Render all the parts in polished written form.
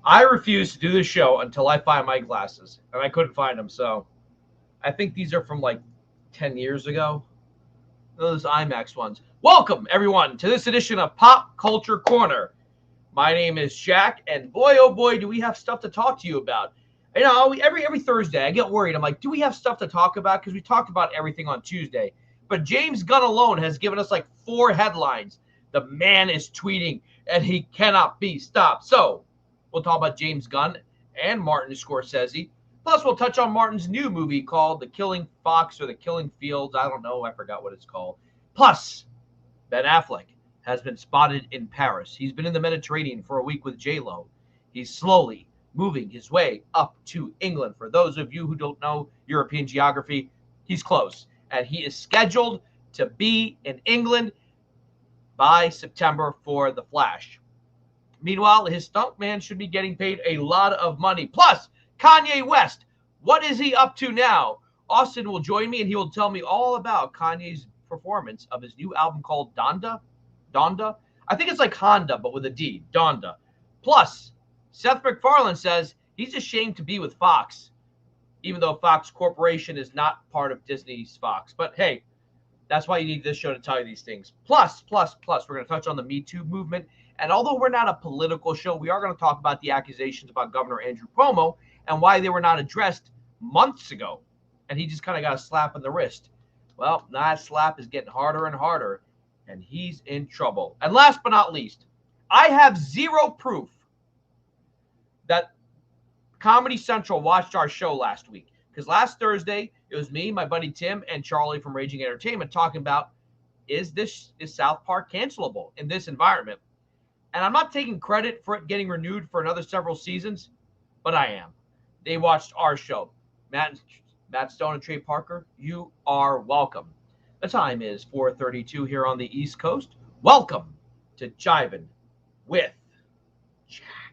I refuse to do this show until I find my glasses, and I couldn't find them. So I think these are from like 10 years ago. Those IMAX ones. Welcome, everyone, to this edition of Pop Culture Corner. My name is Jack, and boy, oh boy, do we have stuff to talk to you about. You know, every Thursday I get worried. I'm like, do we have stuff to talk about? Because we talked about everything on Tuesday. But James Gunn alone has given us like 4 headlines. The man is tweeting, and he cannot be stopped. So we'll talk about James Gunn and Martin Scorsese. Plus, we'll touch on Martin's new movie called The Killing Fox or The Killing Fields. I don't know. I forgot what it's called. Plus, Ben Affleck has been spotted in Paris. He's been in the Mediterranean for a week with J-Lo. He's slowly moving his way up to England. For those of you who don't know European geography, he's close. And he is scheduled to be in England by September for The Flash. Meanwhile, his stuntman should be getting paid a lot of money. Plus, Kanye West, what is he up to now? Austin will join me, and he will tell me all about Kanye's performance of his new album called Donda. Donda? I think it's like Honda, but with a D. Donda. Plus, Seth MacFarlane says he's ashamed to be with Fox, even though Fox Corporation is not part of Disney's Fox. But hey, that's why you need this show to tell you these things. Plus, we're going to touch on the Me Too movement. And although we're not a political show, we are going to talk about the accusations about Governor Andrew Cuomo and why they were not addressed months ago. And he just kind of got a slap on the wrist. Well, that slap is getting harder and harder, and he's in trouble. And last but not least, I have zero proof that Comedy Central watched our show last week. Because last Thursday, it was me, my buddy Tim, and Charlie from Raging Entertainment talking about, is South Park cancelable in this environment? And I'm not taking credit for it getting renewed for another several seasons, but I am. They watched our show. Matt Stone and Trey Parker, you are welcome. The time is 4:32 here on the East Coast. Welcome to Jivin with Jack.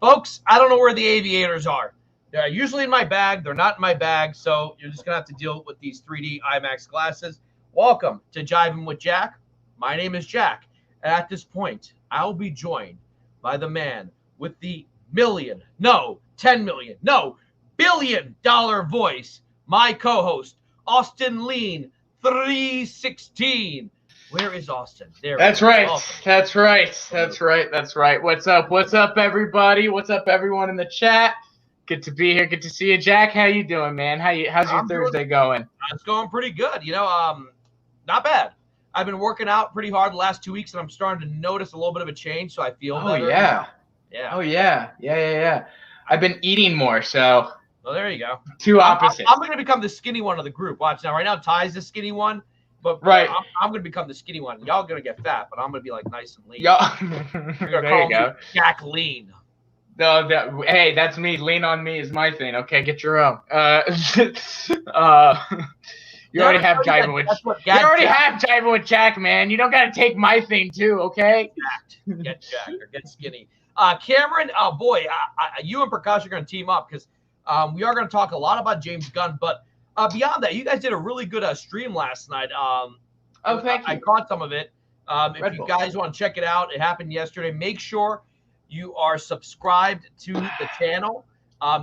Folks, I don't know where the aviators are. They're usually in my bag. They're not in my bag, so you're just going to have to deal with these 3D IMAX glasses. Welcome to Jivin' with Jack. My name is Jack, and at this point, I'll be joined by the man with the $10 billion voice, my co-host, Austin Lean 316. Where is Austin? There. That's right. That's right. What's up, everybody? What's up, everyone in the chat? Good to be here. Good to see you, Jack. How you doing, man? How's your Thursday going? It's going pretty good. You know, not bad. I've been working out pretty hard the last 2 weeks, and I'm starting to notice a little bit of a change, so I feel better. Oh, yeah. I've been eating more, so. Well, there you go. Two opposites. I'm going to become the skinny one of the group. Watch now. Right now, Ty's the skinny one. But right. I'm going to become the skinny one. Y'all going to get fat, but I'm going to be like nice and lean. There you go. Jack Lean. No, hey, that's me. Lean on me is my thing. Okay, get your own. You already have Jivin' with Jack, man. You don't got to take my thing too, okay? Get Jack or get skinny. Cameron, oh boy, you and Prakash are going to team up because we are going to talk a lot about James Gunn, but beyond that, you guys did a really good stream last night. Thank you. I caught some of it. If you guys want to check it out, it happened yesterday. Make sure you are subscribed to the channel.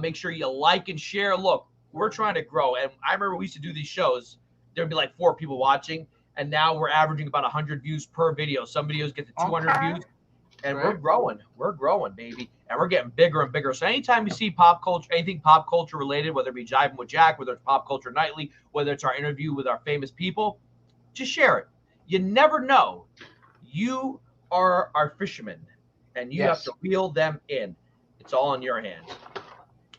Make sure you like and share. Look, we're trying to grow. And I remember we used to do these shows. There'd be like 4 people watching. And now we're averaging about 100 views per video. Some videos get to 200 views. And we're growing. We're growing, baby. And we're getting bigger and bigger. So anytime you see pop culture, anything pop culture related, whether it be Jivin' with Jack, whether it's Pop Culture Nightly, whether it's our interview with our famous people, just share it. You never know. You are our fishermen, and you have to reel them in. It's all in your hands.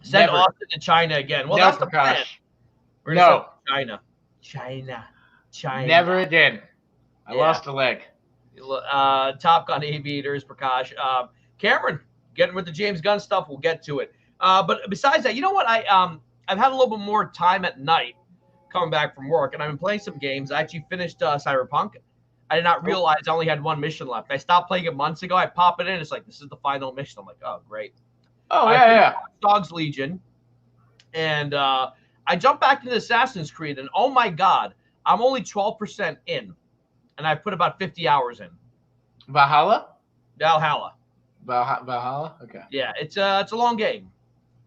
Send Never. Austin to China again. Well, No, that's the plan. Prakash. We're gonna send him to China. Never again. I Yeah. lost a leg. Top Gun Aviators, Prakash. Cameron, getting with the James Gunn stuff. We'll get to it. But besides that, you know what? I've had a little bit more time at night coming back from work, and I've been playing some games. I actually finished Cyberpunk. I did not realize I only had one mission left. I stopped playing it months ago. I pop it in. It's like, this is the final mission. I'm like, oh, great. Oh, yeah. Dogs Legion. And I jumped back into Assassin's Creed, and oh, my God, I'm only 12% in. And I put about 50 hours in. Valhalla? Valhalla. Valhalla? Okay. Yeah, it's a long game.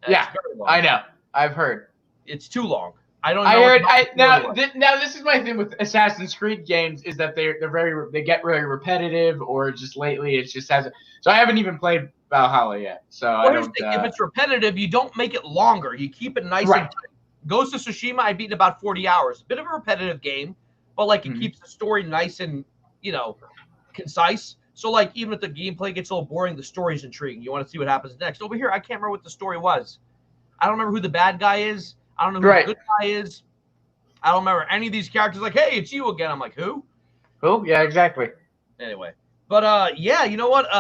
Yeah, long. I know. I've heard. It's too long. I don't know. I heard. Now this is my thing with Assassin's Creed games is that they get very repetitive, or just lately it just hasn't. So I haven't even played Valhalla yet. So I don't. If it's repetitive, you don't make it longer. You keep it nice and tight. Ghost of Tsushima, I beat in about 40 hours. Bit of a repetitive game, but like it keeps the story nice and concise. So like even if the gameplay gets a little boring, the story's intriguing. You want to see what happens next. Over here, I can't remember what the story was. I don't remember who the bad guy is. I don't know who the good guy is. I don't remember any of these characters. Like, hey, it's you again. I'm like, who? Who? Yeah, exactly. Anyway, but yeah, you know what?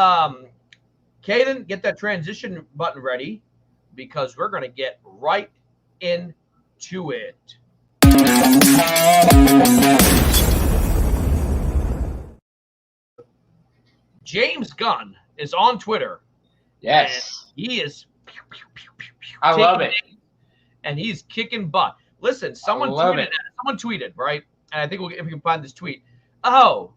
Caden, get that transition button ready because we're gonna get right into it. James Gunn is on Twitter. Yes, he is. I love it. And he's kicking butt. Listen, someone tweeted, right? And I think if we can find this tweet. Oh,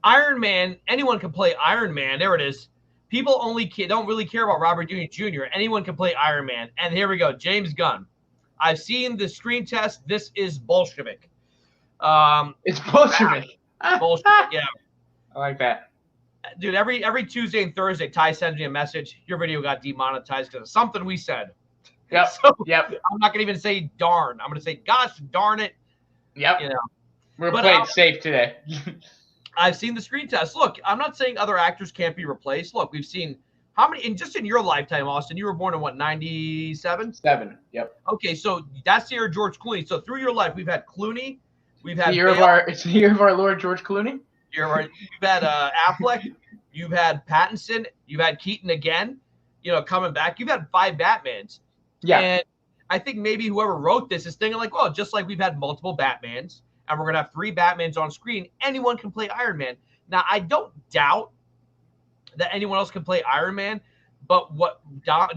Iron Man, anyone can play Iron Man. There it is. People don't really care about Robert Downey Jr. Anyone can play Iron Man. And here we go, James Gunn. I've seen the screen test. This is Bolshevik. It's Bolshevik. Bolshevik, yeah. I like that. Dude, every Tuesday and Thursday, Ty sends me a message. Your video got demonetized because of something we said. Yep. So, yep. I'm not gonna even say darn. I'm gonna say gosh darn it. Yep. We're playing safe today. I've seen the screen test. Look, I'm not saying other actors can't be replaced. Look, we've seen how many in your lifetime, Austin. You were born in what, 97? 7. Yep. Okay, so that's the year of George Clooney. So through your life, we've had Clooney, we've had it's the year of our Lord George Clooney. You've had Affleck, you've had Pattinson, you've had Keaton again. Coming back. You've had 5 Batmans. Yeah. And I think maybe whoever wrote this is thinking like, well, just like we've had multiple Batmans and we're going to have 3 Batmans on screen, anyone can play Iron Man. Now, I don't doubt that anyone else can play Iron Man, but what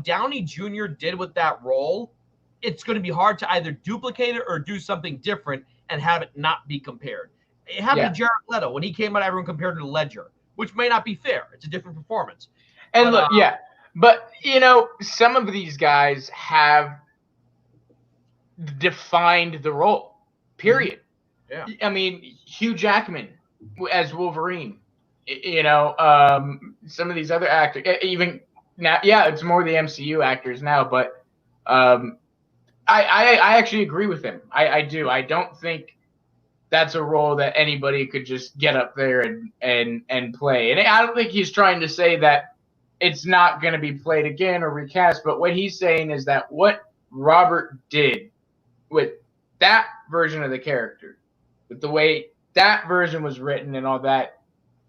Downey Jr. did with that role, it's going to be hard to either duplicate it or do something different and have it not be compared. It happened to Jared Leto. When he came out, everyone compared him to Ledger, which may not be fair. It's a different performance. And look, but, some of these guys have defined the role, period. Yeah. I mean, Hugh Jackman as Wolverine, some of these other actors, even now, it's more the MCU actors now, but I actually agree with him. I do. I don't think that's a role that anybody could just get up there and play. And I don't think he's trying to say that it's not going to be played again or recast, but what he's saying is that what Robert did with that version of the character, with the way that version was written and all that,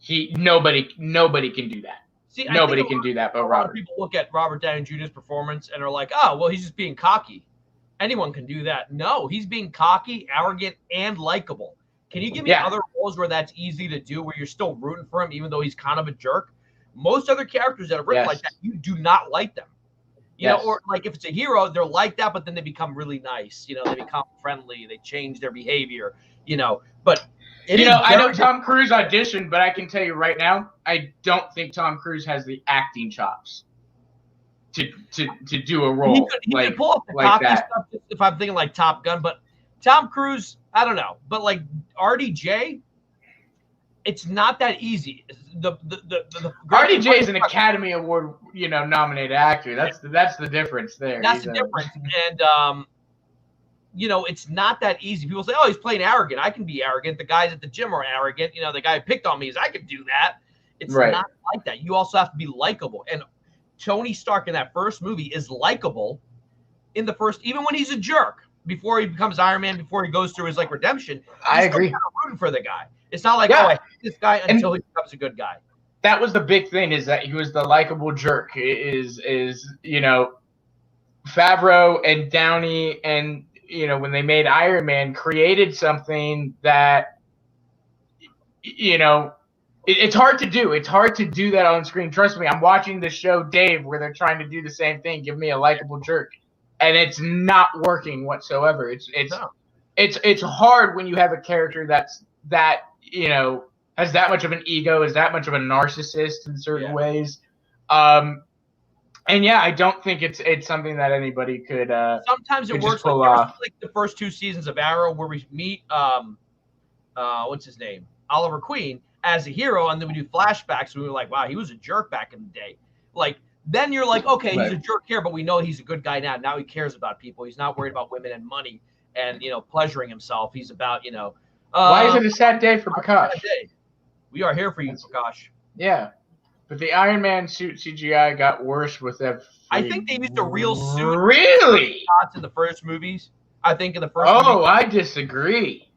nobody can do that. See, nobody can do that but Robert. A lot of people look at Robert Downey Jr.'s performance and are like, oh, well, he's just being cocky. Anyone can do that. No, he's being cocky, arrogant, and likable. Can you give me other roles where that's easy to do, where you're still rooting for him even though he's kind of a jerk? Most other characters that are written like that, you do not like them. You know, or like if it's a hero, they're like that, but then they become really nice. They become friendly. They change their behavior. But I know Tom Cruise auditioned, but I can tell you right now, I don't think Tom Cruise has the acting chops to do a role he could pull off the cocky stuff if I'm thinking like Top Gun, but Tom Cruise, I don't know. But like RDJ, it's not that easy. The RDJ is an Academy Award, nominated actor. That's the difference there. That's the difference. And it's not that easy. People say, "Oh, he's playing arrogant. I can be arrogant. The guys at the gym are arrogant. The guy who picked on me is I can do that." It's not like that. You also have to be likable. And Tony Stark in that first movie is likable, in the first, even when he's a jerk, before he becomes Iron Man, before he goes through his like redemption. I agree. Kind of rooting for the guy. It's not like, oh, I hate this guy until he becomes a good guy. That was the big thing, is that he was the likable jerk. Is Favreau and Downey and when they made Iron Man, created something that it's hard to do. It's hard to do that on screen. Trust me, I'm watching the show Dave where they're trying to do the same thing. Give me a likable jerk, and it's not working whatsoever. It's hard when you have a character that has that much of an ego, is that much of a narcissist in certain ways. And I don't think it's something that anybody could. Sometimes it works. Pull off. Like the first 2 seasons of Arrow, where we meet what's his name, Oliver Queen, as a hero, and then we do flashbacks. And we were like, wow, he was a jerk back in the day. Like then you're like, okay, he's a jerk here, but we know he's a good guy now. Now he cares about people. He's not worried about women and money and pleasuring himself. He's about why is it a sad day for Prakash? We are here for you, Prakash. Yeah. But the Iron Man suit CGI got worse with that. I think they used a real suit. Really? In the first movies. I think in the first movie. I disagree.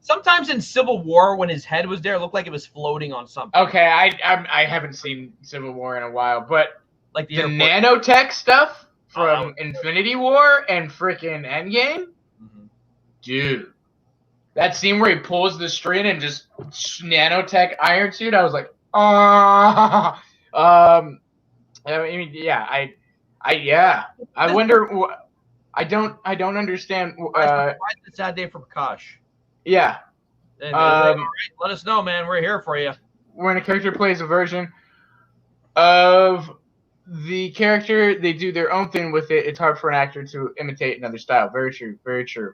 Sometimes in Civil War, when his head was there, it looked like it was floating on something. Okay, I haven't seen Civil War in a while, but like the nanotech stuff from Infinity War and frickin' Endgame, dude. That scene where he pulls the string and just nanotech iron suit, I was like, I wonder. I don't understand. It's a sad day for Prakash. Yeah. Right, let us know, man. We're here for you. When a character plays a version of the character, they do their own thing with it. It's hard for an actor to imitate another style. Very true. Very true.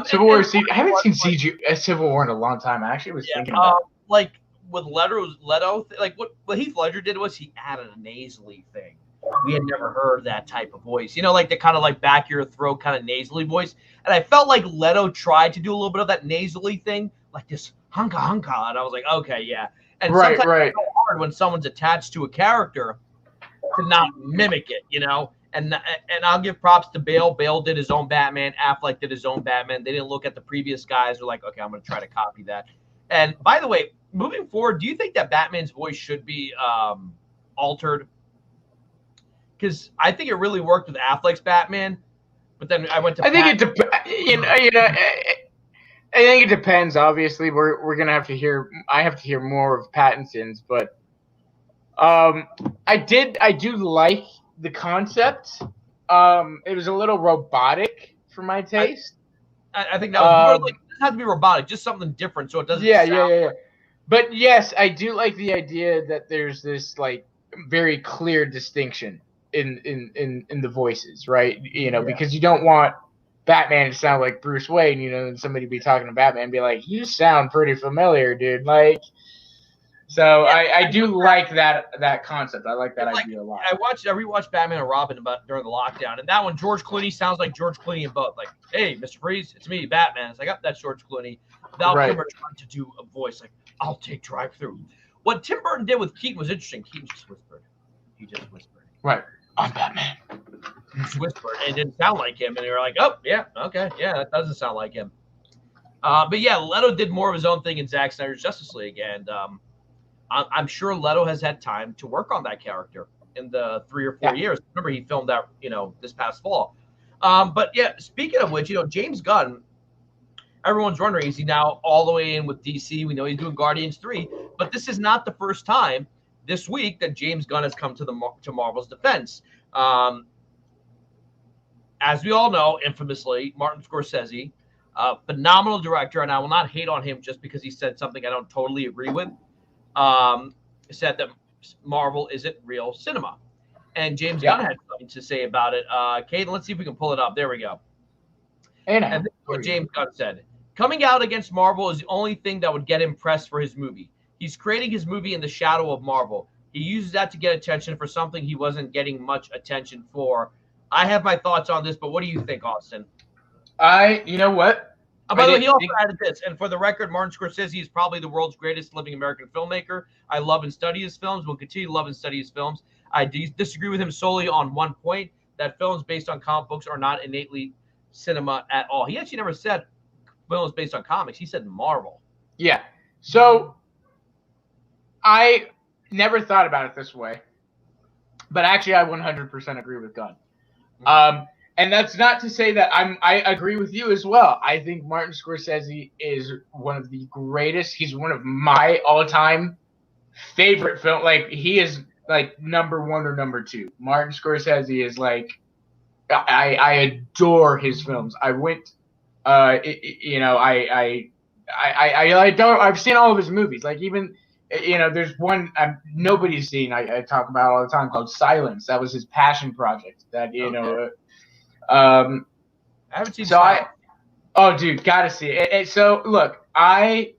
Civil War. I haven't seen Civil War in a long time. I actually was thinking about like with Leto, like what Heath Ledger did was he added a nasally thing. We had never heard that type of voice, like the kind of like back your throat kind of nasally voice. And I felt like Leto tried to do a little bit of that nasally thing, like this hunka hunka. And I was like, okay, yeah. And sometimes it's so hard when someone's attached to a character to not mimic it, And I'll give props to Bale. Bale did his own Batman. Affleck did his own Batman. They didn't look at the previous guys. They're like, okay, I'm going to try to copy that. And by the way, moving forward, do you think that Batman's voice should be altered? Because I think it really worked with Affleck's Batman, but then I went to. I think it depends. I think it depends. Obviously, we're gonna have to hear. I have to hear more of Pattinson's, but I do like the concept. It was a little robotic for my taste. I think that was more like, it doesn't have to be robotic, just something different, so it doesn't. Yeah. But yes, I do like the idea that there's this like very clear distinction in the voices, right? Because you don't want Batman to sound like Bruce Wayne, and somebody be talking to Batman and be like, you sound pretty familiar, dude. Like, so I do like that concept. I like that idea a lot. I rewatched Batman and Robin during the lockdown, and that one, George Clooney sounds like George Clooney in both. Like, hey, Mr. Freeze, it's me, Batman. It's like, oh, that's George Clooney. Val Kilmer trying to do a voice like, I'll take drive-through. What Tim Burton did with Keaton was interesting. Keaton just whispered. He just whispered. Right. I'm Batman. He just whispered. And it didn't sound like him. And they were like, oh, yeah, okay. Yeah, that doesn't sound like him. But yeah, Leto did more of his own thing in Zack Snyder's Justice League. And I'm sure Leto has had time to work on that character in the 3 or 4 years. Remember, he filmed that, this past fall. But yeah, speaking of which, James Gunn, everyone's wondering, is he now all the way in with DC? We know he's doing Guardians 3, but this is not the first time this week that James Gunn has come to Marvel's defense. As we all know, infamously, Martin Scorsese, phenomenal director, and I will not hate on him just because he said something I don't totally agree with, said that Marvel isn't real cinema. And James Gunn had something to say about it. Caden, let's see if we can pull it up. There we go. And this is what James Gunn said. Coming out against Marvel is the only thing that would get him pressed for his movie. He's creating his movie in the shadow of Marvel. He uses that to get attention for something he wasn't getting much attention for. I have my thoughts on this, but what do you think, Austin? You know what? By the way, he also added this, and for the record, Martin Scorsese is probably the world's greatest living American filmmaker. I love and study his films. Will continue to love and study his films. I disagree with him solely on one point. that films based on comic books are not innately cinema at all. He actually never said films based on comics. He said Marvel. Yeah. So I never thought about it this way, but actually I 100% agree with Gunn. And that's not to say that I agree with you as well. I think Martin Scorsese is one of the greatest. He's one of my all-time favorite film. Like, he is like number one or number two. Martin Scorsese is like, I adore his films. I went, I've seen all of his movies. Like, even, there's one nobody's seen. I talk about all the time called Silence. That was his passion project. That I haven't seen. Oh, dude, gotta see it. So look, I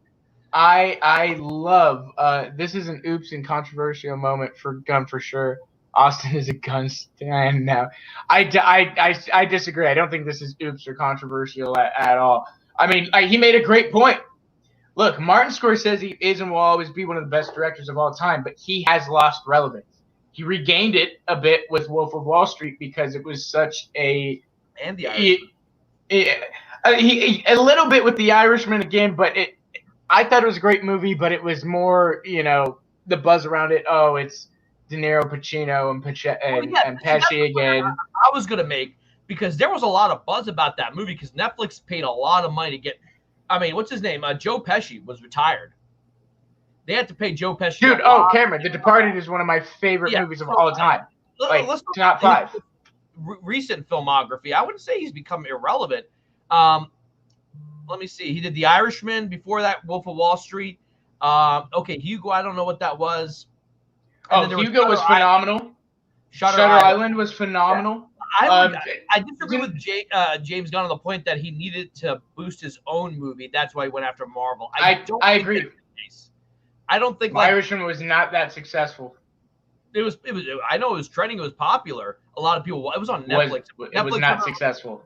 love. This is an oops and controversial moment for Gunn for sure. Austin is a Gunn stan now. I disagree. I don't think this is oops or controversial at all. I mean, he made a great point. Look, Martin Scorsese is and will always be one of the best directors of all time, but he has lost relevance. He regained it a bit with Wolf of Wall Street because it was such a and the Irishman. He a little bit with The Irishman again, but I thought it was a great movie, but it was more, the buzz around it. Oh, it's De Niro, Pacino, and Pesci again. I was gonna make, because there was a lot of buzz about that movie because Netflix paid a lot of money to get. I mean, what's his name? Joe Pesci was retired. They had to pay Joe Pesci. Dude, Cameron, The Departed is one of my favorite movies of all time. Like, top 5. Recent filmography, I wouldn't say he's become irrelevant. Let me see. He did The Irishman. Before that, Wolf of Wall Street. Okay, Hugo, I don't know what that was. Hugo was phenomenal. Shutter Island was phenomenal. I disagree with James Gunn on the point that he needed to boost his own movie. That's why he went after Marvel. I agree. I don't think Irishman was not that successful. It was. I know it was trending. It was popular. A lot of people. It was on Netflix. It was not successful.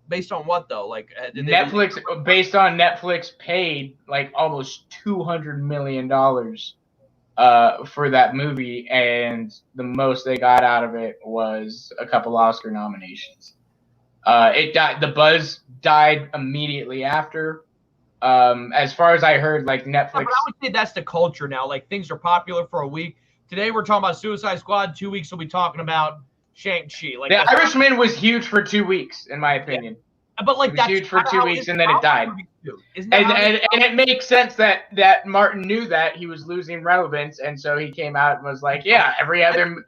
Based on what though? Like Netflix. Based on Netflix paid like almost $200 million for that movie, and the most they got out of it was a couple Oscar nominations. It died. The buzz died immediately after. As far as I heard, like Netflix. But I would say that's the culture now. Like, things are popular for a week. Today we're talking about Suicide Squad. 2 weeks we'll be talking about Shang-Chi. Like, The Irishman was huge for 2 weeks, in my opinion. Yeah. But like, that's huge for 2 weeks, and then it died. And it makes sense that Martin knew that he was losing relevance, and so he came out and was like, "Yeah, every other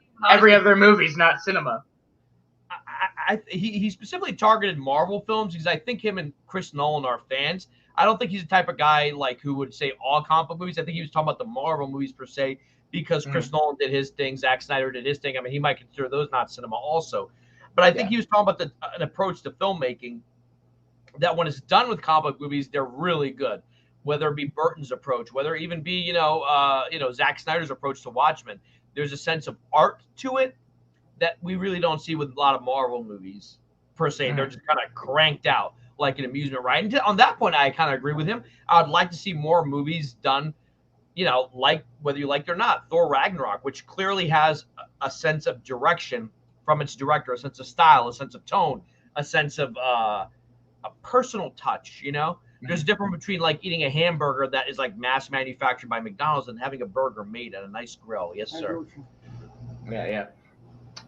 movie's not cinema." He specifically targeted Marvel films because I think him and Chris Nolan are fans. I don't think he's the type of guy like who would say all comic book movies. I think he was talking about the Marvel movies per se because Chris Nolan did his thing, Zack Snyder did his thing. I mean, he might consider those not cinema also. But I think he was talking about an approach to filmmaking that when it's done with comic book movies, they're really good. Whether it be Burton's approach, whether it even be, Zack Snyder's approach to Watchmen. There's a sense of art to it that we really don't see with a lot of Marvel movies per se. They're just kind of cranked out like an amusement ride. And on that point, I kind of agree with him. I would like to see more movies done, like whether you like it or not. Thor Ragnarok, which clearly has a sense of direction from its director, a sense of style, a sense of tone, a sense of a personal touch, There's a difference between like eating a hamburger that is like mass manufactured by McDonald's and having a burger made at a nice grill. Yes, sir. Yeah.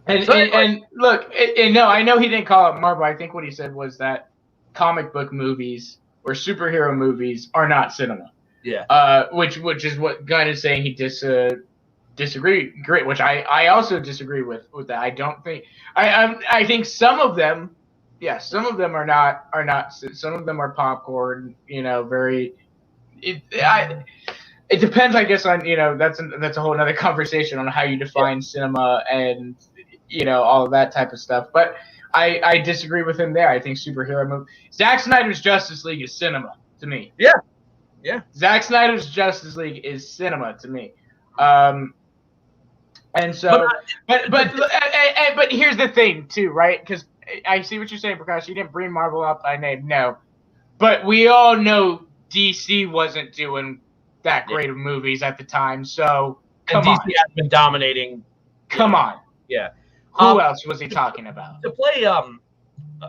And look, no, I know he didn't call it Marvel. I think what he said was that comic book movies or superhero movies are not cinema. Yeah. Which is what Gunn is saying. He disagree. Great. Which I also disagree with that. I don't think. I think some of them. Yeah, some of them are not. Some of them are popcorn. Very. It depends, I guess, on that's a whole other conversation on how you define cinema and all of that type of stuff. But I disagree with him there. I think superhero movie. Zack Snyder's Justice League is cinema to me. Yeah. Zack Snyder's Justice League is cinema to me. And so, but here's the thing too, right? Because I see what you're saying, Prakash. You didn't bring Marvel up by name, no. But we all know DC wasn't doing that great of movies at the time, so DC has been dominating. Come on. Yeah. Who else was he talking about? To play a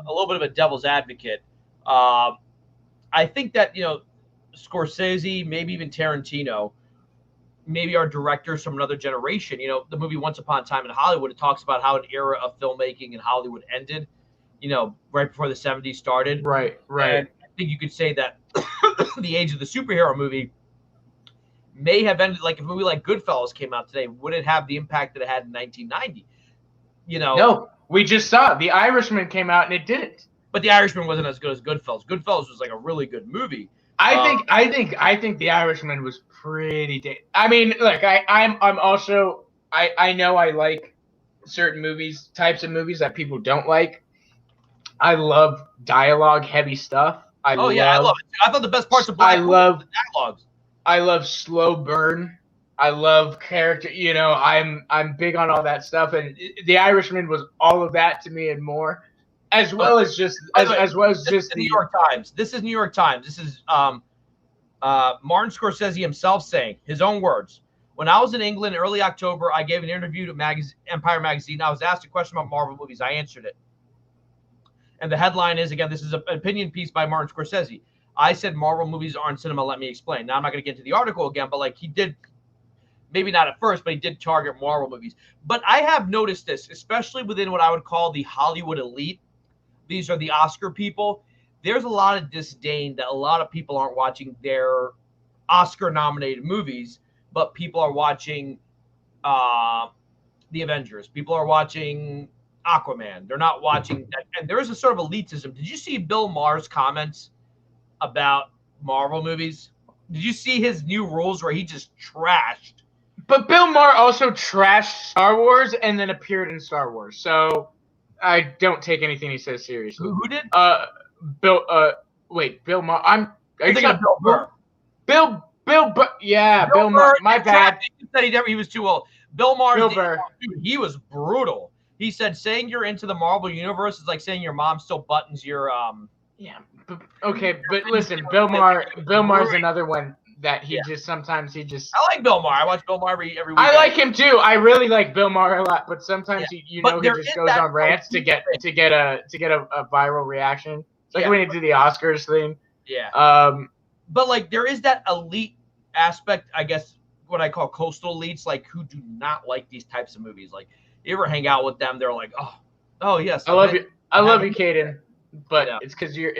little bit of a devil's advocate, I think that Scorsese, maybe even Tarantino, maybe our directors from another generation. The movie Once Upon a Time in Hollywood, it talks about how an era of filmmaking in Hollywood ended, right before the 70s started. Right. And I think you could say that the age of the superhero movie may have ended, like if a movie like Goodfellas came out today, would it have the impact that it had in 1990? No, we just saw it. The Irishman came out and it didn't. But The Irishman wasn't as good as Goodfellas. Goodfellas was like a really good movie. I think The Irishman was pretty. I mean, look, I'm also I know I like certain types of movies that people don't like. I love dialogue heavy stuff. I love it. I thought the best parts of Black Widow were the dialogues. I love slow burn. I love character. I'm big on all that stuff, and The Irishman was all of that to me and more, as well as just the New York Times. This is New York Times. This is Martin Scorsese himself saying his own words. When I was in England in early October, I gave an interview to Empire magazine. I was asked a question about Marvel movies. I answered it, and the headline is, again, this is an opinion piece by Martin Scorsese. I said Marvel movies aren't cinema. Let me explain. Now I'm not going to get into the article again, but like he did. Maybe not at first, but he did target Marvel movies. But I have noticed this, especially within what I would call the Hollywood elite. These are the Oscar people. There's a lot of disdain that a lot of people aren't watching their Oscar-nominated movies, but people are watching The Avengers. People are watching Aquaman. They're not watching that. And there is a sort of elitism. Did you see Bill Maher's comments about Marvel movies? Did you see his new rules where he just trashed? But Bill Maher also trashed Star Wars and then appeared in Star Wars. So I don't take anything he says seriously. Who did? Bill Maher. I'm thinking of Bill Burr. Bill Maher. My bad. He said he was too old. Bill Maher. He was brutal. He said saying you're into the Marvel universe is like saying your mom still buttons your Yeah. Okay, but listen, Bill Maher's another one that he just sometimes he just. I like Bill Maher. I watch Bill Maher every week. I like him too. I really like Bill Maher a lot, but sometimes he just goes on rants to get a viral reaction. It's like when he did the Oscars thing. Yeah. But like there is that elite aspect, I guess, what I call coastal elites, like who do not like these types of movies. Like you ever hang out with them, they're like, oh yes. I love you, Caden. But it's because you're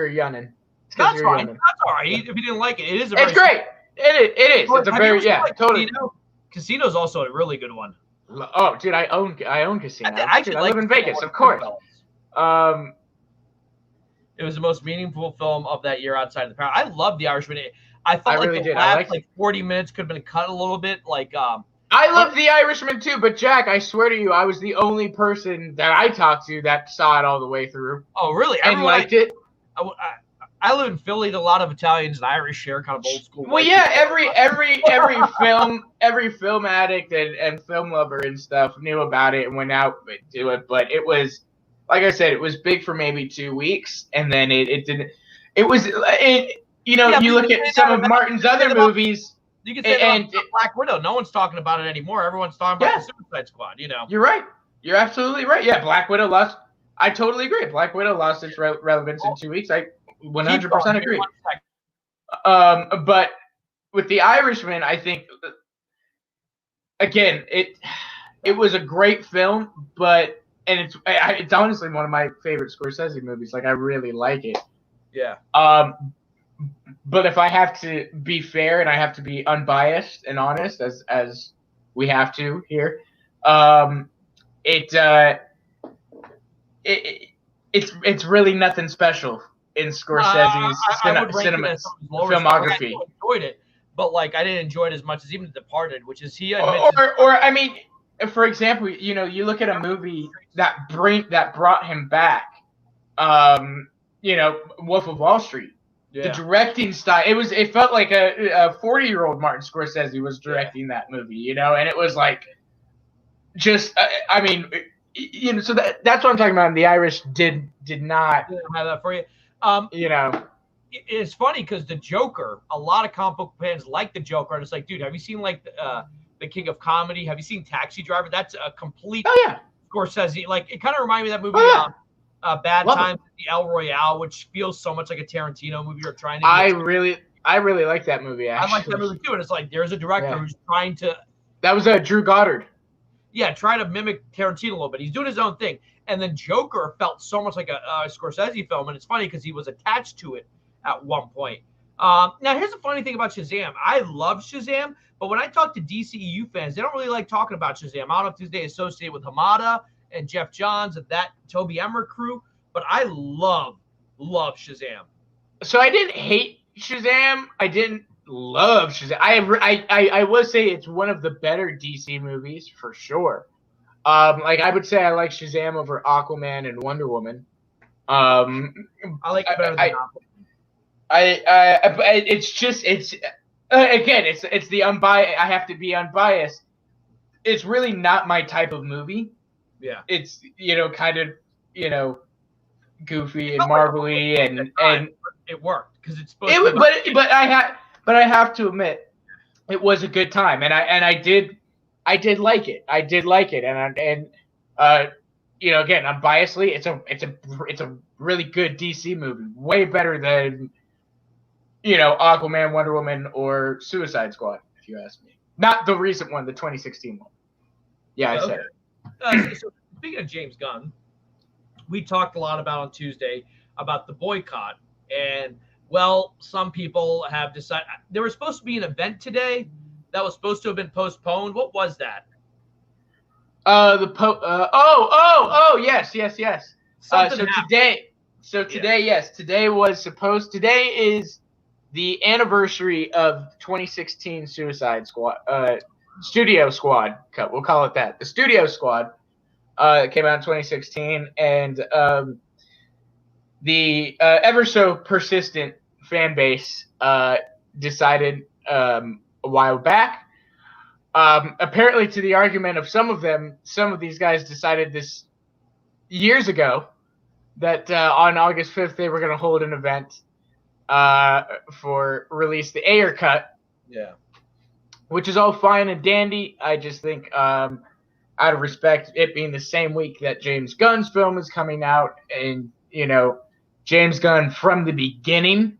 a youngin'. That's fine. That's all right. If you didn't like it, it is. It's great. It is. It's a very totally. Casino's also a really good one. Oh, dude, I own Casino. I live in Vegas, of course. It was the most meaningful film of that year outside of the power. I love The Irishman. I felt like really the last 40 minutes could have been cut a little bit. Like I love The Irishman too, but Jack, I swear to you, I was the only person that I talked to that saw it all the way through. Oh, really? And liked it. I live in Philly. A lot of Italians and Irish share kind of old school. Well, yeah, every film addict and film lover and stuff knew about it and went out to it. But it was, like I said, it was big for maybe 2 weeks, and then it didn't. It was you look at some of Martin's other movies. You can say that about Black Widow. No one's talking about it anymore. Everyone's talking about the Suicide Squad. You're right. You're absolutely right. Yeah, Black Widow lost. I totally agree. Black Widow lost its relevance in 2 weeks. I 100% agree. But with The Irishman, I think again it was a great film, but it's honestly one of my favorite Scorsese movies. Like I really like it. Yeah. But if I have to be fair and I have to be unbiased and honest, as we have to here, it's really nothing special in Scorsese's filmography. I enjoyed it, but like I didn't enjoy it as much as even The Departed, which is he. Or I mean, for example, you look at a movie that brought him back. Wolf of Wall Street. Yeah. The directing style, it felt like a 40-year-old Martin Scorsese was directing that movie, and it was like just so that's what I'm talking about. And The Irish did not have that for you. It's funny because the Joker, a lot of comic book fans like the Joker, and it's like, dude, have you seen like the King of Comedy? Have you seen Taxi Driver? That's a complete Scorsese. Like, it kind of reminded me of that movie, Oh, yeah. Bad Love Times at the El Royale, which feels so much like a Tarantino movie or trying to. I really like that movie. Actually, I like that movie too, and it's like there's a director who's trying to. That was Drew Goddard. Yeah, try to mimic Tarantino a little bit. He's doing his own thing. And then Joker felt so much like a Scorsese film, and it's funny because he was attached to it at one point. Now, here's the funny thing about Shazam. I love Shazam, but when I talk to DCEU fans, they don't really like talking about Shazam. I don't know if they associate with Hamada and Jeff Johns and that Toby Emmer crew, but I love Shazam. So I didn't hate Shazam. I didn't love Shazam. I will say it's one of the better DC movies for sure. Like I would say I like Shazam over Aquaman and Wonder Woman. I like it better than Aquaman. It's the unbiased. I have to be unbiased. It's really not my type of movie. Yeah. It's kind of goofy and marbly and it worked because it's supposed to. But I have to admit, it was a good time, and I did like it. I did like it, and again, unbiasedly, it's a really good DC movie, way better than Aquaman, Wonder Woman, or Suicide Squad, if you ask me. Not the recent one, the 2016 one. Yeah, I said it. So speaking of James Gunn, we talked a lot about on Tuesday about the boycott, and some people have decided there was supposed to be an event today that was supposed to have been postponed. What was that? Yes. Today is the anniversary of 2016 Suicide Squad, Studio Squad. We'll call it that. The Studio Squad came out in 2016, and the ever so persistent fan base decided a while back. Apparently, to the argument of some of these guys decided this years ago that on August 5th they were going to hold an event for release the Ayer cut. Yeah. Which is all fine and dandy. I just think, out of respect, it being the same week that James Gunn's film is coming out, and James Gunn from the beginning,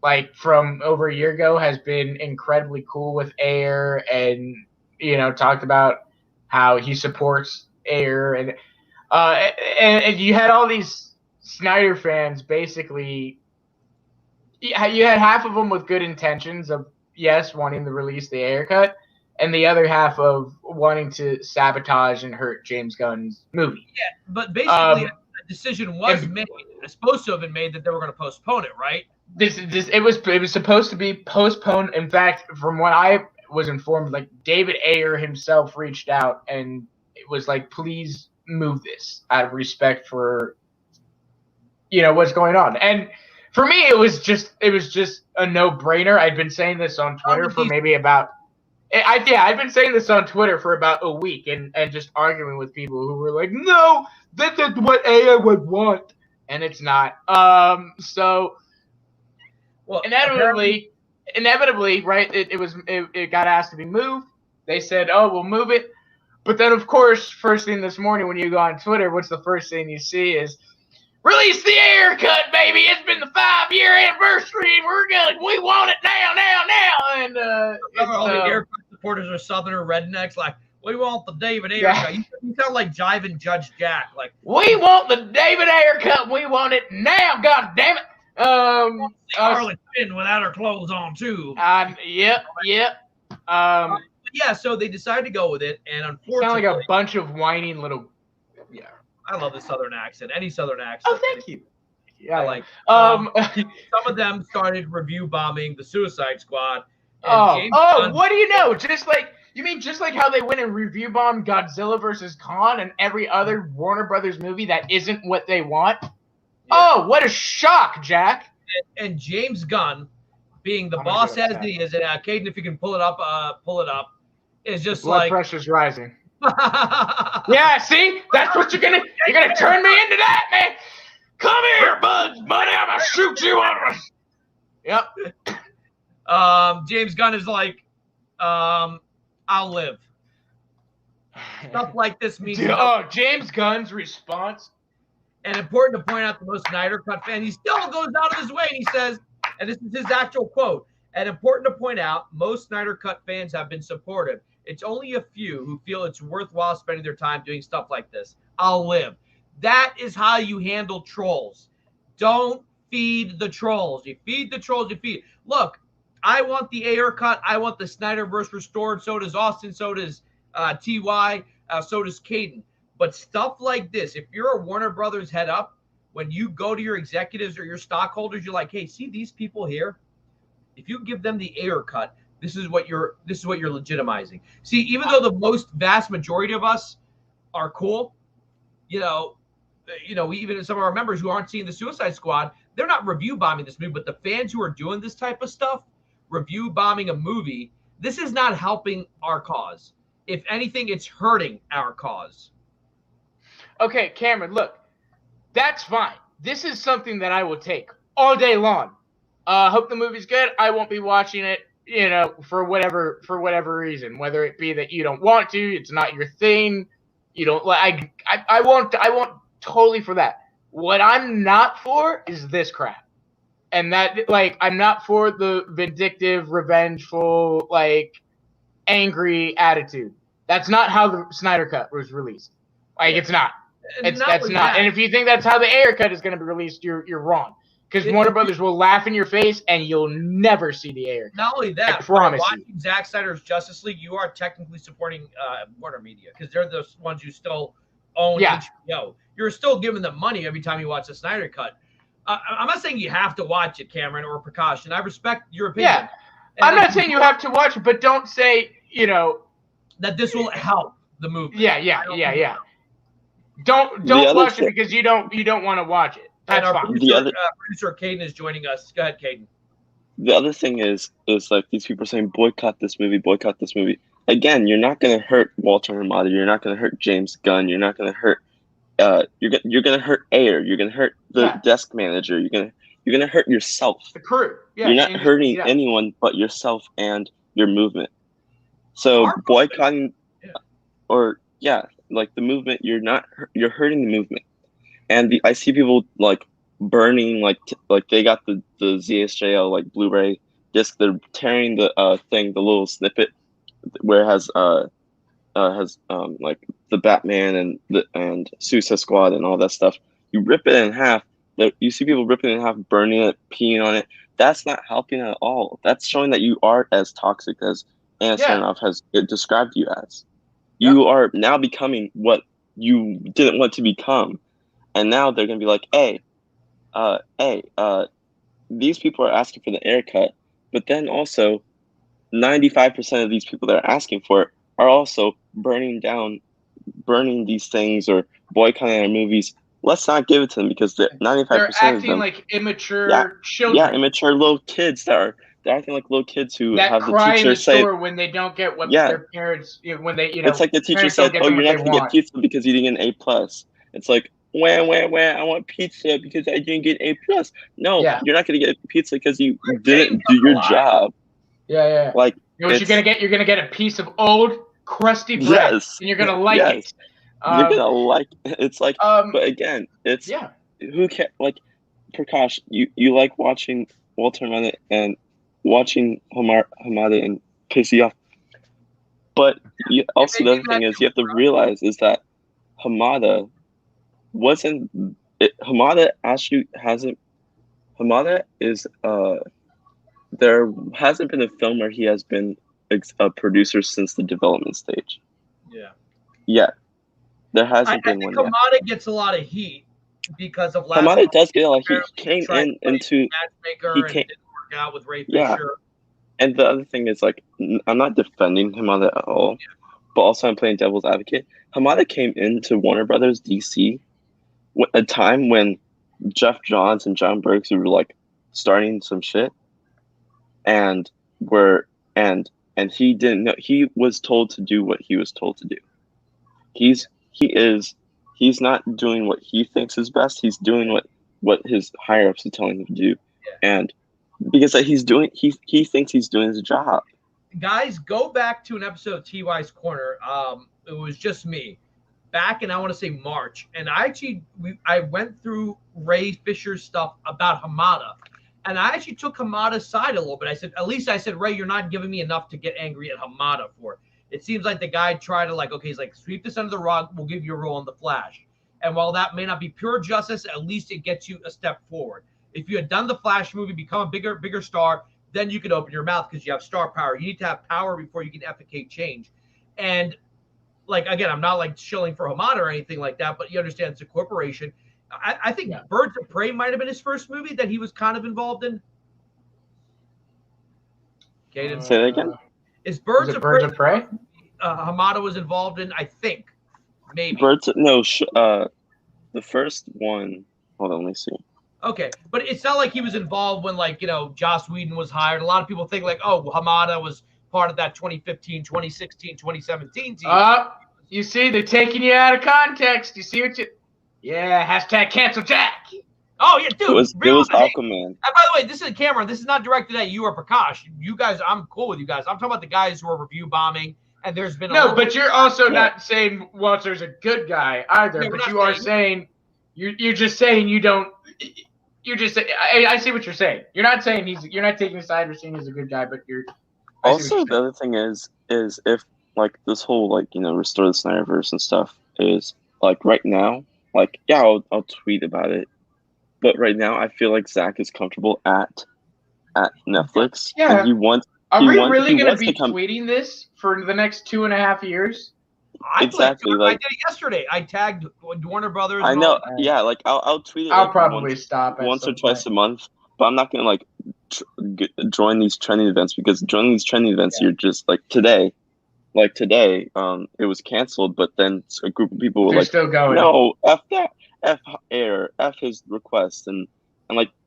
like from over a year ago, has been incredibly cool with Ayer and talked about how he supports Ayer, and you had all these Snyder fans basically. You had half of them with good intentions of wanting to release the Ayer cut, and the other half of wanting to sabotage and hurt James Gunn's movie. Yeah, but basically a decision was made. It's supposed to have been made that they were going to postpone it, right? It was supposed to be postponed. In fact, from what I was informed, like David Ayer himself reached out and it was like, please move this out of respect for what's going on. And for me, it was just a no-brainer. I'd been saying this on Twitter for maybe about I've been saying this on Twitter for about a week and just arguing with people who were like, no, this is what Ayer would want, and it's not. So inevitably, right? It got asked to be moved. They said, oh, we'll move it. But then, of course, first thing this morning when you go on Twitter, what's the first thing you see is, release the Ayer cut, baby! It's been the 5-year anniversary. We want it now. And all the Ayer cut supporters are Southerner rednecks. Like, we want the David Ayer cut. You sound like Jivin Judge Jack. Like, we want the David Ayer cut. We want it now. God damn it! Harley Quinn without her clothes on too. Yep. Yeah, so they decided to go with it, and unfortunately, sound like a bunch of whining little. Yeah. I love the Southern accent. Any Southern accent. Oh, thank you. Yeah, I like. Some of them started review bombing the Suicide Squad. What do you know? Just like how they went and review bombed Godzilla vs. Kong and every other Warner Brothers movie that isn't what they want. Yeah. Oh, what a shock, Jack! And James Gunn, being the boss as he is, and Caden, if you can pull it up, is just blood pressure's rising. Yeah, see? That's what you're gonna turn me into that, man. Come here, Bugs Bunny. I'm gonna shoot you on Yep. James Gunn is like, I'll live. Stuff like this means James Gunn's response. And important to point out, the most Snyder Cut fan, he still goes out of his way and he says, and this is his actual quote, and important to point out, most Snyder Cut fans have been supportive. It's only a few who feel it's worthwhile spending their time doing stuff like this. I'll live. That is how you handle trolls. Don't feed the trolls. You feed the trolls, you feed. Look, I want the Ayer cut. I want the Snyderverse restored. So does Austin. So does T.Y. So does Caden. But stuff like this, if you're a Warner Brothers head up, when you go to your executives or your stockholders, you're like, hey, see these people here? If you give them the Ayer cut, this is what you're legitimizing. See, even though the vast majority of us are cool, even some of our members who aren't seeing the Suicide Squad, they're not review bombing this movie. But the fans who are doing this type of stuff, review bombing a movie, this is not helping our cause. If anything, it's hurting our cause. Okay, Cameron, look, that's fine. This is something that I will take all day long. Hope the movie's good. I won't be watching it, for whatever reason, whether it be that you don't want to, it's not your thing, you don't like. I won't totally for that. What I'm not for is this crap, and that I'm not for the vindictive, revengeful, angry attitude. That's not how the Snyder Cut was released. It's not. That's not. And if you think that's how the Ayer cut is going to be released, you're wrong. Because Warner Brothers will laugh in your face, and you'll never see the Ayer cut. Not only that, I promise watching Zack Snyder's Justice League, you are technically supporting Warner Media because they're the ones who still own HBO. You're still giving them money every time you watch the Snyder Cut. I'm not saying you have to watch it, Cameron, or Prakash, and I respect your opinion. Yeah, I'm not saying you have to watch it, but don't say that this will help the movie. Yeah. Don't watch it because you don't want to watch it. That's and our fine. producer Caden is joining us. Go ahead, Caden. The other thing is like these people saying boycott this movie. Again, you're not going to hurt Walter Hamada. You're not going to hurt James Gunn. You're not going to hurt. You're going to hurt Ayer. You're going to hurt the desk manager. You're going to hurt yourself. The crew. Yeah, you're not hurting anyone but yourself and your movement. So boycotting, the movement, you're hurting the movement. And I see people burning they got the ZSJL Blu-ray disc. They're tearing the the little snippet where it has the Batman and Suicide Squad and all that stuff. You rip it in half. You see people ripping it in half, burning it, peeing on it. That's not helping at all. That's showing that you are as toxic as Anna Sarnoff has described you as. You are now becoming what you didn't want to become. And now they're going to be like, hey, these people are asking for the Ayer cut, but then also 95% of these people that are asking for it are also burning these things or boycotting our movies. Let's not give it to them because 95% they're acting of them, like immature children. Yeah, immature little kids they're acting like little kids who that have the cry teacher in the say store when they don't get what their parents when they it's like the teacher said, "Oh, you're not going to get pizza because you didn't get an A+." It's like, where, I want pizza because I didn't get A+. No, you're not going to get pizza because you didn't do your job. Yeah. What you're going to get? You're going to get a piece of old, crusty bread, and you're going to like it. You're going to like it. It's like, but again, it's, who can, Prakash, you like watching Walter Hamada and watching Hamada and piss you off. But the other thing is you have to realize is that Hamada is there hasn't been a film where he has been a producer since the development stage. Yeah. There hasn't been one. Hamada gets a lot of heat because of last. Hamada does get a lot of heat. He came into matchmaker and didn't work out with Ray Fisher. Yeah. And the other thing is I'm not defending Hamada at all, but also I'm playing devil's advocate. Hamada came into Warner Brothers DC a time when Jeff Johns and John Burks were starting some shit, and he didn't know. He was told to do what he was told to do. He's not doing what he thinks is best. He's doing what his higher ups are telling him to do, and because he thinks he's doing his job. Guys, go back to an episode of TY's Corner. it was just me back in, I want to say March. And I went through Ray Fisher's stuff about Hamada. And I actually took Hamada's side a little bit. I said, Ray, you're not giving me enough to get angry at Hamada for. It seems like the guy tried to okay, he's like, sweep this under the rug. We'll give you a role in The Flash. And while that may not be pure justice, at least it gets you a step forward. If you had done the Flash movie, become a bigger star, then you could open your mouth because you have star power. You need to have power before you can effectuate change. And again, I'm not shilling for Hamada or anything like that, but you understand it's a corporation. I think Birds of Prey might have been his first movie that he was kind of involved in. Okay, say that again. Is Birds of Prey? Hamada was involved in, I think, maybe. The first one. Hold on, let me see. Okay, but it's not like he was involved when Joss Whedon was hired. A lot of people think Hamada was part of that 2015, 2016, 2017 team. You see, they're taking you out of context. You see what you. Yeah, hashtag cancel Jack. Oh, yeah, dude. It was Aquaman. And by the way, this is Cameron. This is not directed at you or Prakash. You guys, I'm cool with you guys. I'm talking about the guys who are review bombing, and there's been but you're also not saying Walter's a good guy either. But you are saying you're just saying you don't. You're just. I see what you're saying. You're not saying you're not taking a side or saying he's a good guy, but you're. Also, the other thing is if this whole restore the Snyderverse and stuff is right now. I'll tweet about it. But right now, I feel like Zach is comfortable at Netflix. Yeah. And Are we really going to be tweeting this for the next 2.5 years? Exactly. I did it yesterday. I tagged Warner Brothers. I know. Yeah. I'll tweet it. I'll probably stop once or twice a month. But I'm not going to join these trending events because joining these trending events, you're just today. Today, it was canceled, but then a group of people were still going. No, F that, F Air, F his request, and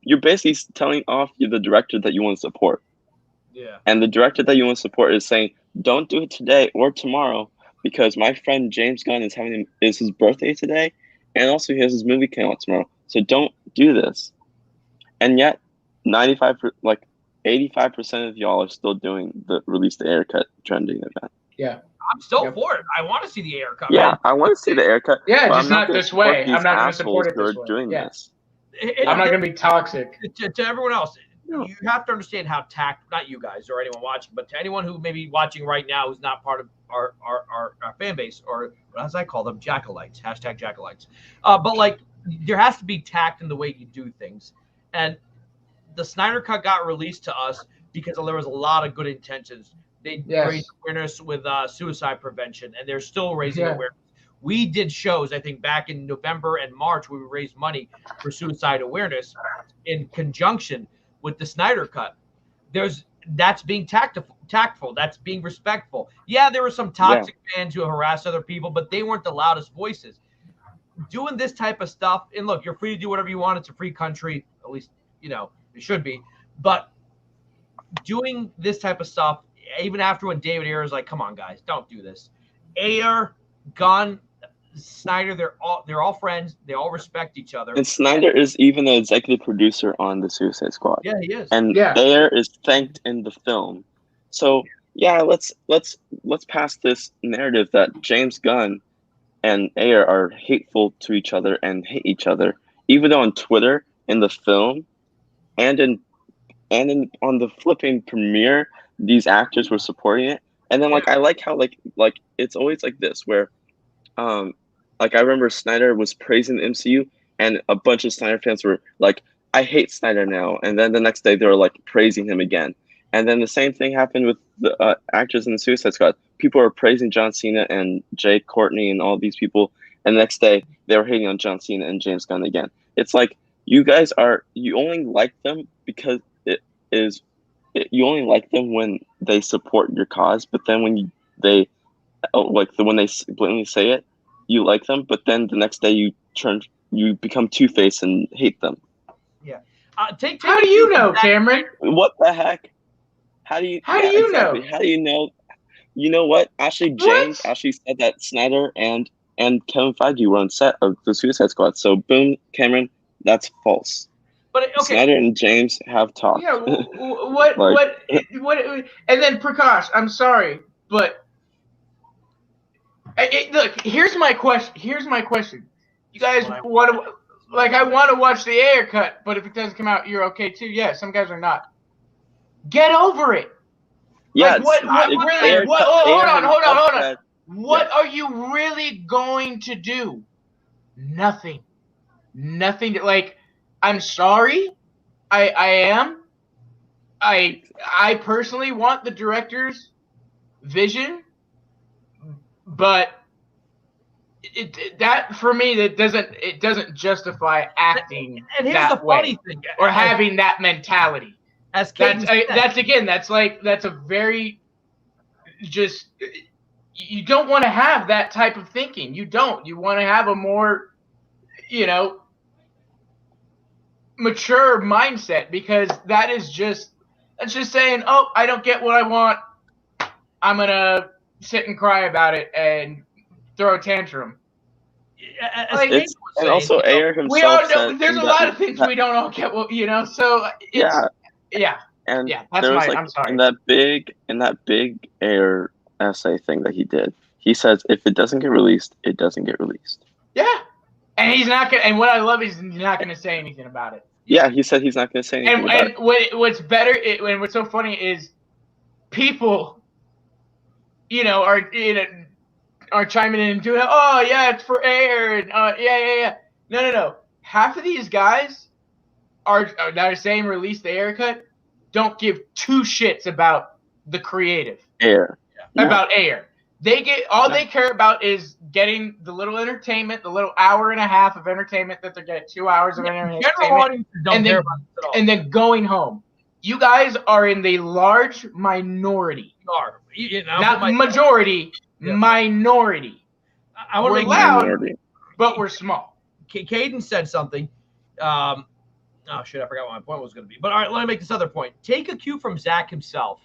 you're basically telling off the director that you want to support. Yeah. And the director that you want to support is saying, don't do it today or tomorrow because my friend James Gunn is his birthday today, and also he has his movie coming out tomorrow. So don't do this. And yet, 85% of y'all are still doing the release the Air cut trending event. Yeah. I'm still for it. I want to see the Air cut. Yeah, I want to see the Air cut. Yeah, just not this way. I'm not going to support it this way. Doing this. I'm not going to be toxic. To everyone else, you have to understand how not you guys or anyone watching, but to anyone who may be watching right now who's not part of our fan base, or as I call them, jackalites, hashtag jackalites. But there has to be tact in the way you do things. And the Snyder Cut got released to us because there was a lot of good intentions. They raised awareness with suicide prevention, and they're still raising awareness. We did shows, I think, back in November and March where we raised money for suicide awareness in conjunction with the Snyder Cut. That's being tactful. That's being respectful. Yeah, there were some toxic fans who harassed other people, but they weren't the loudest voices. Doing this type of stuff, and look, you're free to do whatever you want. It's a free country, at least, it should be. But doing this type of stuff, even after when David Ayer is like, come on, guys, don't do this. Ayer, Gunn, Snyder, they're all friends. They all respect each other. And Snyder is even the executive producer on the Suicide Squad. Yeah, he is. And Ayer is thanked in the film. So let's pass this narrative that James Gunn and Ayer are hateful to each other and hate each other, even though on Twitter, in the film, and on the flipping premiere, these actors were supporting it. And then I like how it's always like this where I remember Snyder was praising the MCU and a bunch of Snyder fans were like, I hate Snyder now, and then the next day they were praising him again. And then the same thing happened with the actors in the Suicide Squad. People were praising John Cena and Jay Courtney and all these people, and the next day they were hating on John Cena and James Gunn again. It's you guys you only like them because you only like them when they support your cause, but then when they blatantly say it, you like them, but then the next day you become two-faced and hate them. Yeah. How do you know, Cameron? What the heck? How do you know? How do you know? You know what? Actually, James actually said that Snyder and Kevin Feige were on set of the Suicide Squad. So boom, Cameron, that's false. But okay. Snyder and James have talked. Yeah. What? And then Prakash, I'm sorry, but Look, here's my question. You guys want to, like, I want to watch the Ayer cut, but if it doesn't come out, you're okay too. Yeah, some guys are not. Get over it. Yeah. Like, hold on. What are you really going to do? Nothing. Like, I'm sorry. I am. I personally want the director's vision, but that for me, it doesn't justify acting and here's that the way funny thing, or having that mentality. That's a very just, you don't want to have that type of thinking. You want to have a more, mature mindset, because that's just saying, oh, I don't get what I want, I'm gonna sit and cry about it and throw a tantrum. And also Ayer himself, we all know there's a lot of things we don't all get. Well, so it's, yeah. And that's there was I'm sorry. in that big Ayer essay thing that he did, he says if it doesn't get released, it doesn't get released. Yeah. And he's not gonna. And what I love is he's not gonna say anything about it. Yeah, he said he's not gonna say anything about it. And what's better, and what's so funny is people, are chiming in and doing, oh yeah, it's for Ayer, and yeah. No. Half of these guys that are saying release the Ayer cut don't give two shits about the creative. Ayer. About Ayer. They care about is getting the little entertainment, the little hour and a half of entertainment that they're getting, 2 hours of entertainment, and then going home. You guys are in the large minority. Not majority, minority. We're loud, but we're small. Caden said something. Oh shit, I forgot what my point was going to be. But all right, let me make this other point. Take a cue from Zach himself.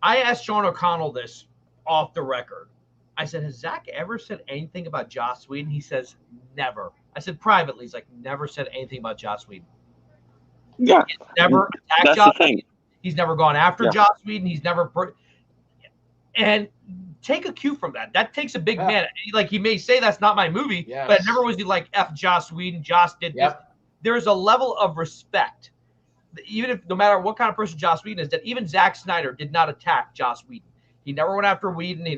I asked Sean O'Connell this off the record. I said, has Zach ever said anything about Joss Whedon? He says, never. I said privately, he's like, never said anything about Joss Whedon. Yeah. He's never attacked Joss Whedon. He's never gone after Joss Whedon. He's never and take a cue from that. That takes a big man. Like, he may say that's not my movie, but never was he like, F Joss Whedon, Joss did this. There's a level of respect. Even if, no matter what kind of person Joss Whedon is, that even Zack Snyder did not attack Joss Whedon. He never went after Whedon. He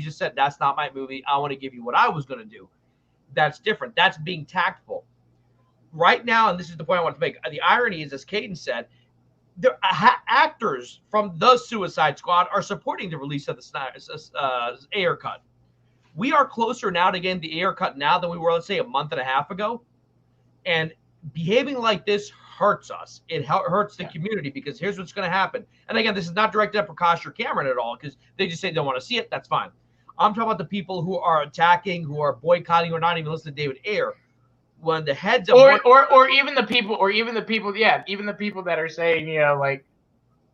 just said, that's not my movie. I want to give you what I was going to do. That's different. That's being tactful. Right now, and this is the point I want to make, the irony is, as Caden said, the actors from the Suicide Squad are supporting the release of the Ayer cut. We are closer now to getting the Ayer cut now than we were, let's say, a month and a half ago. And behaving like this hurts us. It hurts the community, because here's what's going to happen. And again, this is not directed at Prakash or Cameron at all, because they just say they don't want to see it. That's fine. I'm talking about the people who are attacking, who are boycotting, or not even listening to David Ayer. When the heads of or even the people that are saying,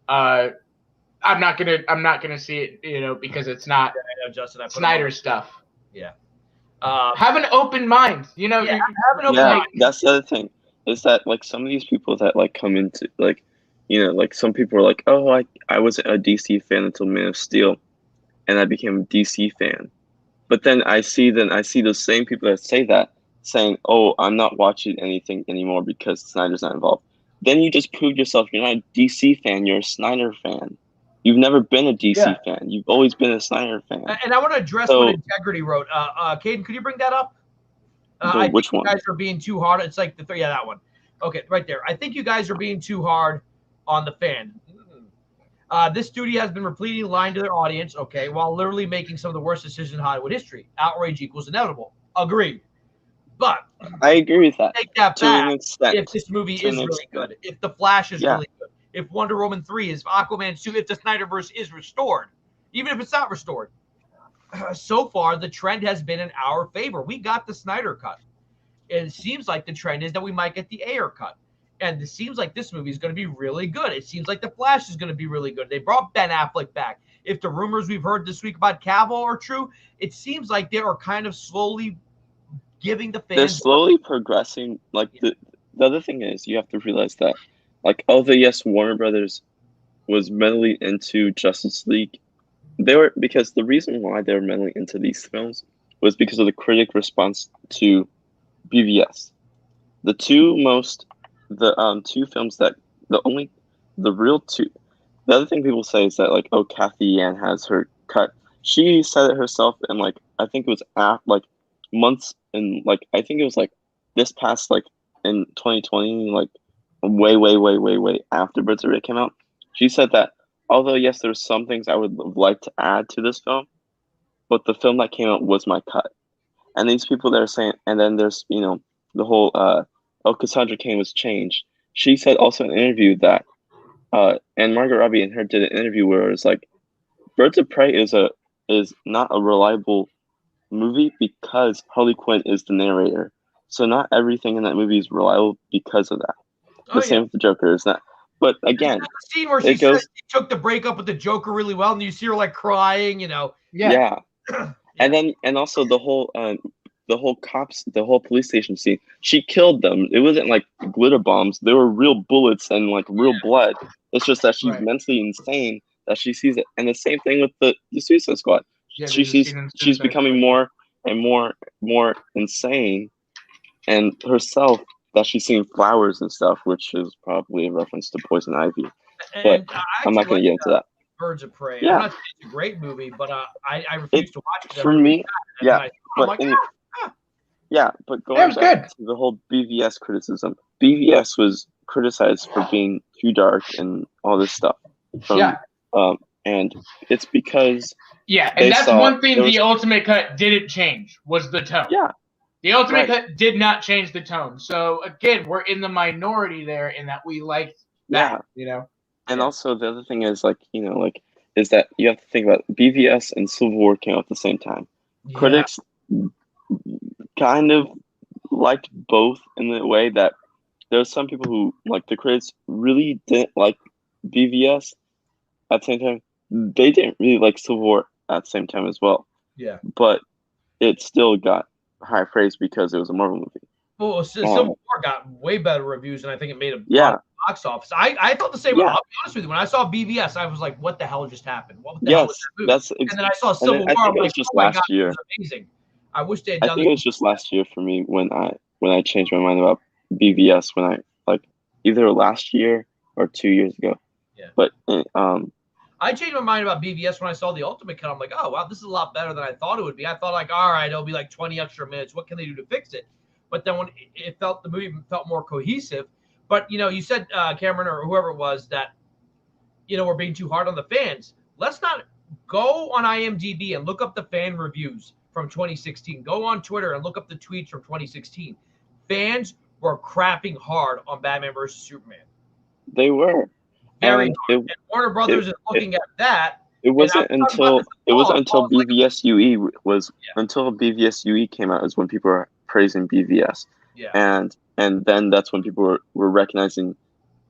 I'm not gonna see it, because it's not Justin, Snyder stuff. Yeah. Have an open mind. Have an open mind. That's the other thing, is that like some of these people that like come into like, like some people are like, oh, I wasn't a DC fan until Man of Steel, and I became a DC fan. But then I see those same people that say that saying, oh, I'm not watching anything anymore because Snyder's not involved. Then you just proved yourself. You're not a DC fan. You're a Snyder fan. You've never been a DC fan. You've always been a Snyder fan. And I want to address what Integrity wrote. Caden, could you bring that up? Which one? You guys are being too hard. It's like that one. Okay, right there. I think you guys are being too hard on the fan. This studio has been repeatedly lying to their audience, while literally making some of the worst decisions in Hollywood history. Outrage equals inevitable. Agreed. But I agree with that. Take that back. If this movie is really good, if The Flash is really good, if Wonder Woman 3 is, Aquaman 2, if the Snyderverse is restored, even if it's not restored, so far the trend has been in our favor. We got the Snyder cut. And it seems like the trend is that we might get the Ayer cut. And it seems like this movie is going to be really good. It seems like The Flash is going to be really good. They brought Ben Affleck back. If the rumors we've heard this week about Cavill are true, it seems like they are kind of slowly giving the fans. They're slowly progressing. Like the other thing is, you have to realize that, like, Warner Brothers was mentally into Justice League, because the reason why they were mainly into these films was because of the critic response to BVS. The two most, the two films that the only, the real two. The other thing people say is that like, oh, Kathy Yan has her cut. She said it herself, and like I think it was like months and like I think it was like this past like in 2020, like way after Birds of Prey came out. She said that although yes, there's some things I would have liked to add to this film, but the film that came out was my cut. And these people that are saying, and then there's the whole oh, Cassandra Cain was changed. She said also in an interview that and Margot Robbie and her did an interview where it's like Birds of Prey is not a reliable movie because Harley Quinn is the narrator. So not everything in that movie is reliable because of that. The same with the Joker is not. But again, the scene where she said she took the breakup with the Joker really well, and you see her like crying, Yeah. And also the whole police station scene. She killed them. It wasn't like glitter bombs. They were real bullets and like real blood. It's just that she's mentally insane that she sees it. And the same thing with the Suicide Squad. Yeah, she's becoming more and more insane, and herself that she's seeing flowers and stuff, which is probably a reference to Poison Ivy. But I'm not going to get into that. Birds of Prey. Yeah. I'm not saying it's a great movie, but I refuse to watch it. For me, yeah. But going back to the whole BVS criticism, BVS was criticized for being too dark and all this stuff. And it's because and that's one thing the Ultimate Cut didn't change was the tone. Yeah. The Ultimate Cut did not change the tone. So again, we're in the minority there in that we liked that, And also the other thing is is that you have to think about BVS and Civil War came out at the same time. Yeah. Critics kind of liked both in the way that there's some people who like the critics really didn't like BVS at the same time. They didn't really like Civil War at the same time as well. Yeah. But it still got high praise because it was a Marvel movie. Well, Civil War got way better reviews, and I think it made a box office. I thought the same way. I'll be honest with you. When I saw BVS, I was like, "What the hell just happened? What the hell was that movie?" And then I saw Civil War. I'm like, "Oh my God, this is amazing!" I wish they had done. I think it was just last year for me when I changed my mind about BVS when I either last year or 2 years ago. Yeah. But I changed my mind about BVS when I saw the Ultimate Cut. I'm like, oh wow, this is a lot better than I thought it would be. I thought like, all right, it'll be like 20 extra minutes. What can they do to fix it? But then when the movie felt more cohesive. But you said Cameron or whoever it was that we're being too hard on the fans. Let's not go on IMDb and look up the fan reviews from 2016. Go on Twitter and look up the tweets from 2016. Fans were crapping hard on Batman versus Superman. They were. And Warner Brothers is looking at that. It wasn't until BVS UE until BVS UE came out is when people were praising BVS. Yeah. And then that's when people were recognizing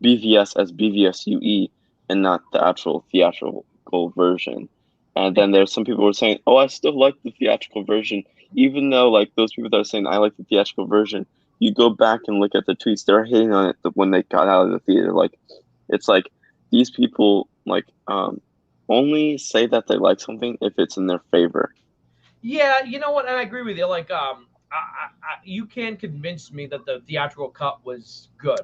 BVS as BVS UE and not the actual theatrical version. And then there's some people who were saying, "Oh, I still like the theatrical version," even though like those people that are saying I like the theatrical version. You go back and look at the tweets; they're hating on it when they got out of the theater. Like, it's like these people only say that they like something if it's in their favor. Yeah, you know what? And I agree with you. Like, you can convince me that the theatrical cut was good.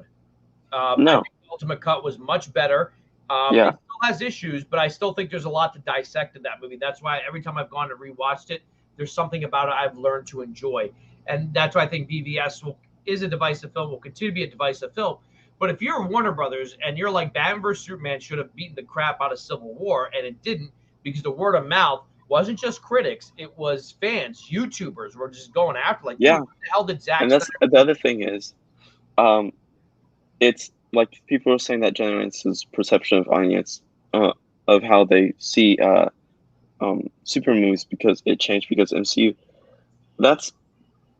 No, I think the Ultimate Cut was much better. It still has issues, but I still think there's a lot to dissect in that movie. That's why every time I've gone and rewatched it, there's something about it I've learned to enjoy. And that's why I think BVS is a divisive film, will continue to be a divisive film. But if you're Warner Brothers and you're like Batman vs. Superman should have beaten the crap out of Civil War, and it didn't because the word of mouth wasn't just critics, it was fans, YouTubers were just going after what the hell did Zack? And that's the other thing is, it's like people are saying that generates perception of audience of how they see super movies because it changed because MCU. That's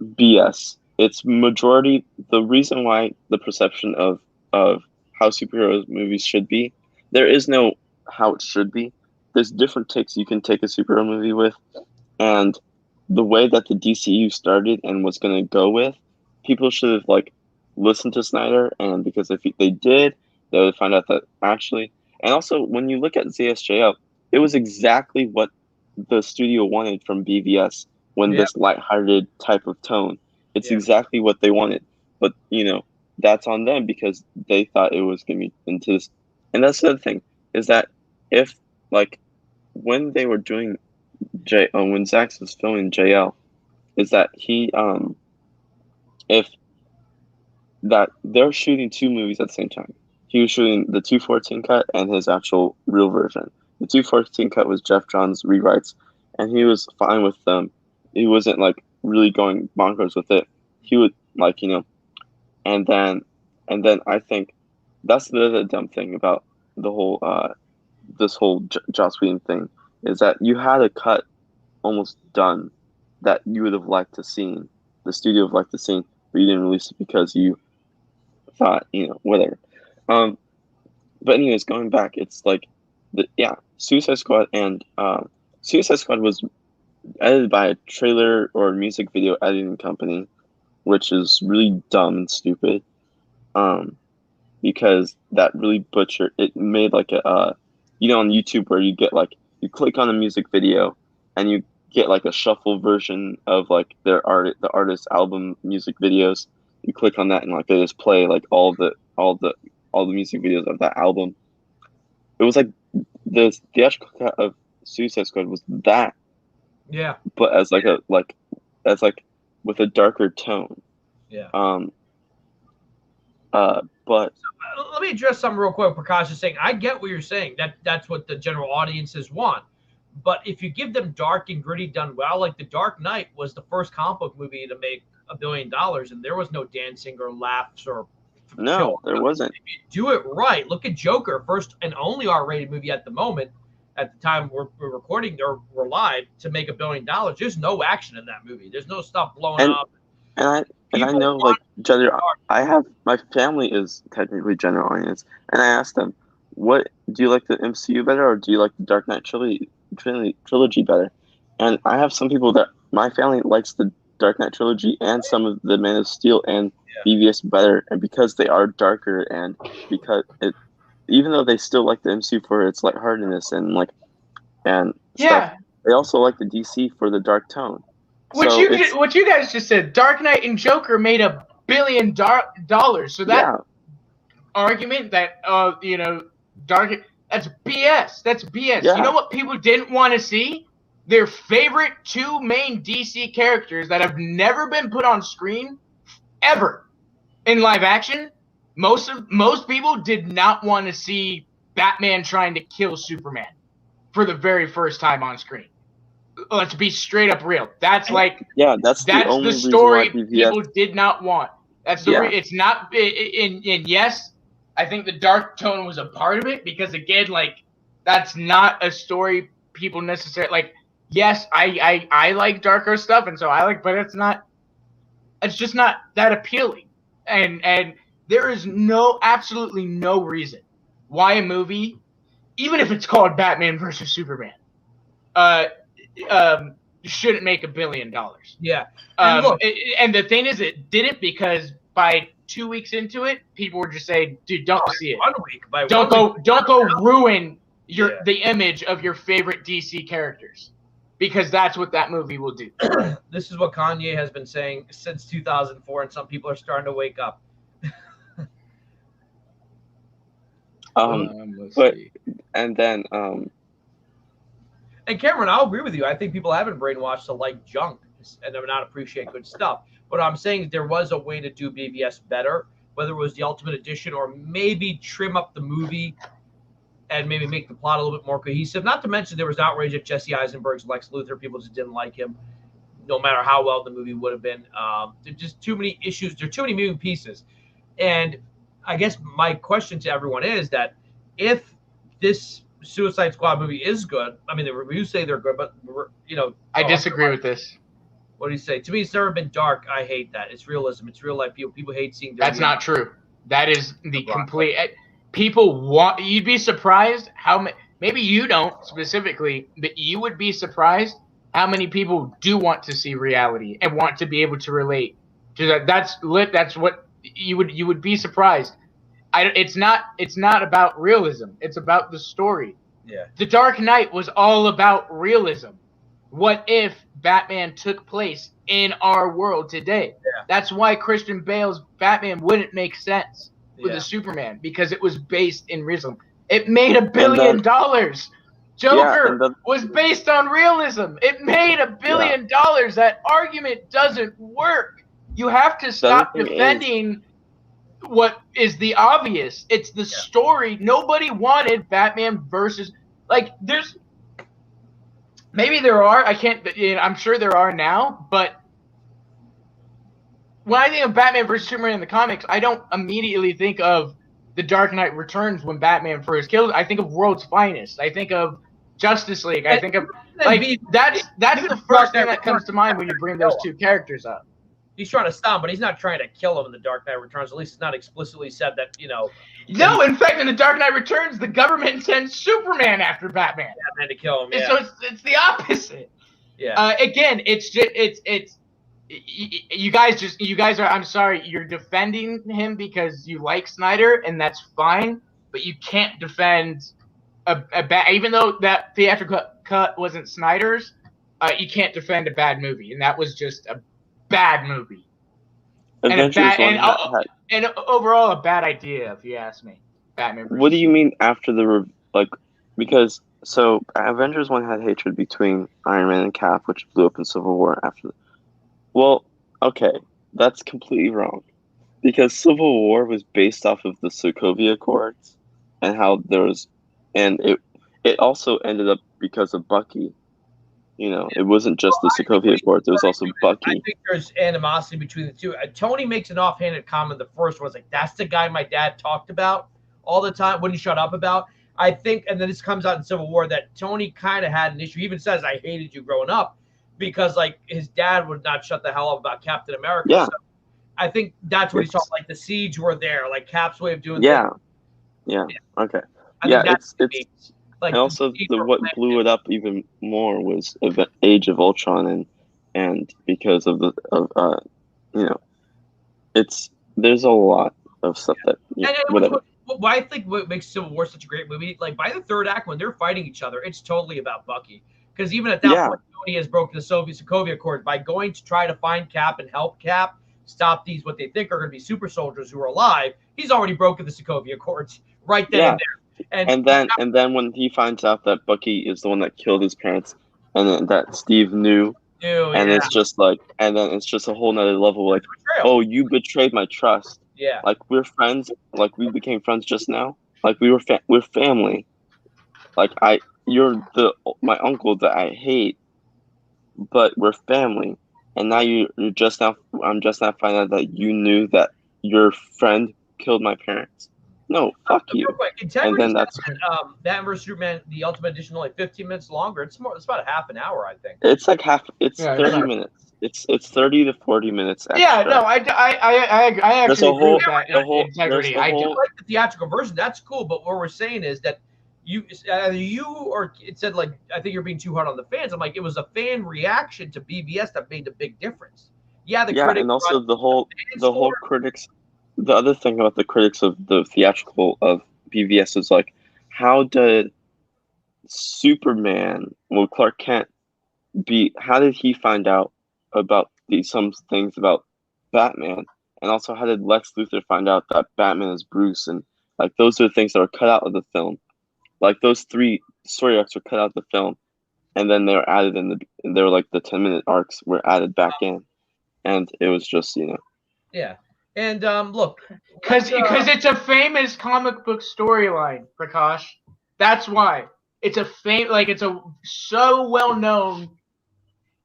BS. It's majority. The reason why the perception of how superhero movies should be, there is no how it should be. There's different takes you can take a superhero movie with, and the way that the DCU started and was going to go with, people should have listened to Snyder, and because if they did, they would find out that actually. And also, when you look at ZSJL, it was exactly what the studio wanted from BVS when Yep. this lighthearted type of tone. It's Yep. exactly what they wanted. But, that's on them because they thought it was going to be into this. And that's the other thing is that if, like, when they were doing when Zax was filming JL, is that if that they're shooting two movies at the same time. He was shooting the 214 cut and his actual real version. The 214 cut was Jeff Johns' rewrites, and he was fine with them. He wasn't like really going bonkers with it. He would and then I think that's the other dumb thing about the whole this whole Joss Whedon thing is that you had a cut almost done that you would have liked to seen. The studio would have liked to see, but you didn't release it because you thought, whatever. But anyways, going back, it's like Suicide Squad and Suicide Squad was edited by a trailer or music video editing company, which is really dumb and stupid. Because that really butchered it. Made like a on YouTube where you get like you click on a music video and you get like a shuffle version of like the artist's album music videos. You click on that and like they just play like all the music videos of that album. It was like the theatrical cut of Suicide Squad was that. Yeah. But as like with a darker tone. Yeah. But let me address something real quick. Prakash is saying, I get what you're saying. That's what the general audiences want. But if you give them dark and gritty done well, like The Dark Knight was the first comic book movie to make $1 billion, and there was no dancing or laughs or no, there wasn't. If you do it right, look at Joker, first and only R-rated movie at the moment. At the time we're recording or we're live to make $1 billion. There's no action in that movie. There's no stuff blowing up. And I know like gender. I have my family is technically gender oriented, and I asked them, "What do you like, the MCU better, or do you like the Dark Knight trilogy better?" And I have some people that my family likes the Dark Knight trilogy and some of the Man of Steel and BVS better, and because they are darker and because even though they still like the MCU for its lightheartedness and stuff, they also like the DC for the dark tone. What you guys just said, Dark Knight and Joker made $1 billion. So that argument that that's BS. That's BS. Yeah. You know what people didn't want to see? Their favorite two main DC characters that have never been put on screen ever in live action. Most people did not want to see Batman trying to kill Superman for the very first time on screen. Let's be straight up real. That's the story people did not want. That's the it's not. And yes, I think the dark tone was a part of it because again, like that's not a story people necessarily like. Yes, I like darker stuff, and so I like, but it's not. It's just not that appealing, and there is absolutely no reason why a movie, even if it's called Batman versus Superman, shouldn't make $1 billion. Yeah. And the thing is, it didn't because by 2 weeks into it, people were just saying, "Dude, don't see it. 1 week. Don't go ruin the image of your favorite DC characters." Because that's what that movie will do. This is what Kanye has been saying since 2004, and some people are starting to wake up. And Cameron, I'll agree with you. I think people have been brainwashed to like junk and not appreciate good stuff. But I'm saying there was a way to do BVS better, whether it was the Ultimate Edition or maybe trim up the movie and maybe make the plot a little bit more cohesive. Not to mention there was outrage at Jesse Eisenberg's Lex Luthor. People just didn't like him, no matter how well the movie would have been. There's just too many issues. There are too many moving pieces. And I guess my question to everyone is that if this Suicide Squad movie is good, I mean, the reviews say they're good, but, I disagree with this. What do you say? To me, it's never been dark. I hate that. It's realism. It's real life. People hate seeing. That's not true. That is the complete. People want. You'd be surprised how maybe you don't specifically, but you would be surprised how many people do want to see reality and want to be able to relate to that. That's what you would be surprised. It's not about realism. It's about the story. Yeah. The Dark Knight was all about realism. What if Batman took place in our world today? Yeah. That's why Christian Bale's Batman wouldn't make sense with Yeah. a Superman, because it was based in realism. It made $1 billion. Joker was based on realism. It made $1 billion. That argument doesn't work. You have to stop defending what is the obvious. It's the story. Nobody wanted Batman versus, like, there's, maybe there are, I'm sure there are now, but when I think of Batman versus Superman in the comics, I don't immediately think of The Dark Knight Returns when Batman first killed. I think of World's Finest. I think of Justice League. I think of, like, that's the first thing that comes to mind when you bring those two characters up. He's trying to stop him, but he's not trying to kill him in The Dark Knight Returns. At least it's not explicitly said that, No, in fact, in The Dark Knight Returns, the government sends Superman after Batman. Batman to kill him, yeah. So it's the opposite. Yeah. Again, it's just, you guys are, I'm sorry, you're defending him because you like Snyder, and that's fine, but you can't defend even though that theatrical cut wasn't Snyder's, you can't defend a bad movie, and that was just a bad movie. And overall a bad idea, if you ask me. Batman. What do you mean after because Avengers 1 had hatred between Iron Man and Cap, which blew up in Civil War after. Well, okay, that's completely wrong, because Civil War was based off of the Sokovia Accords, and how there was, and it also ended up because of Bucky. It wasn't just the Sokovia Accords; it was also Bucky. I think there's animosity between the two. Tony makes an offhanded comment. The first one was like, "That's the guy my dad talked about all the time. Wouldn't shut up about." I think, and then this comes out in Civil War, that Tony kind of had an issue. He even says, "I hated you growing up," because like his dad would not shut the hell up about Captain America. Yeah. So I think that's what he's talking. Like the siege were there, like Cap's way of doing. Yeah. Things. Yeah. Okay. It's like, and also what blew it up even more was Age of Ultron, and because of there's a lot of stuff that whatever. I think what makes Civil War such a great movie, like by the third act when they're fighting each other, it's totally about Bucky. Because even at that point, Tony has broken the Sokovia Accord by going to try to find Cap and help Cap stop these what they think are going to be super soldiers who are alive. He's already broken the Sokovia Accords right then and there. And then when he finds out that Bucky is the one that killed his parents, and then that Steve knew, and it's just like, and then it's just a whole nother level, like, oh, you betrayed my trust. Yeah. Like, we're friends. Like, we became friends just now. Like, we're family. Like, you're my uncle that I hate, but we're family. And now I'm just now finding out that you knew that your friend killed my parents. No, fuck you. And then that's Batman vs Superman, the Ultimate Edition, only 15 minutes longer. It's about a half an hour, I think. It's like 30 minutes. It's 30 to 40 minutes. Extra. Yeah, no, I actually agree with that integrity. I do like the theatrical version. That's cool, but what we're saying is that either you or it said, like, I think you're being too hard on the fans. I'm like, it was a fan reaction to BVS that made the big difference. Yeah, and also the whole critics. The other thing about the critics of the theatrical of BVS is like, how did Superman, Clark Kent, how did he find out about some things about Batman? And also, how did Lex Luthor find out that Batman is Bruce? And like, those are the things that are cut out of the film. Like, those 3 story arcs were cut out of the film, and then they were added they were like the 10-minute arcs were added back in, and it was just Yeah. And look, because it's a famous comic book storyline, Prakash. That's why it's a so well known.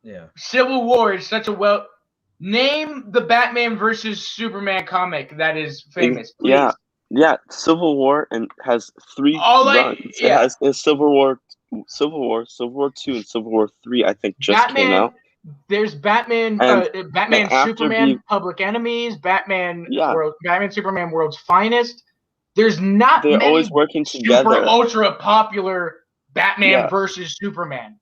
Yeah. Civil War is such a name the Batman versus Superman comic that is famous. Please. Yeah. Civil War and has 3 runs. It has Civil War 2, and Civil War 3. I think just came out. There's Batman, Superman, Public Enemies, Batman, Superman, World's Finest. There's not They're many always working together. Super ultra popular Batman versus Superman.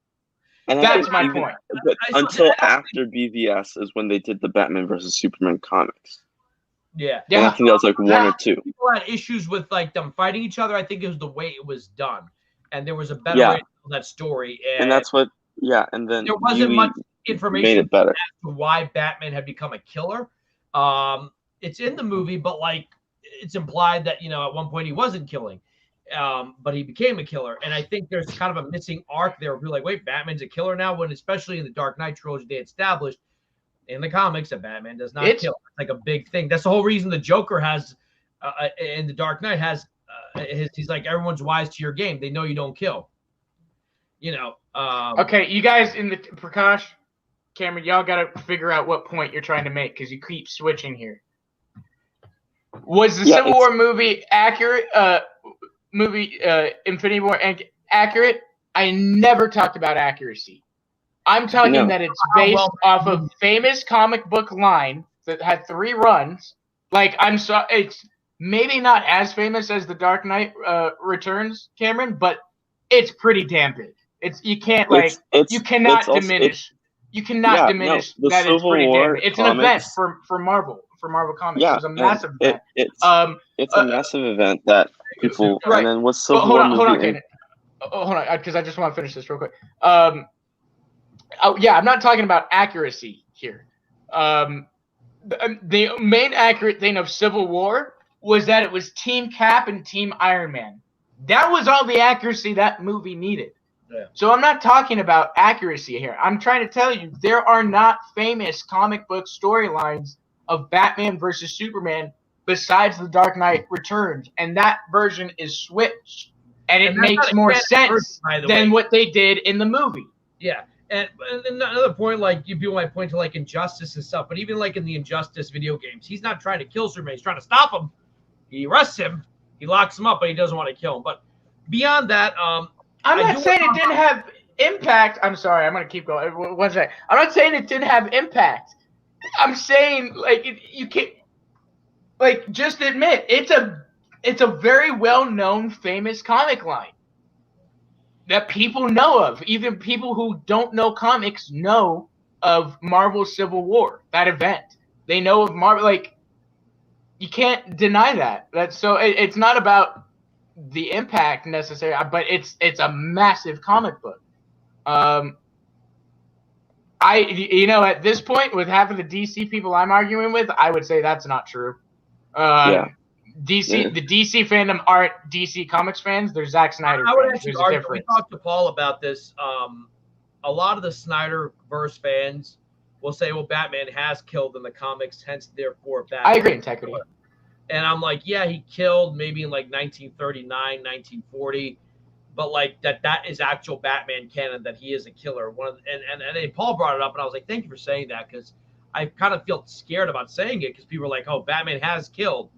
And that's my point. But until after BVS is when they did the Batman versus Superman comics. Yeah. And I think that was like 1 or 2. People had issues with like them fighting each other. I think it was the way it was done. and there was a better way to tell that story. And that's what, and then there wasn't much information made it better. as to why Batman had become a killer. It's in the movie, but like it's implied that, you know, at one point he wasn't killing, but he became a killer. And I think there's kind of a missing arc there. We're like, wait, Batman's a killer now? When especially in the Dark Knight trilogy, they established in the comics that Batman does not kill. It's like a big thing. That's the whole reason the Joker has in the Dark Knight has he's like, everyone's wise to your game. They know you don't kill. You know. Okay, you guys in the Prakash, Cameron, y'all got to figure out what point you're trying to make because you keep switching here. Was the Civil War movie accurate? Infinity War accurate? I never talked about accuracy. I'm talking that it's based off of famous comic book line that had 3 runs. Like it's maybe not as famous as The Dark Knight Returns, Cameron, but it's pretty damn big. You cannot diminish. You cannot diminish that it's pretty damn big. It's an event for Marvel. For Marvel Comics, it was a massive event. It's a massive event that people. Right. And then what's Civil War? Hold on, because I just want to finish this real quick. I'm not talking about accuracy here. The main accurate thing of Civil War was that it was Team Cap and Team Iron Man. That was all the accuracy that movie needed. Yeah. So I'm not talking about accuracy here. I'm trying to tell you there are not famous comic book storylines of Batman versus Superman besides The Dark Knight Returns, and that version is switched, and it makes more sense than what they did in the movie. Yeah, and another point, like people might point to like Injustice and stuff, but even like in the Injustice video games, he's not trying to kill Superman; he's trying to stop him. He arrests him, he locks him up, but he doesn't want to kill him. But beyond that, I'm not saying it didn't have impact. I'm sorry, I'm gonna keep going. One second. I'm not saying it didn't have impact. I'm saying, like, you can't, like, just admit it's a very well-known, famous comic line that people know of. Even people who don't know comics know of Marvel Civil War, that event. They know of Marvel. Like, you can't deny that. It's not about the impact necessarily, but it's a massive comic book. At this point, with half of the DC people I'm arguing with, I would say that's not true. The DC fandom aren't DC Comics fans. They're Zack Snyder fans. I would actually argue, we talked to Paul about this. A lot of the Snyderverse fans will say, well, Batman has killed in the comics, hence, therefore, Batman. I agree, integrity. And I'm like, yeah, he killed maybe in like 1939, 1940. But like that is actual Batman canon, that he is a killer. And Paul brought it up, and I was like, thank you for saying that, because I kind of feel scared about saying it because people are like, oh, Batman has killed.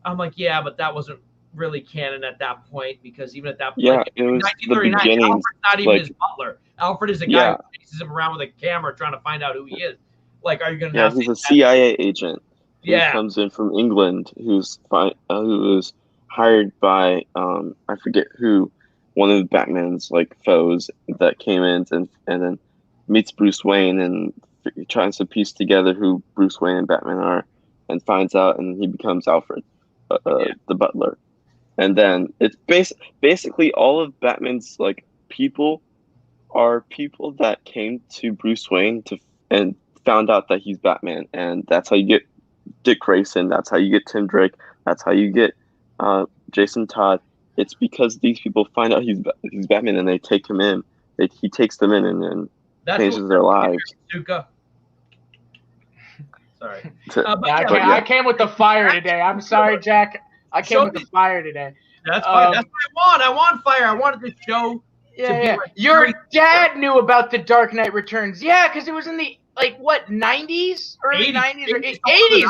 I'm like, yeah, but that wasn't really canon at that point, because even at that point, it was 1939, Alfred's not even his butler. Alfred is a guy who chases him around with a camera trying to find out who he is. Like, are you going to? Yeah, he's a CIA agent. Who comes in from England, who was hired by I forget who. One of Batman's like foes that came in and then meets Bruce Wayne and tries to piece together who Bruce Wayne and Batman are, and finds out, and he becomes Alfred, the butler. And then it's basically all of Batman's like people are people that came to Bruce Wayne and found out that he's Batman, and that's how you get Dick Grayson. That's how you get Tim Drake. That's how you get Jason Todd. It's because these people find out he's Batman and they take him in. He takes them in and changes their lives. Sorry. I came with the fire today. I'm sorry, Jack. I came with the fire today. That's fine. That's what I want. I want fire. I wanted the show. Yeah. Your dad knew about The Dark Knight Returns. Yeah, because it was in the 90s, early 90s or 80s.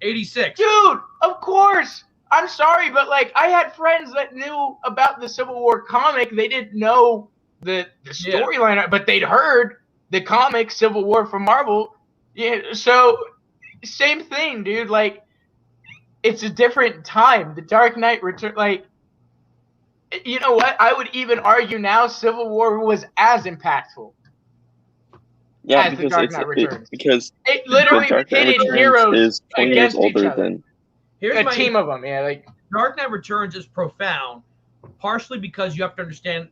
86. Dude, of course. I'm sorry, but I had friends that knew about the Civil War comic. They didn't know the storyline, but they'd heard the comic Civil War from Marvel. Yeah, so same thing, dude. It's a different time. The Dark Knight Return, you know what? I would even argue now Civil War was as impactful. Yeah, as the Dark Knight Returns. Because it literally pitted heroes is 20 against years older each other. Than Here's a team of them, yeah. Dark Knight Returns is profound, partially because you have to understand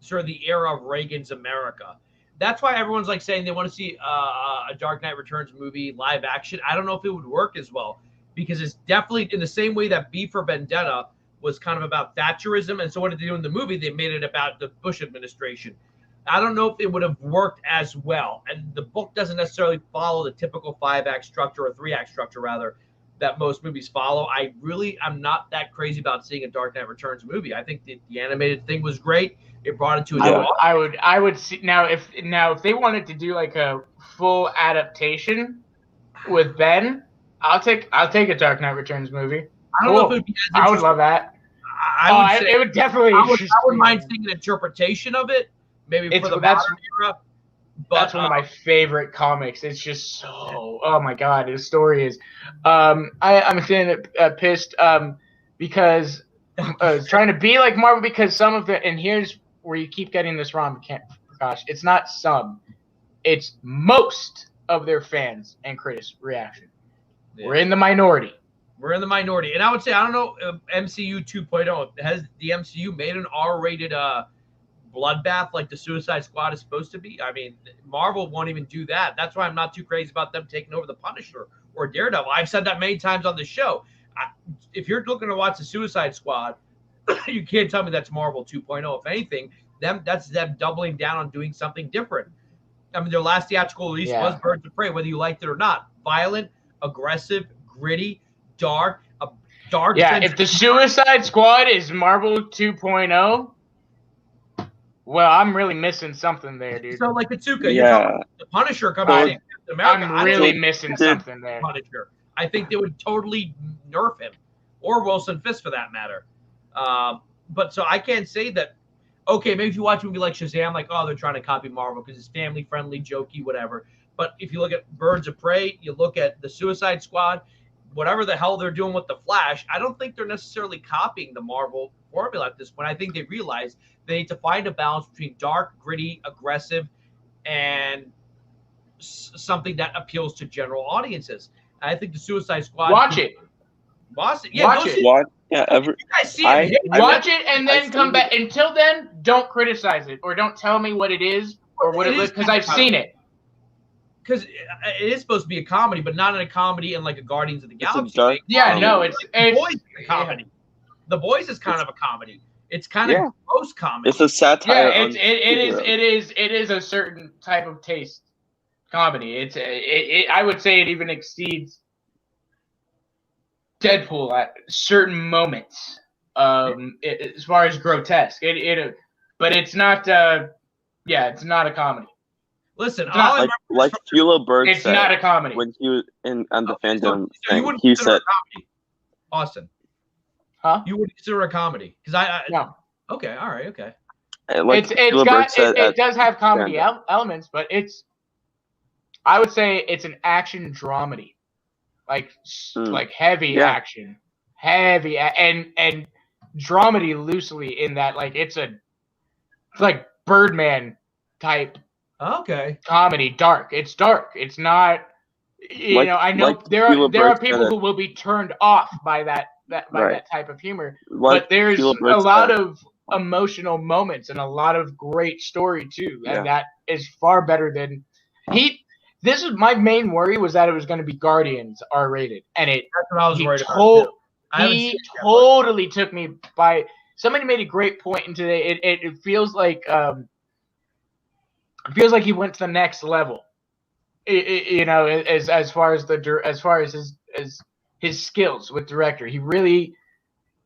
sort of the era of Reagan's America. That's why everyone's like saying they want to see a Dark Knight Returns movie live action. I don't know if it would work as well because it's definitely in the same way that B for Vendetta was kind of about Thatcherism. And so what did they do in the movie? They made it about the Bush administration. I don't know if it would have worked as well. And the book doesn't necessarily follow the typical 5-act structure or 3-act structure, rather, that most movies follow. I'm not that crazy about seeing a Dark Knight Returns movie. I think the animated thing was great. It brought it to a new audience. I would see now if they wanted to do like a full adaptation with Ben, I'll take a Dark Knight Returns movie. I don't know if it would be as I would love that. It would definitely. I wouldn't mind seeing an interpretation of it, maybe for the modern era. But, that's one of my favorite comics. It's just so. Oh my god, his story is. I'm feeling pissed because trying to be like Marvel because some of the and here's where you keep getting this wrong. Gosh, it's not some, it's most of their fans and critics' reaction. Yeah. We're in the minority. And I would say, I don't know, MCU 2.0, has the MCU made an R-rated bloodbath like the Suicide Squad is supposed to be? I mean, Marvel won't even do that. That's why I'm not too crazy about them taking over the Punisher or Daredevil. I've said that many times on the show. If you're looking to watch the Suicide Squad, you can't tell me that's Marvel 2.0. If anything, that's them doubling down on doing something different. I mean, their last theatrical release was Birds of Prey, whether you liked it or not. Violent, aggressive, gritty, dark. Yeah, if the Suicide Squad is Marvel 2.0, well, I'm really missing something there, dude. So, like Atsuka, the Punisher coming out of America. I'm really missing something there. Punisher. I think they would totally nerf him, or Wilson Fisk for that matter. But so I can't say that. Okay, maybe if you watch a movie like Shazam, like, oh, they're trying to copy Marvel because it's family friendly, jokey, whatever. But if you look at Birds of Prey, you look at the Suicide Squad, whatever the hell they're doing with the Flash, I don't think they're necessarily copying the Marvel formula at this point. I think they realize they need to find a balance between dark, gritty, aggressive, and something that appeals to general audiences. And I think the Suicide Squad. Watch it. Yeah, watch it. You guys see it. Watch it and then come back. Until then, don't criticize it or don't tell me what it is or what it is because I've seen it. Because it is supposed to be a comedy, but not in a comedy in like a Guardians of the Galaxy. It's Boys is a comedy. The Boys is kind of a comedy. It's kind of gross comedy. It's a satire. Yeah, it is a certain type of taste comedy. I would say it even exceeds Deadpool at certain moments. As far as grotesque, but it's not. It's not a comedy. Listen, like Philo Berg it's said, not a comedy. When he was on the fandom you thing, he said, Austin. Huh? You would consider a comedy because no. Okay, all right, okay. Like it does have comedy elements, but I would say it's an action dramedy, like heavy action, and dramedy loosely in that like it's like Birdman type. Okay. Comedy, dark. It's dark. It's not. I know there are people who will be turned off by that type of humor, but there's a lot of emotional moments and a lot of great story too, and that is far better than This is my main worry was that it was going to be Guardians R-rated, and that's what I was worried about. He totally took me by. Somebody made a great point in today. It feels like. It feels like he went to the next level, as far as his skills with director. He really,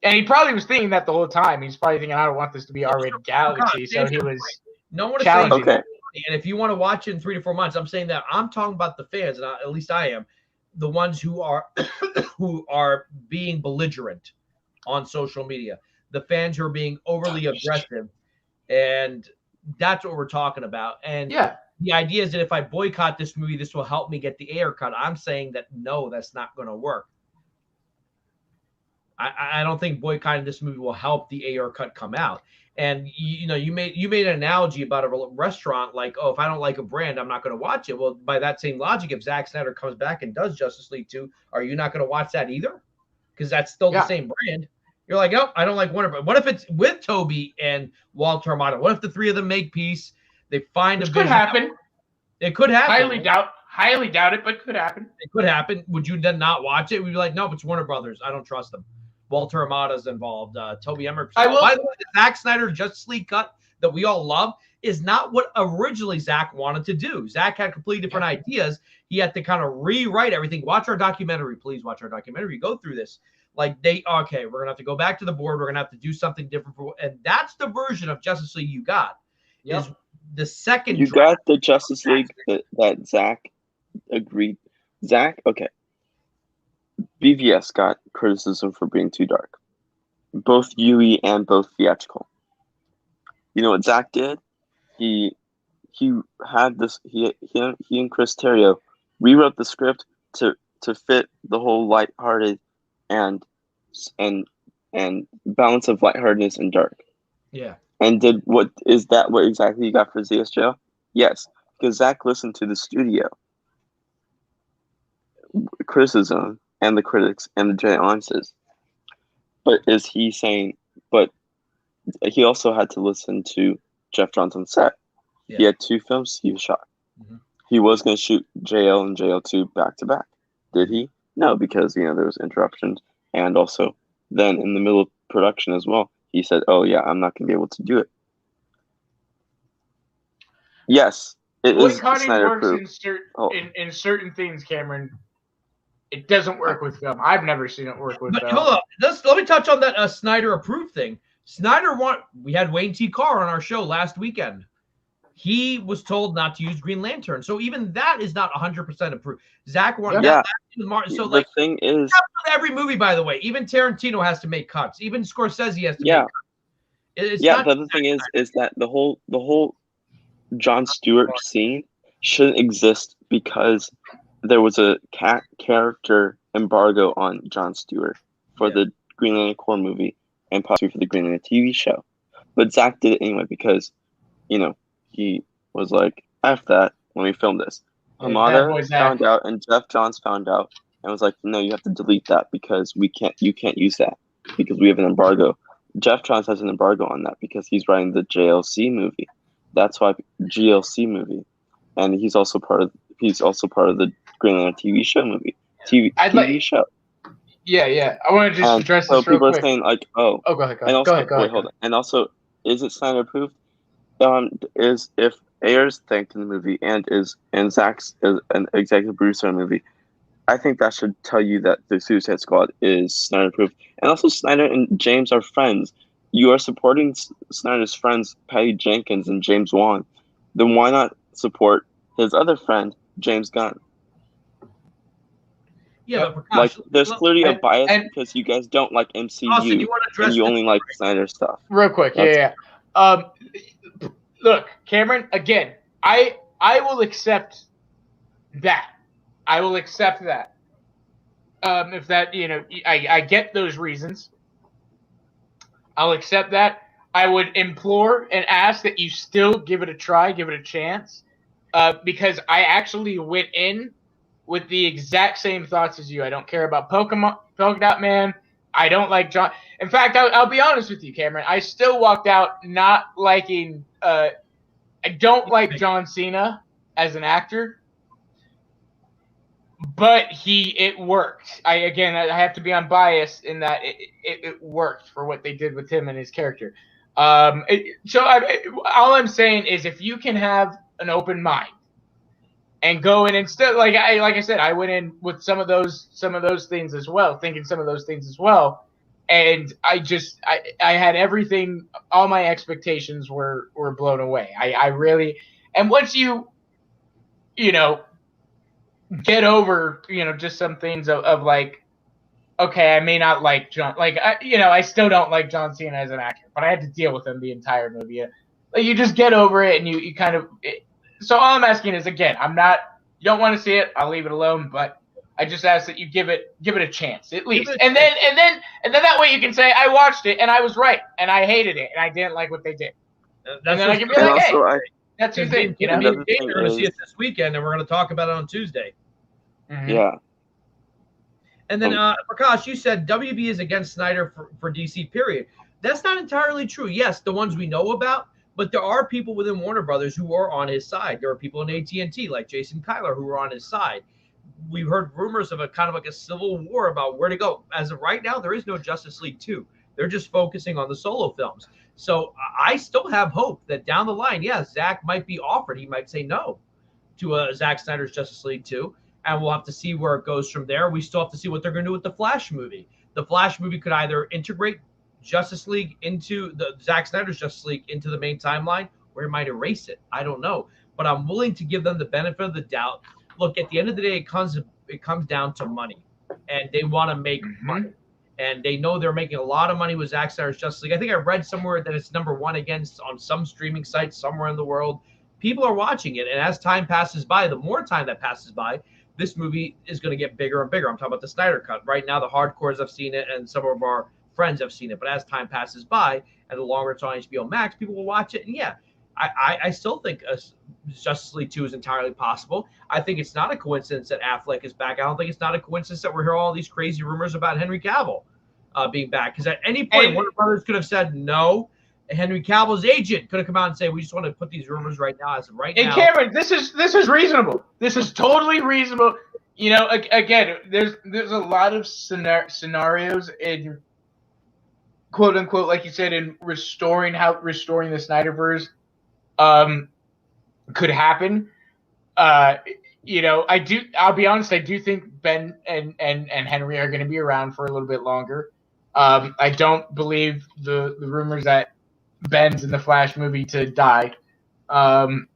and he probably was thinking that the whole time. He's probably thinking, I don't want this to be R-rated Galaxy. So he was. No one is saying okay. And if you want to watch it in 3 to 4 months, I'm saying that I'm talking about the fans, and at least I am, the ones who are being belligerent on social media, the fans who are being overly aggressive, and. That's what we're talking about. And the idea is that if I boycott this movie, this will help me get the Ayer cut. I'm saying that no, that's not going to work. I don't think boycotting this movie will help the Ayer cut come out. And you made an analogy about a restaurant, like, oh, if I don't like a brand, I'm not going to watch it. Well, by that same logic, if Zack Snyder comes back and does Justice League 2, are you not going to watch that either? Because that's still the same brand. You're like, oh, I don't like Warner Brothers. What if it's with Toby and Walter Amato? What if the three of them make peace? They find Which a could vision. happen. It could happen. Highly doubt it, but could happen. It could happen. Would you then not watch it? We'd be like, no, it's Warner Brothers. I don't trust them. Walter Amato's involved. Toby Emmer. By the way, the Zack Snyder Justice League cut that we all love is not what originally Zack wanted to do. Zack had completely different ideas. He had to kind of rewrite everything. Watch our documentary. Please watch our documentary. Go through this. Like we're gonna have to go back to the board. We're gonna have to do something different and that's the version of Justice League you got. Yep. Is the second you got the Justice League that Zack agreed. Zack, okay. BVS got criticism for being too dark, both UE and both theatrical. You know what Zack did? He had this. He and Chris Terrio rewrote the script to fit the whole lighthearted and balance of lightheartedness and dark. Yeah. And what exactly you got for ZSJ? Yes, because Zack listened to the studio criticism and the critics and the giant audiences. But is he saying? But he also had to listen to Jeff Johns on set. Yeah. He had 2 films he shot. Mm-hmm. He was going to shoot JL and JL2 back to back. Did he? No, because there was interruptions, and also then in the middle of production as well, he said, "Oh yeah, I'm not going to be able to do it." Yes, it is Snyder works in certain things, Cameron. It doesn't work with film. I've never seen it work with film. Hold on. Let me touch on that Snyder approved thing. We had Wayne T. Carr on our show last weekend. He was told not to use Green Lantern. So even that is not 100% approved. Zack wanted Martin. So the thing is, every movie, by the way, even Tarantino has to make cuts. Even Scorsese has to make cuts. The other thing is that the whole Jon Stewart scene shouldn't exist because there was a character embargo on Jon Stewart for the Green Lantern Corps movie and possibly for the Green Lantern TV show. But Zack did it anyway because, he was like, F that when we filmed this. Hamada found out and Jeff Johns found out and was like, no, you have to delete that because you can't use that because we have an embargo. Jeff Johns has an embargo on that because he's writing the JLC movie. That's why GLC movie. And he's also part of the Green Lantern TV show movie. TV show. Yeah. I want to just address this real quick. So people are saying like, go ahead. Hold on. And also, is it Snyder approved? Is if Ayer's thanked in the movie and Zack's is an executive producer in the movie, I think that should tell you that the Suicide Squad is Snyder approved. And also, Snyder and James are friends. You are supporting Snyder's friends, Patty Jenkins and James Wan. Then why not support his other friend, James Gunn? Yeah, but Prakash, there's clearly a bias because you guys don't like MCU Austin, and you only like Snyder stuff. Real quick, look, Cameron. Again, I will accept that. I will accept that. If that, I get those reasons. I'll accept that. I would implore and ask that you still give it a try, give it a chance, because I actually went in with the exact same thoughts as you. I don't care about Polka Dot Man. I don't like John. In fact, I'll be honest with you, Cameron. I still walked out not liking. I don't like John Cena as an actor, but it worked. I have to be unbiased in that it worked for what they did with him and his character. All I'm saying is, if you can have an open mind and go in instead, like I said, I went in with some of those things as well, thinking some of those things as well, and I had everything. All my expectations were blown away. I really, and once you get over just some things of like, okay, I may not like John, I still don't like John Cena as an actor, but I had to deal with him the entire movie. Like, you just get over it, and you kind of. So all I'm asking is, again, you don't want to see it, I'll leave it alone, but I just ask that you give it a chance at least, and then that way you can say I watched it and I was right and I hated it and I didn't like what they did, and then I can be like, hey, that's your thing. We're going to see it this weekend, and we're going to talk about it on Tuesday. Mm-hmm. Yeah. And then Prakash, you said WB is against Snyder for DC, period. That's not entirely true. Yes, the ones we know about, but there are people within Warner Brothers who are on his side. There are people in AT&T like Jason Kyler who are on his side. We've heard rumors of a kind of like a civil war about where to go. As of right now, there is no Justice League 2. They're just focusing on the solo films. So I still have hope that down the line, yes, Zack might be offered. He might say no to Zack Snyder's Justice League 2. And we'll have to see where it goes from there. We still have to see what they're going to do with the Flash movie. The Flash movie could either integrate Justice League into the Zack Snyder's Justice League into the main timeline, or it might erase it. I don't know. But I'm willing to give them the benefit of the doubt. Look, at the end of the day, it comes down to money. And they want to make money. And they know they're making a lot of money with Zack Snyder's Justice League. I think I read somewhere that it's number one against on some streaming site somewhere in the world. People are watching it. And as time passes by, the more time that passes by, this movie is going to get bigger and bigger. I'm talking about the Snyder Cut. Right now, the hardcores have seen it, and some of our friends have seen it. But as time passes by, and the longer it's on HBO Max, people will watch it. And yeah, I still think Justice League 2 is entirely possible. I think it's not a coincidence that Affleck is back. I don't think it's not a coincidence that we're hearing all these crazy rumors about Henry Cavill being back. Because at any point, Warner Brothers could have said no. Henry Cavill's agent could have come out and say, we just want to put these rumors right now as of right now. And Cameron, this is reasonable. This is totally reasonable. You know, again, there's a lot of scenarios in quote unquote, like you said, in restoring the Snyderverse could happen. You know, I'll be honest, I do think Ben and Henry are going to be around for a little bit longer. I don't believe the rumors that Ben's in the Flash movie to die. But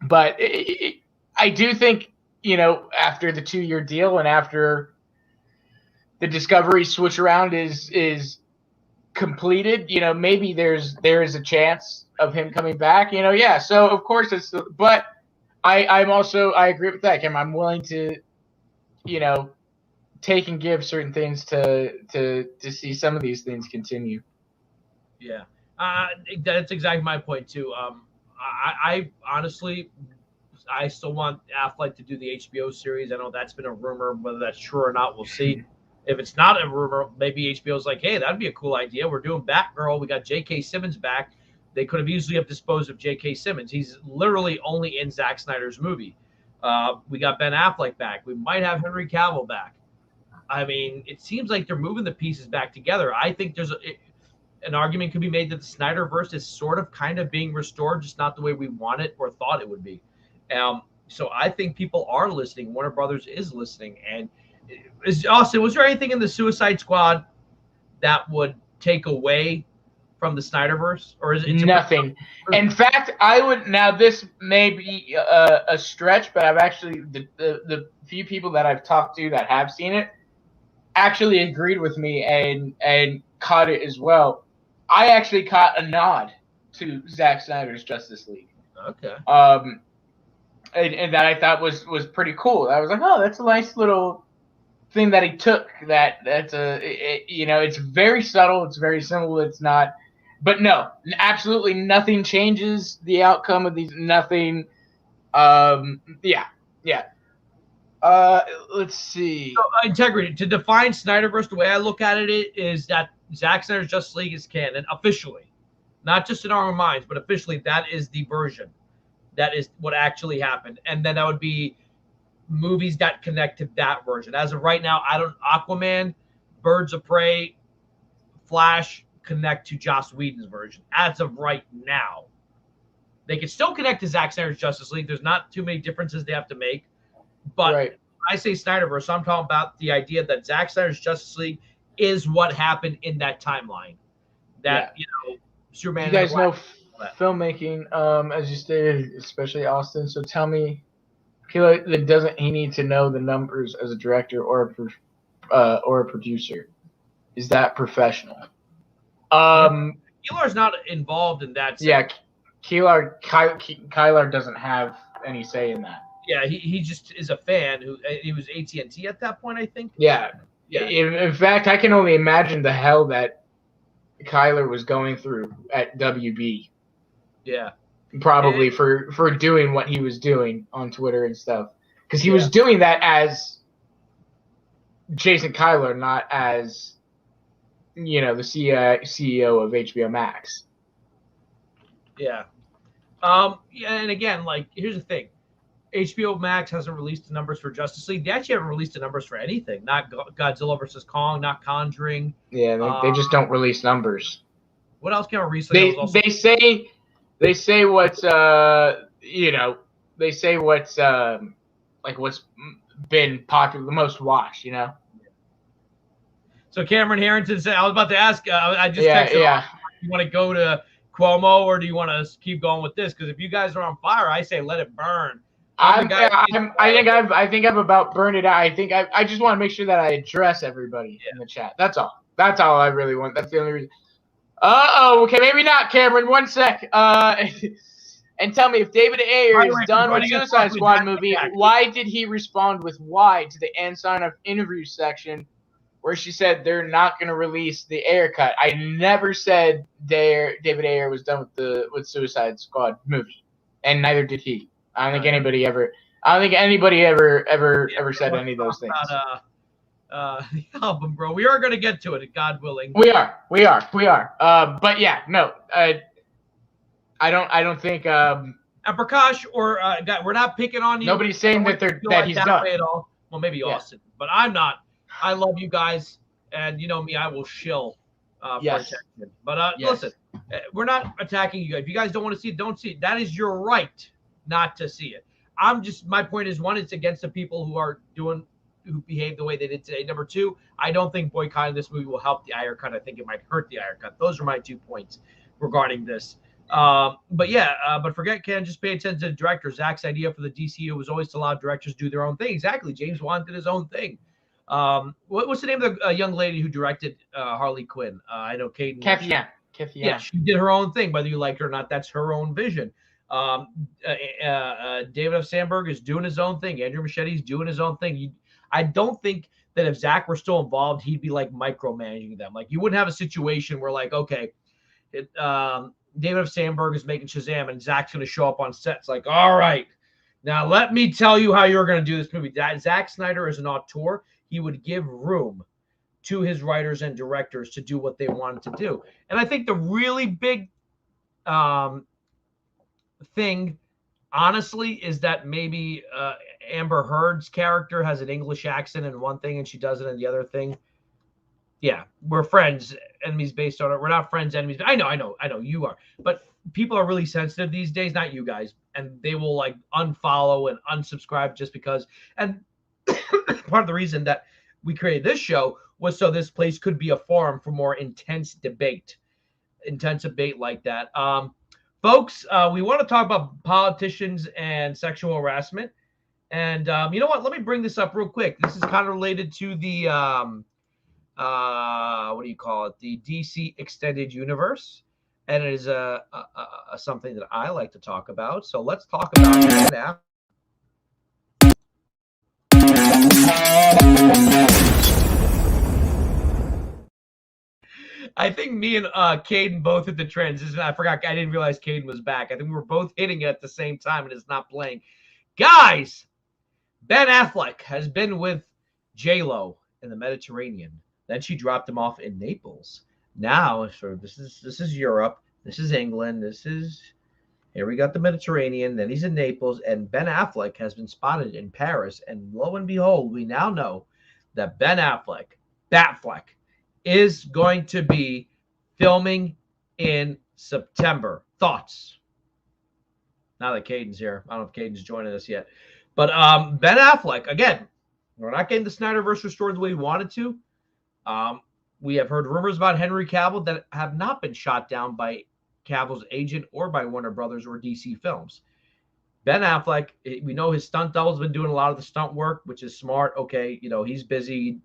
I do think, you know, after the 2-year deal and after the Discovery switch around is completed, you know, maybe there is a chance of him coming back, you know. Yeah, so of course but I agree with that, Kim. I'm willing to, you know, take and give certain things to see some of these things continue. Yeah. That's exactly my point too. I honestly, I still want Affleck to do the HBO series. I know that's been a rumor. Whether that's true or not, we'll see. If it's not a rumor, maybe HBO's like, hey, that'd be a cool idea. We're doing Batgirl. We got J.K. Simmons back. They could have easily have disposed of J.K. Simmons. He's literally only in Zack Snyder's movie. We got Ben Affleck back. We might have Henry Cavill back. I mean, it seems like they're moving the pieces back together. I think there's an argument could be made that the Snyderverse is sort of kind of being restored, just not the way we want it or thought it would be. So I think people are listening. Warner Brothers is listening. And Austin, was there anything in the Suicide Squad that would take away from the Snyderverse, or is it nothing? In fact, I would. Now, this may be a stretch, but I've actually the few people that I've talked to that have seen it actually agreed with me and caught it as well. I actually caught a nod to Zack Snyder's Justice League. Okay. And that I thought was pretty cool. I was like, oh, that's a nice little thing that he took. You know, it's very subtle. It's very simple. It's not, but no, absolutely nothing changes the outcome of these. Nothing. Yeah. Let's see. So, integrity. To define Snyderverse, the way I look at it is that Zack Snyder's Justice League is canon officially, not just in our minds, but officially that is the version. That is what actually happened, and then that would be movies that connect to that version. As of right now, Aquaman, Birds of Prey, Flash connect to Joss Whedon's version. As of right now, they can still connect to Zack Snyder's Justice League. There's not too many differences they have to make. But right. I say Snyderverse, I'm talking about the idea that Zack Snyder's Justice League is what happened in that timeline. That, you know, Superman. You guys know filmmaking, as you stated, especially Austin. So tell me, doesn't he need to know the numbers as a director or a producer? Is that professional? Keelar's not involved in that. Yeah, Kyler doesn't have any say in that. Yeah, he just is a fan he was AT&T at that point, I think. Yeah. In fact, I can only imagine the hell that Kyler was going through at WB. Yeah. Probably for doing what he was doing on Twitter and stuff. Because he was doing that as Jason Kyler, not as, you know, the CEO of HBO Max. Yeah. Yeah, and again, like, here's the thing. HBO Max hasn't released the numbers for Justice League. They actually haven't released the numbers for anything. Not Godzilla versus Kong, not Conjuring. Yeah, they just don't release numbers. What else came out recently? They say what's you know, they say what's like what's been popular, the most watched, you know. So Cameron Harrington said, I was about to ask, I just texted off, you want to go to Cuomo or do you want to keep going with this? Because if you guys are on fire, I say let it burn. I think I've about burned it out. I just want to make sure that I address everybody in the chat. That's all. That's all I really want. That's the only reason. Okay, maybe not, Cameron. One sec. And tell me, if David Ayer is done with Suicide Squad movie, why did he respond with why to the end sign of interview section where she said they're not going to release the Ayer cut? I never said David Ayer was done with Suicide Squad movie, and neither did he. I don't think anybody ever said any of those things. The album, bro. We are going to get to it, God willing. We are. But yeah, no. I don't think. And Prakash or we're not picking on you. Nobody's saying that he's done at all. Well, maybe Austin, but I'm not. I love you guys, and you know me. I will shill for attention. But listen, we're not attacking you guys. If you guys don't want to see it, don't see it. That is your right not to see it. My point is, one, it's against the people who behave the way they did today. Number two, I don't think boycotting this movie will help the Ayer cut. I think it might hurt the Ayer cut. Those are my 2 points regarding this. But forget Ken, just pay attention to the director. Zach's idea for the DCU was always to allow directors to do their own thing. Exactly. James Wan did his own thing. What's the name of the young lady who directed Harley Quinn? I know Caden. Kathy Yan. Yeah, she did her own thing. Whether you like her or not, that's her own vision. David F. Sandberg is doing his own thing. Andrew Machetti's doing his own thing. I don't think that if Zach were still involved, he'd be like micromanaging them. Like you wouldn't have a situation where like, okay, David F. Sandberg is making Shazam and Zach's going to show up on set. It's like, all right, now let me tell you how you're going to do this movie. Zack Snyder is an auteur. He would give room to his writers and directors to do what they wanted to do. And I think the really big thing, honestly, is that maybe Amber Heard's character has an English accent in one thing and she does it in the other thing. Yeah, we're friends, enemies based on it. We're not friends, enemies. I know you are. But people are really sensitive these days, not you guys. And they will like unfollow and unsubscribe just because. And part of the reason that we created this show was so this place could be a forum for more intense debate like that. Folks, we want to talk about politicians and sexual harassment. And you know what? Let me bring this up real quick. This is kind of related to the, what do you call it? The DC Extended Universe. And it is something that I like to talk about. So let's talk about it now. I think me and Caden both hit the transition. I didn't realize Caden was back. I think we were both hitting it at the same time and it's not playing. Guys, Ben Affleck has been with J-Lo in the Mediterranean. Then she dropped him off in Naples. Now, so this is Europe. This is England. Here we got the Mediterranean. Then he's in Naples. And Ben Affleck has been spotted in Paris. And lo and behold, we now know that Ben Affleck, Batfleck, is going to be filming in September. Thoughts? Now that Caden's here. I don't know if Caden's joining us yet. But Ben Affleck, again, we're not getting the Snyderverse restored the way we wanted to. We have heard rumors about Henry Cavill that have not been shot down by Cavill's agent or by Warner Brothers or DC Films. Ben Affleck, we know his stunt double's been doing a lot of the stunt work, which is smart. Okay, he's busy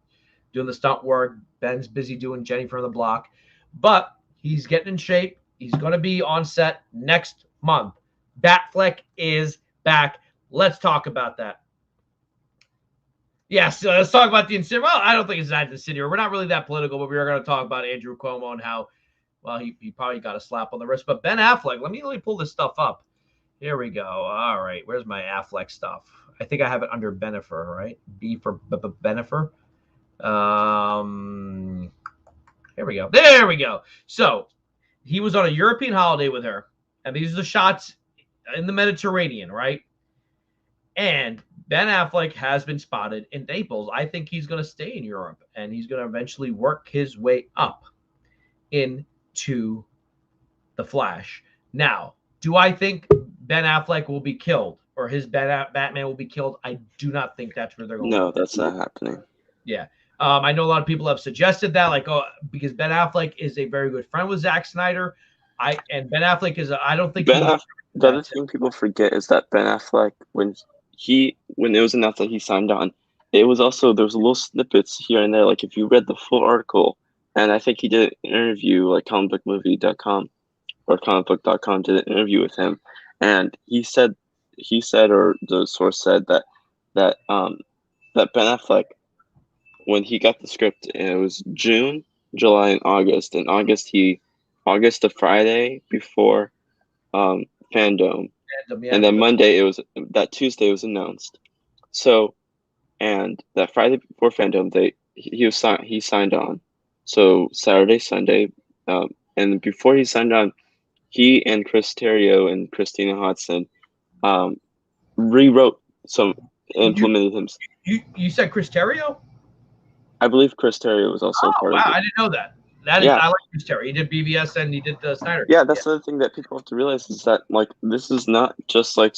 doing the stunt work. Ben's busy doing Jenny from the Block. But he's getting in shape. He's going to be on set next month. Batfleck is back. Let's talk about that. Yes, let's talk about the incendiary. Well, I don't think it's that incendiary. We're not really that political, but we are going to talk about Andrew Cuomo and how, well, he probably got a slap on the wrist. But Ben Affleck, let me pull this stuff up. Here we go. All right, where's my Affleck stuff? I think I have it under Benifer, right? B for Benifer. Here we go. There we go. So he was on a European holiday with her, and these are the shots in the Mediterranean, right? And Ben Affleck has been spotted in Naples. I think he's going to stay in Europe, and he's going to eventually work his way up into the Flash. Now, do I think Ben Affleck will be killed or his Batman will be killed? I do not think that's where they're going. No, that's not happening. Yeah. I know a lot of people have suggested that, like, because Ben Affleck is a very good friend with Zack Snyder. And Ben Affleck is I don't think the other thing people forget is that Ben Affleck, when it was announced that he signed on, it was also, there was little snippets here and there. Like if you read the full article, and I think he did an interview, like comicbookmovie.com or comicbook.com did an interview with him, and he said, or the source said that Ben Affleck, when he got the script, and it was June, July, and August. In August, the Friday before Fandom, yeah, and then Monday that Tuesday it was announced. So, and that Friday before Fandom, he signed on. So Saturday, Sunday, and before he signed on, he and Chris Terrio and Christina Hodson rewrote some, implemented him. You said Chris Terrio? I believe Chris Terrio was also a part of it. I didn't know that. I like Chris Terrio. He did BVS and he did the Snyder. Yeah, that's the other thing that people have to realize is that, like, this is not just like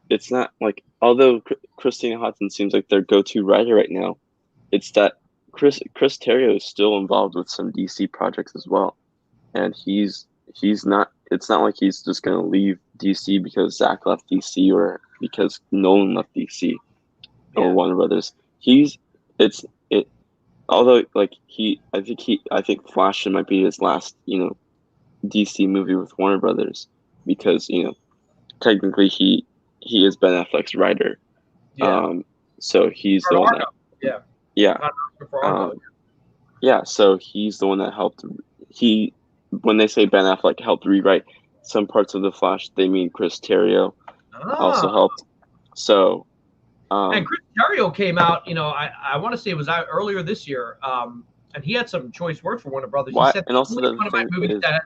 it's not like, although Christina Hodson seems like their go-to writer right now, it's that Chris Terrio is still involved with some DC projects as well. And he's not, it's not like he's just going to leave DC because Zack left DC or because Nolan left DC or Warner Brothers. Although, like, I think Flash might be his last, DC movie with Warner Brothers, because, technically he is Ben Affleck's writer. Yeah. So he's the one that, so he's the one that helped. When they say Ben Affleck helped rewrite some parts of the Flash, they mean Chris Terrio also helped. So. And Chris Terrio came out, I want to say it was out earlier this year, and he had some choice words for Warner Brothers. He said, and also one of my movies that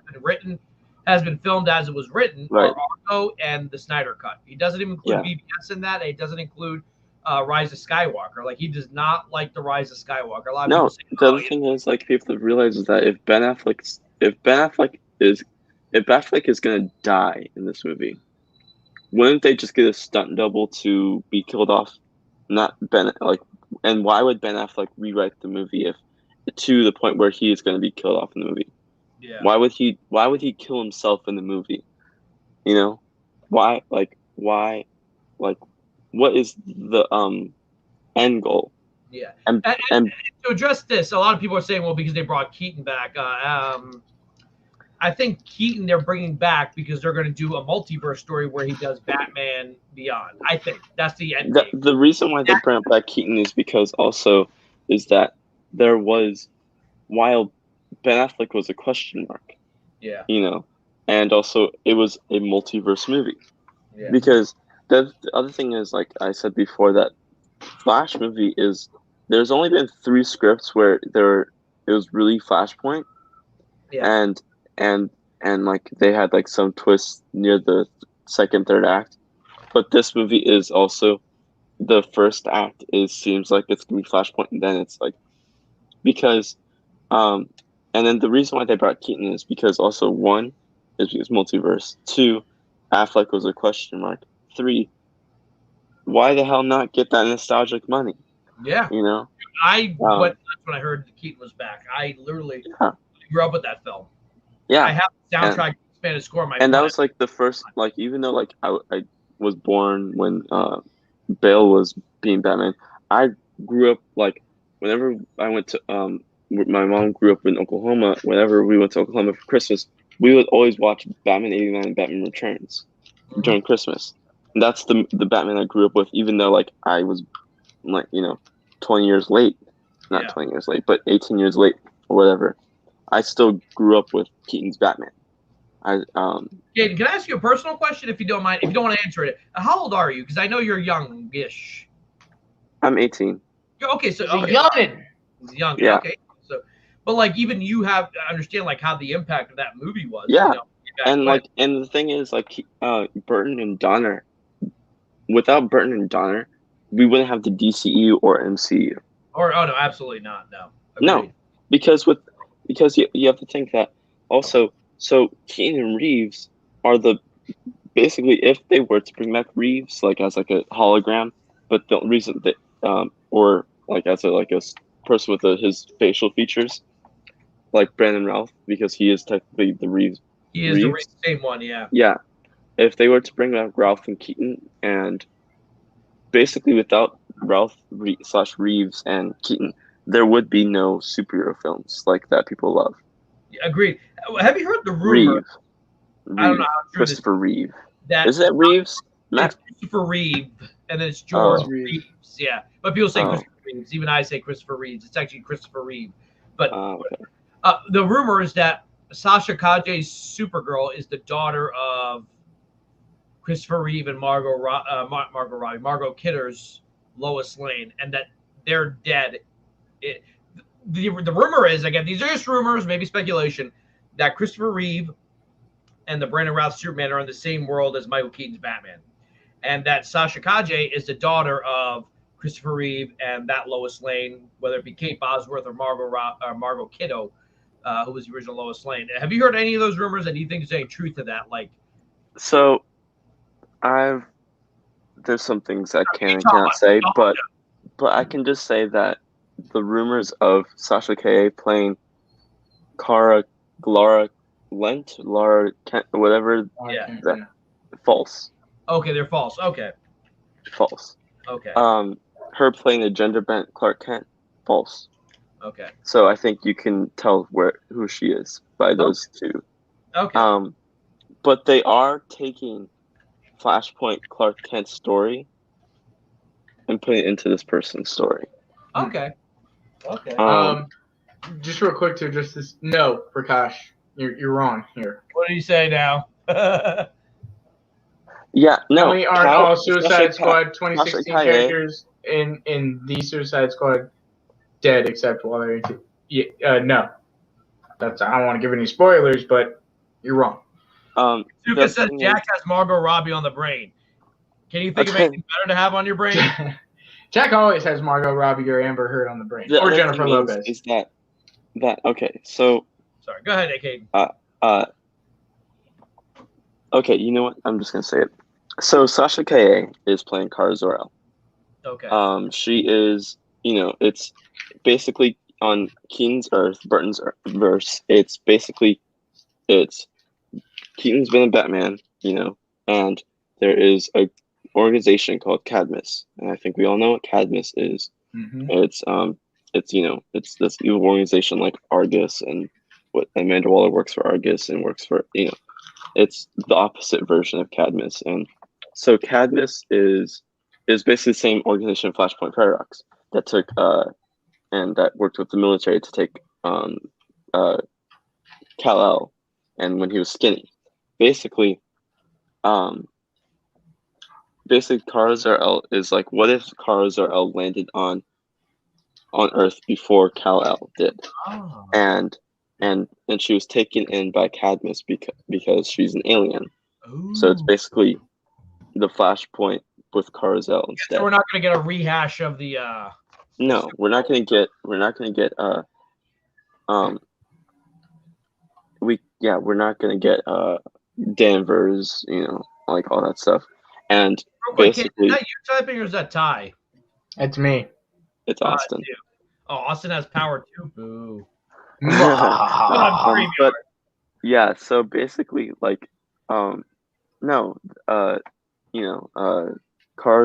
has been filmed as it was written, are Argo and the Snyder Cut. He doesn't even include BBS in that, and he doesn't include Rise of Skywalker. Like, he does not like the Rise of Skywalker. A lot of people say, the other thing is, like, people have realized is that if Batfleck is going to die in this movie, wouldn't they just get a stunt double to be killed off? Not Ben, and why would Ben Affleck rewrite the movie if to the point where he is going to be killed off in the movie? Yeah. Why would he kill himself in the movie? Why? What is the end goal? Yeah. And to address this, a lot of people are saying, well, because they brought Keaton back. I think Keaton they're bringing back because they're going to do a multiverse story where he does Batman Beyond. I think that's the end game. The reason why they bring back Keaton is because also is that there was, while Ben Affleck was a question mark, and also it was a multiverse movie. Yeah. Because the other thing is, like I said before, that Flash movie there's only been 3 scripts where it was really Flashpoint. Yeah. And like they had like some twists near the second, third act, but this movie is also, the first act seems like it's gonna be Flashpoint, and then it's like, because and then the reason why they brought Keaton is because also 1 is because multiverse, 2 Affleck was a question mark, 3 why the hell not get that nostalgic money? Yeah, that's when I heard Keaton was back. I literally grew up with that film. Yeah, I have the soundtrack, Spanish score. And that was like the first, like, even though like I was born when Bale was being Batman, I grew up like whenever I went to my mom grew up in Oklahoma. Whenever we went to Oklahoma for Christmas, we would always watch Batman '89 and Batman Returns during Christmas. And that's the Batman I grew up with, even though like I was like 20 years late, not 20 years late, but 18 years late or whatever. I still grew up with Keaton's Batman. Jaden, can I ask you a personal question, if you don't mind? If you don't want to answer it, how old are you? Because I know you're youngish. I'm 18. Okay, so youngin. He's young. Yeah. Okay. So, but like even you have to understand like how the impact of that movie was. Yeah. You know, And like, and the thing is, like, Burton and Donner. Without Burton and Donner, we wouldn't have the DCU or MCU. Or oh no, absolutely not. No. No, because you have to think that also. So Keanu and Reeves are basically, if they were to bring back Reeves like as like a hologram, but the reason that or like as a person with his facial features, like Brandon Routh, because he is technically the Reeves. He is the same one, yeah. Yeah, if they were to bring back Ralph and Keaton, and basically without Ralph / Reeves and Keaton, there would be no superhero films like that people love. Agreed. Have you heard the rumor? Reeve. I don't know how true Christopher Reeve. That is it Reeves? It's Christopher Reeve, and then it's George Reeves. Yeah, but people say Christopher Reeves. Even I say Christopher Reeves. It's actually Christopher Reeve. But the rumor is that Sasha Kaje's Supergirl is the daughter of Christopher Reeve and Margot Kidder's Lois Lane, and that they're dead. The rumor is, again, these are just rumors, maybe speculation, that Christopher Reeve and the Brandon Routh Superman are in the same world as Michael Keaton's Batman, and that Sasha Calle is the daughter of Christopher Reeve and that Lois Lane, whether it be Kate Bosworth or Margot Kidder, who was the original Lois Lane. Have you heard any of those rumors, and do you think there's any truth to that? Like, so there's some things I can and cannot say, but I can just say that the rumors of Sasha Calle playing Laura Kent, whatever, false. Okay, they're false. Okay. False. Okay. Her playing a gender bent Clark Kent, false. Okay. So I think you can tell who she is by those two. Okay. But they are taking Flashpoint Clark Kent's story and putting it into this person's story. Okay. Okay. Just real quick to just this. No, Prakash, you're wrong here. What do you say now? Yeah, no. How many aren't all Suicide Squad 2016 characters in the Suicide Squad dead except while they're no. I don't want to give any spoilers, but you're wrong. Tuka says Jack has Margot Robbie on the brain. Can you think of anything better to have on your brain? Jack always has Margot Robbie or Amber Heard on the brain, or Jennifer Lopez. Is that okay? So sorry. Go ahead, Caden. Okay, you know what? I'm just gonna say it. So Sasha Calle is playing Kara Zor-El. Okay. She is, it's basically on Keaton's Earth, Burton's verse. It's Keaton's been a Batman, and there is a organization called Cadmus, and I think we all know what Cadmus is. Mm-hmm. It's this evil organization like Argus, and what Amanda Waller works for Argus and works for, it's the opposite version of Cadmus. And so Cadmus is basically the same organization, Flashpoint Paradox, that took and that worked with the military to take Kal-El, and when he was skinny, basically Kara Zor-El is like, what if Kara Zor-El landed on Earth before Kal-El did? Oh. And she was taken in by Cadmus because she's an alien. Ooh. So it's basically the Flashpoint with Kara Zor-El instead. So we're not going to get a rehash of the No, we're not going to get we're not going to get Danvers, like all that stuff. And basically, is that you typing or is that Ty? It's me. It's Austin. Austin has power too. Boo. But yeah, so basically, like, Kara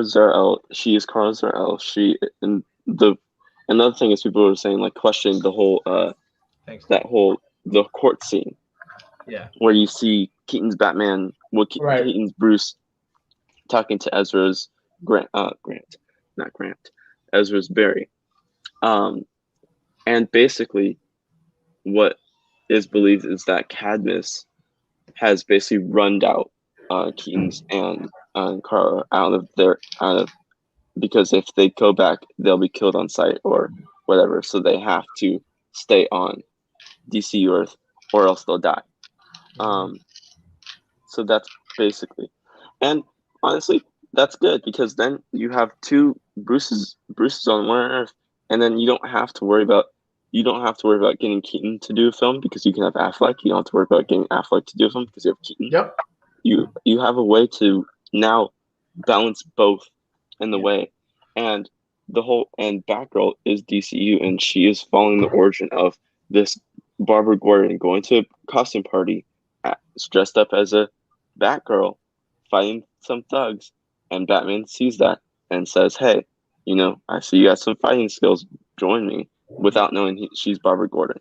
Zor-El, she is Kara Zor-El. Another thing is people were saying, like, questioning the whole the court scene. Yeah. Where you see Keaton's Batman, Keaton's Bruce talking to Ezra's Ezra's Barry. And basically what is believed is that Cadmus has basically runned out Keaton's and Kara out of because if they go back, they'll be killed on sight or whatever. So they have to stay on DC Earth, or else they'll die. So that's basically, and honestly, that's good because then you have two Bruces on one Earth, and then you don't have to worry about getting Keaton to do a film because you can have Affleck. You don't have to worry about getting Affleck to do a film because you have Keaton. Yep. You have a way to now balance both in the way, and Batgirl is DCU, and she is following the origin of this Barbara Gordon going to a costume party, dressed up as a Batgirl, fighting some thugs, and Batman sees that and says, "Hey, I see you got some fighting skills. Join me," without knowing she's Barbara Gordon.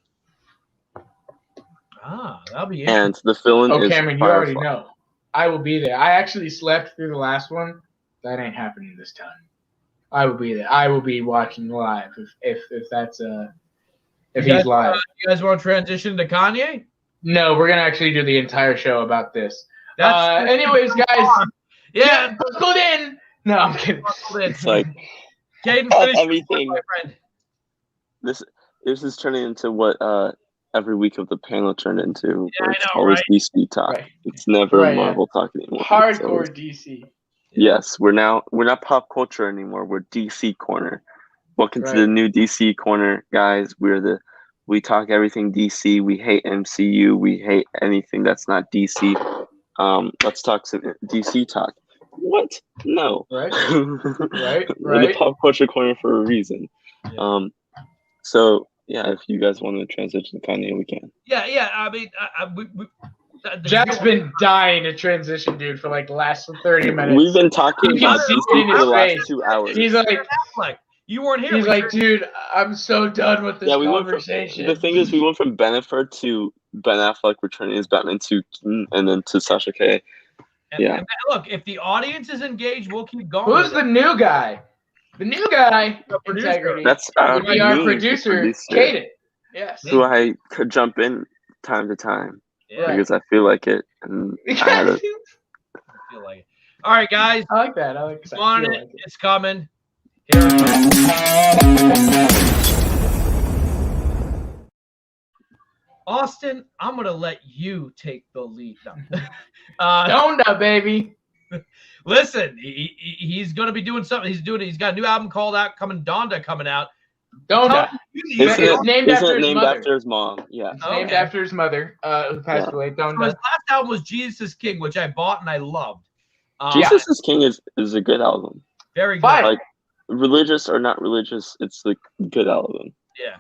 That'll be interesting. And the villain is Cameron, you Firefly. already know. I will be there. I actually slept through the last one. That ain't happening this time. I will be there. I will be watching live if that's if he's live. You guys want to transition to Kanye? No, we're gonna actually do the entire show about this. Anyways, guys. Yeah, buckled in. No, I'm kidding. It's like Caden, everything. This is turning into what every week of the panel turned into. Yeah, it's always DC talk. Right. It's never Marvel talk anymore. Hardcore DC. Yes, we're not pop culture anymore. We're DC corner. Welcome to the new DC corner, guys. We talk everything DC. We hate MCU. We hate anything that's not DC. Let's talk some DC talk. What? No. Right. We're the pop culture corner for a reason. Yeah. So yeah, if you guys want to transition to Kanye, we can. Yeah. I mean, Jack's been dying to transition, dude, for like the last 30 minutes. We've been talking about DC for the last 2 hours. He's like, you weren't here. He's like, dude, I'm so done with this conversation. The thing is, we went from Ben Affleck to Ben Affleck returning as Batman to Keaton, and then to Sasha Calle. And look, if the audience is engaged, we'll keep going. Who's the new guy? The new guy, Integrity. That's our producer, Kaden. Yes. Who I could jump in time to time because I feel like it. And I feel like it. All right, guys. I like that. It's coming. Austin, I'm gonna let you take the lead. Donda, baby. Listen, he's gonna be doing something. He's got a new album coming out. Donda. It's named after his mom. Yeah. It's named after his mother, who passed away. Donda. So his last album was Jesus is King, which I bought and I loved. Jesus is King is a good album. Very good. Like, religious or not religious, it's a good album. Yeah.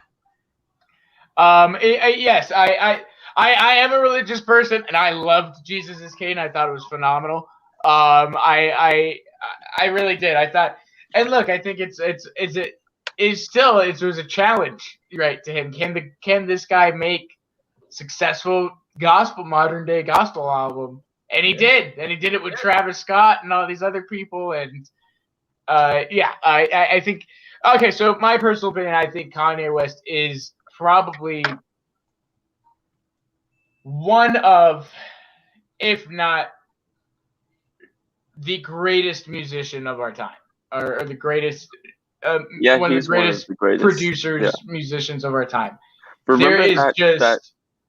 Yes, I am a religious person, and I loved Jesus is King. I thought it was phenomenal. I really did. I thought, and look, I think it was a challenge, right, to him. Can this guy make successful modern day gospel album? And he did. And he did it with Travis Scott and all these other people. And I think, okay, so my personal opinion, I think Kanye West is probably one of, if not the greatest musician of our time, or the greatest, one of the greatest producers, musicians of our time. Remember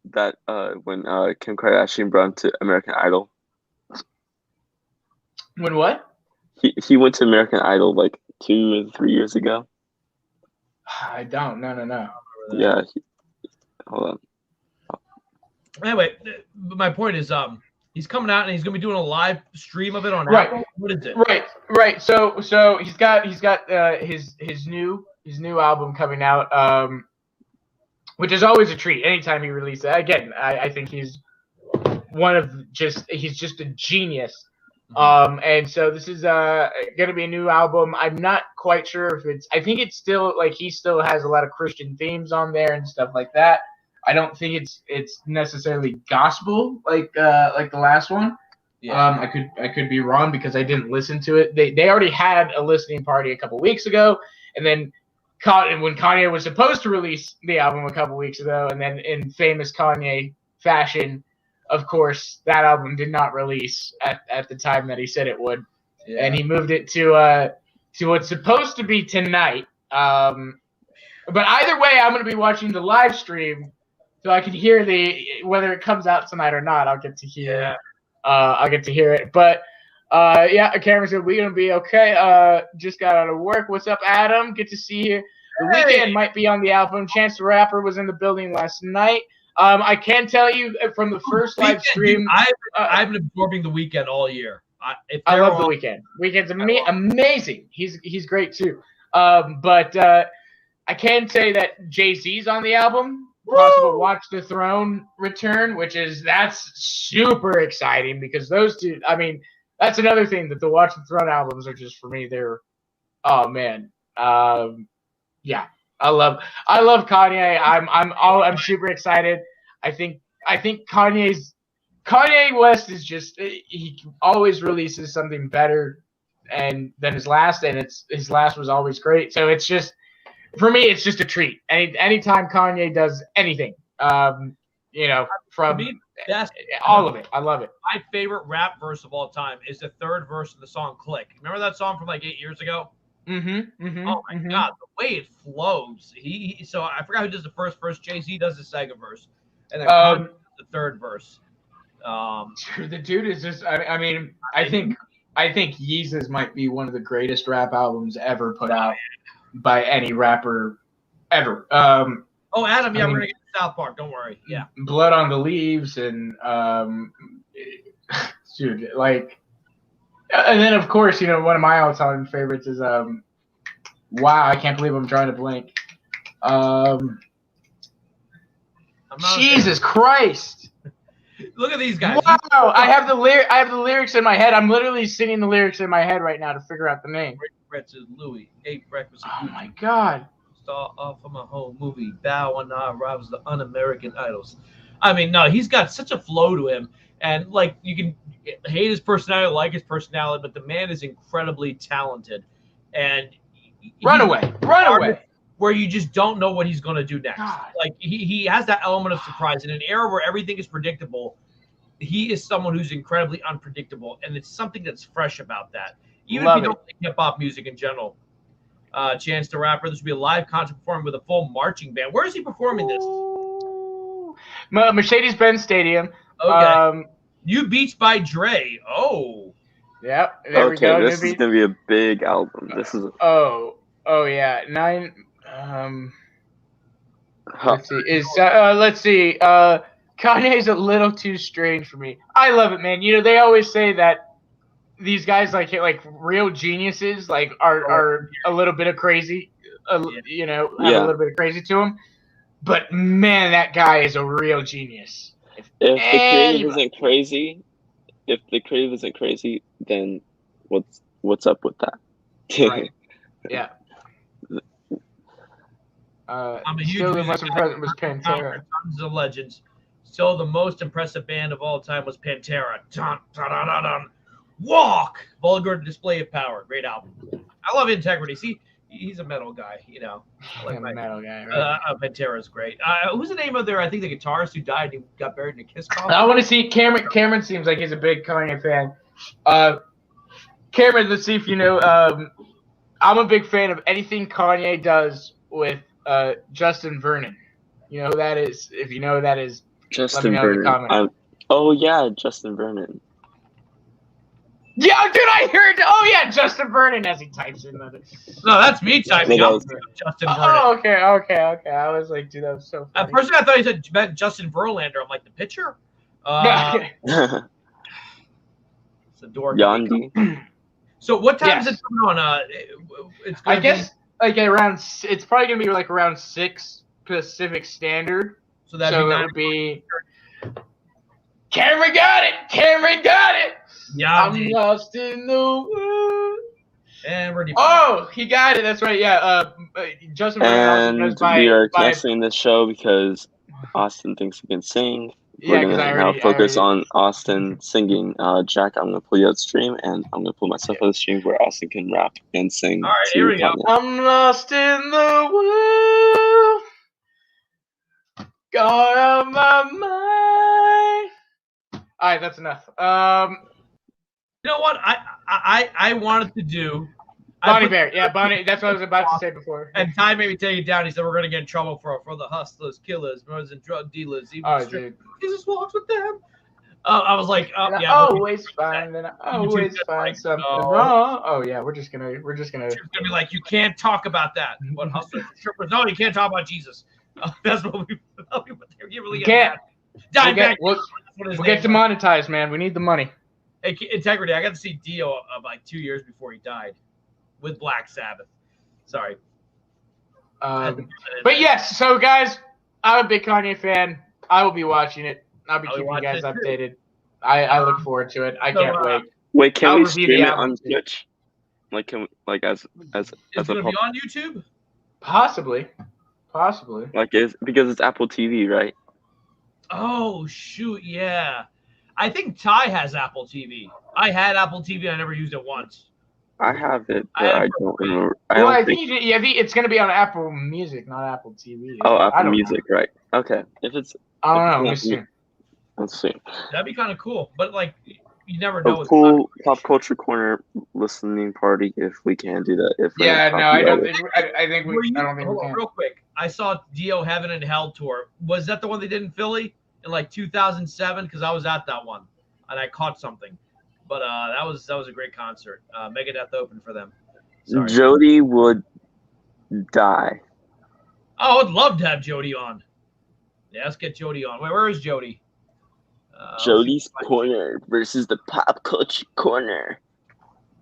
that when Kim Kardashian brought him to American Idol? When what? He went to American Idol like 2 or 3 years ago. I don't. No. Yeah. Hold on. Anyway, my point is, he's coming out and he's gonna be doing a live stream of it on Apple. What is it? Right. So he's got his new album coming out, which is always a treat anytime he releases it. Again, I think he's just a genius. And so this is gonna be a new album. I'm not quite sure if I think it's still like he still has a lot of Christian themes on there and stuff like that. I don't think it's necessarily gospel like the last one. Yeah. I could be wrong because I didn't listen to it. They already had a listening party a couple weeks ago, and then when Kanye was supposed to release the album a couple weeks ago, and then in famous Kanye fashion, of course, that album did not release at the time that he said it would, and he moved it to what's supposed to be tonight. But either way, I'm going to be watching the live stream, so I can hear whether it comes out tonight or not. I'll get to hear. Yeah. I'll get to hear it. But yeah, Cameron said we're going to be okay. Just got out of work. What's up, Adam? Good to see you. The Weeknd might be on the album. Chance the Rapper was in the building last night. I can tell you from the first live stream. I've been absorbing the Weeknd all year. I love the Weeknd. Weeknd's amazing. He's great too. But I can say that Jay-Z's on the album. Possible Watch the Throne return, that's super exciting because those two. I mean, that's another thing that the Watch the Throne albums are just for me. They're, oh man, yeah. I love Kanye. I'm super excited. I think Kanye West is just, he always releases something better than his last, and his last was always great. So it's just, for me, it's just a treat. Anytime Kanye does anything, from all of it, I love it. My favorite rap verse of all time is the third verse of the song "Click." Remember that song from like 8 years ago? Mm-hmm. Oh my God, the way it flows. So I forgot who does the first verse. Jay-Z does the second verse, and then Kanye does the third verse. The dude is just. I mean, I think Yeezus might be one of the greatest rap albums ever put out by any rapper ever. Adam, yeah, we're gonna get to South Park. Don't worry. Yeah, Blood on the Leaves and dude, like. And then, of course, one of my all-time favorites is wow, I can't believe I'm trying to blink. Jesus Christ! Look at these guys. Wow, I have the lyrics in my head. I'm literally singing the lyrics in my head right now to figure out the name. Breakfast is Louis. Ate breakfast. Oh my God! Saw off of my whole movie. Bow and I arrives the un-American idols. I mean, no, he's got such a flow to him. And, like, you can hate his personality, like his personality, but the man is incredibly talented. And run away. Where you just don't know what he's going to do next. God. Like, he has that element of surprise. In an era where everything is predictable, he is someone who's incredibly unpredictable. And it's something that's fresh about that. Even if you don't like hip-hop music in general. Chance the Rapper, this will be a live concert performing with a full marching band. Where is he performing this? Mercedes-Benz Stadium. Okay. New Beats by Dre. Oh. Yep. There we go. This is gonna be a big album. This is. Oh yeah. 9. Let's see. Let's see. Kanye's a little too strange for me. I love it, man. They always say that these guys like real geniuses are a little bit of crazy. Have a little bit of crazy to them. But man, that guy is a real genius. If the creative isn't crazy, then what's up with that? Right. Yeah. I'm a huge still the most impressive was Pantera. Tons of legends. Still the most impressive band of all time was Pantera. Dun, dun, dun, dun, dun. Walk! Vulgar display of power. Great album. I love Integrity. See, he's a metal guy, I like metal guy, right? Pantera's great. Who's the name of I think the guitarist who died and got buried in a kiss coffin? I want to see Cameron. Cameron seems like he's a big Kanye fan. Cameron, let's see if you know. I'm a big fan of anything Kanye does with Justin Vernon. You know who that is? If you know who that is, Justin Vernon. Oh yeah, Justin Vernon. Yeah, dude, I heard. Oh yeah, Justin Vernon as he types in that. No, that's me typing. Justin Vernon. Oh, okay. I was like, dude, that was so funny. At first, I thought he said Justin Verlander. I'm like, the pitcher. It's a dork. Yandi. So what time is it coming on? I guess around. It's probably gonna be around 6 Pacific Standard. So that would be. Cameron got it. Yeah, I'm lost in the world. And ready. Oh, he got it. That's right. Yeah. Justin Vernon also goes we are canceling this show because Austin thinks he can sing. We're gonna now focus on Austin singing. Jack, I'm gonna pull you out stream, and I'm gonna pull myself out of the stream where Austin can rap and sing. All right, here we go. I'm lost in the world. Gone out of my mind. All right, that's enough. You know what? I wanted to do Bonnie Bear. Yeah, Bonnie. That's what I was about to say before. And Ty made me take it down. He said we're gonna get in trouble for the hustlers, killers, murders, and drug dealers. Even Dude. Jesus walks with them. I was like, yeah. Always find something wrong. Oh yeah, we're just gonna. It's gonna be like, you can't talk about that. What hustlers? No, you can't talk about Jesus. That's what we really can't. We'll get get demonetized, man. We need the money. Hey, Integrity. I got to see Dio like 2 years before he died with Black Sabbath. Sorry. But yes, so guys, I'm a big Kanye fan. I will be watching it. I'll be keeping you guys updated. I look forward to it. I can't wait. Wait, can we stream it on Twitch? Like, can we, like as Is it gonna be on YouTube? Possibly. Like, because it's Apple TV, right? Oh shoot, yeah. I think Ty has Apple TV. I had Apple TV. I never used it once. I have it, but I don't remember. I think it's going to be on Apple Music, not Apple TV. Oh, Apple Music, right? Okay. If it's, I don't know. Let's see. That'd be kind of cool, but like, you never know. A cool pop culture corner listening party if we can do that. I don't think we can. Real quick, I saw Dio Heaven and Hell tour. Was that the one they did in Philly in like 2007? Because I was at that one and I caught something. But that was a great concert. Megadeth opened for them. Sorry. Jody would die. Oh, I'd love to have Jody on. Yeah, let's get Jody on. Wait, where is Jody? Jody's Corner versus the Pop Culture Corner.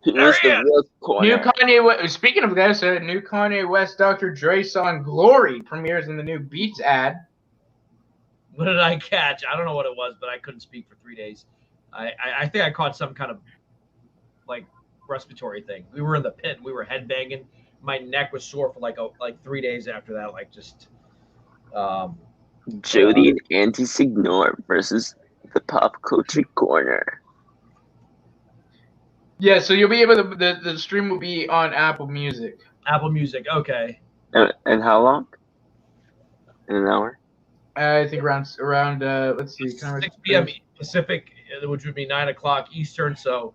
There he is. New Kanye West. Speaking of this, new Kanye West Dr. Dre song "Glory" premieres in the new Beats ad. What did I catch? I don't know what it was, but I couldn't speak for 3 days. I think I caught some kind of like respiratory thing. We were in the pit. We were headbanging. My neck was sore for like 3 days after that. Like just. Jody and Andy Signor versus the Pop Culture Corner. Yeah, so you'll be able to. The stream will be on Apple Music. Apple Music, okay. And how long? In an hour? I think around let's see, 6 p.m. Pacific, which would be 9 o'clock Eastern. So.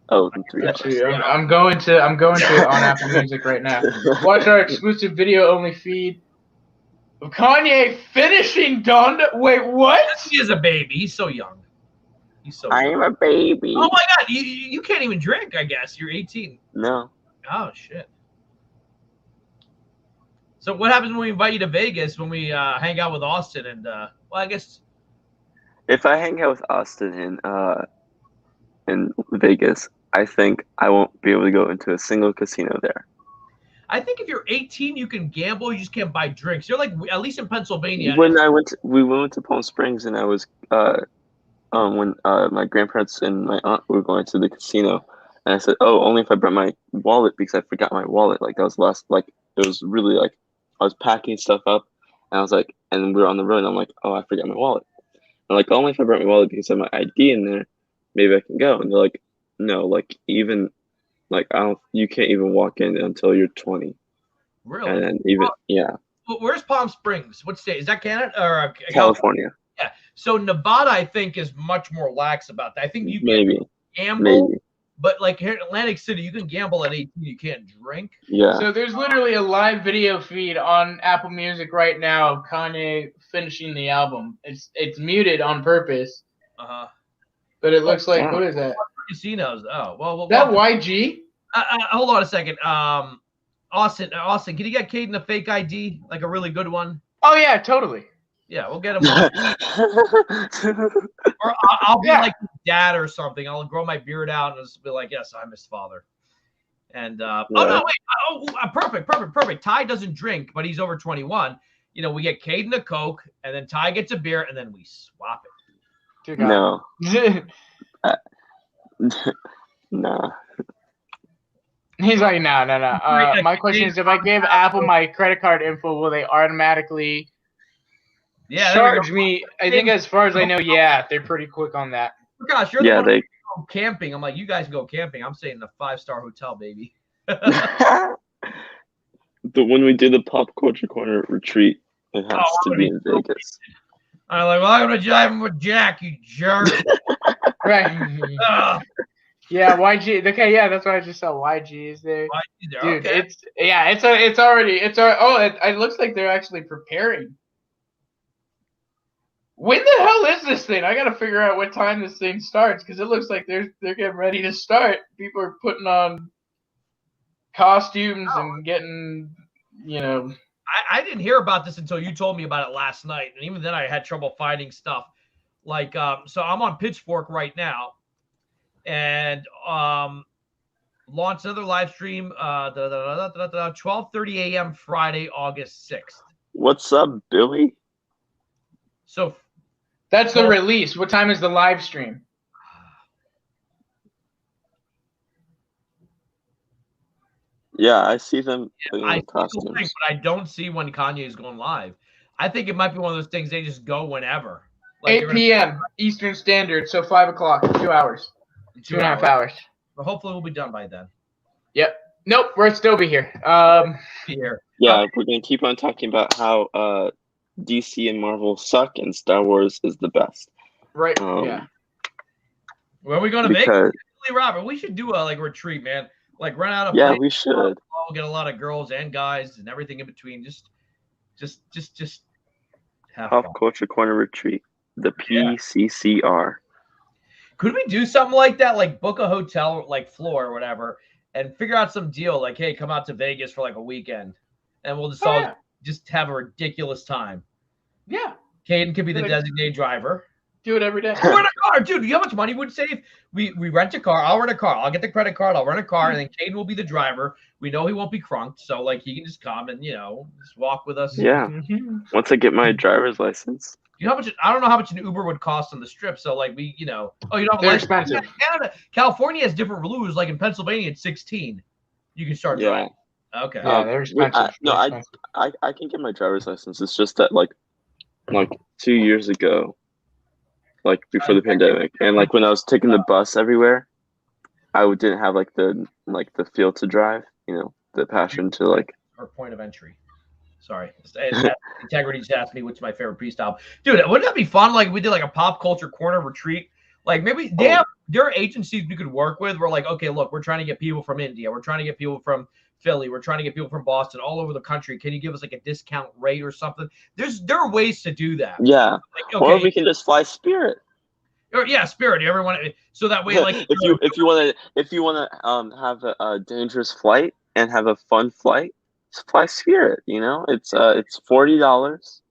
Oh, 3 hours. Actually, I'm going to on Apple Music right now. Watch our exclusive video-only feed of Kanye finishing Donda. Wait, what? He is a baby. He's so young. I am a baby. Oh my God, you can't even drink. I guess you're 18. No. Oh shit. So what happens when we invite you to Vegas when we hang out with Austin and well, I guess. If I hang out with Austin in Vegas, I think I won't be able to go into a single casino there. I think if you're 18, you can gamble. You just can't buy drinks. You're like, at least in Pennsylvania. When we went to Palm Springs, and I was when my grandparents and my aunt were going to the casino, and I said, "Oh, only if I brought my wallet because I forgot my wallet." Like that was it was really like I was packing stuff up, and I was like, and we were on the road, and I'm like, "Oh, I forgot my wallet." I'm like, only if I brought my wallet because I have my ID in there, maybe I can go. And they're like, no, like even. Like you can't even walk in until you're 20. Really? And then yeah. Where's Palm Springs? What state is that? Canada or California? Yeah. So Nevada, I think, is much more lax about that. I think you can gamble, but like here in Atlantic City, you can gamble at 18. You can't drink. Yeah. So there's literally a live video feed on Apple Music right now of Kanye finishing the album. It's muted on purpose. But it looks like what is that? Casinos. Oh, well. That YG? Hold on a second. Austin, can you get Caden a fake ID, like a really good one? Oh yeah, totally. Yeah, we'll get him. Or I'll be like his dad or something. I'll grow my beard out and just be like, yes, I'm his father. And oh no, wait, perfect. Ty doesn't drink, but he's over 21. You know, we get Caden a Coke, and then Ty gets a beer, and then we swap it. No. Nah. He's like, no. My question is, if I give Apple my credit card info, will they automatically charge me? I think, as far as I know, yeah, they're pretty quick on that. Gosh, you're the one who go camping. I'm like, you guys go camping. I'm staying in a 5-star hotel, baby. But when we do the Pop Culture Corner retreat, it has to be in Vegas. I'm like, well, I'm gonna jive him with Jack, you jerk. Right. Yeah, YG. Okay, yeah, that's what I just saw. YG is there. Dude, okay. It looks like they're actually preparing. When the hell is this thing? I gotta figure out what time this thing starts because it looks like they're getting ready to start. People are putting on costumes and getting, I didn't hear about this until you told me about it last night, and even then I had trouble finding stuff. Like, so I'm on Pitchfork right now, and launched another live stream 12:30 a.m. Friday, August 6th. What's up, Billy? So that's the release. What time is the live stream? Yeah, I see them. I see the link, but I don't see when Kanye is going live. I think it might be one of those things they just go whenever. Like 8 p.m. Eastern Standard, so 5 o'clock, 2 hours, 2.5 hours. But hopefully we'll be done by then. Yep. Nope, we'll still be here. Here. Yeah, we're gonna keep on talking about how DC and Marvel suck and Star Wars is the best. Right. Yeah. Where are we going to make it? Robert, we should do a retreat, man. Like run out of place. We should. We'll get a lot of girls and guys and everything in between. Just have Pop fun. Culture Corner retreat. The PCCR. Could we do something like that? Like book a hotel, like floor or whatever, and figure out some deal. Like, hey, come out to Vegas for like a weekend, and we'll just just have a ridiculous time. Yeah. Caden could be the designated driver. Do it every day. Rent a car, dude. You know how much money would save? We rent a car. I'll rent a car. I'll get the credit card. I'll rent a car, and then Caden will be the driver. We know he won't be crunked, so like he can just come and just walk with us. Yeah. Once I get my driver's license. You know how much? I don't know how much an Uber would cost on the strip. So like we, they're expensive. California has different rules. Like in Pennsylvania, it's 16. You can start driving. Okay. Yeah, they're expensive. I can get my driver's license. It's just that like 2 years ago, like before the pandemic, and like when I was taking the bus everywhere, I didn't have like the feel to drive. The passion to like. Or point of entry. Sorry. Integrity just asked me what's my favorite freestyle. Dude, wouldn't that be fun? Like we did like a pop culture corner retreat. Like maybe there are agencies we could work with. We're like, okay, look, we're trying to get people from India. We're trying to get people from Philly. We're trying to get people from Boston, all over the country. Can you give us like a discount rate or something? There are ways to do that. Yeah. Like, okay, or we can just fly Spirit. Or Spirit. Everyone. So that way, like if you want to have a dangerous flight and have a fun flight, fly Spirit. It's $40.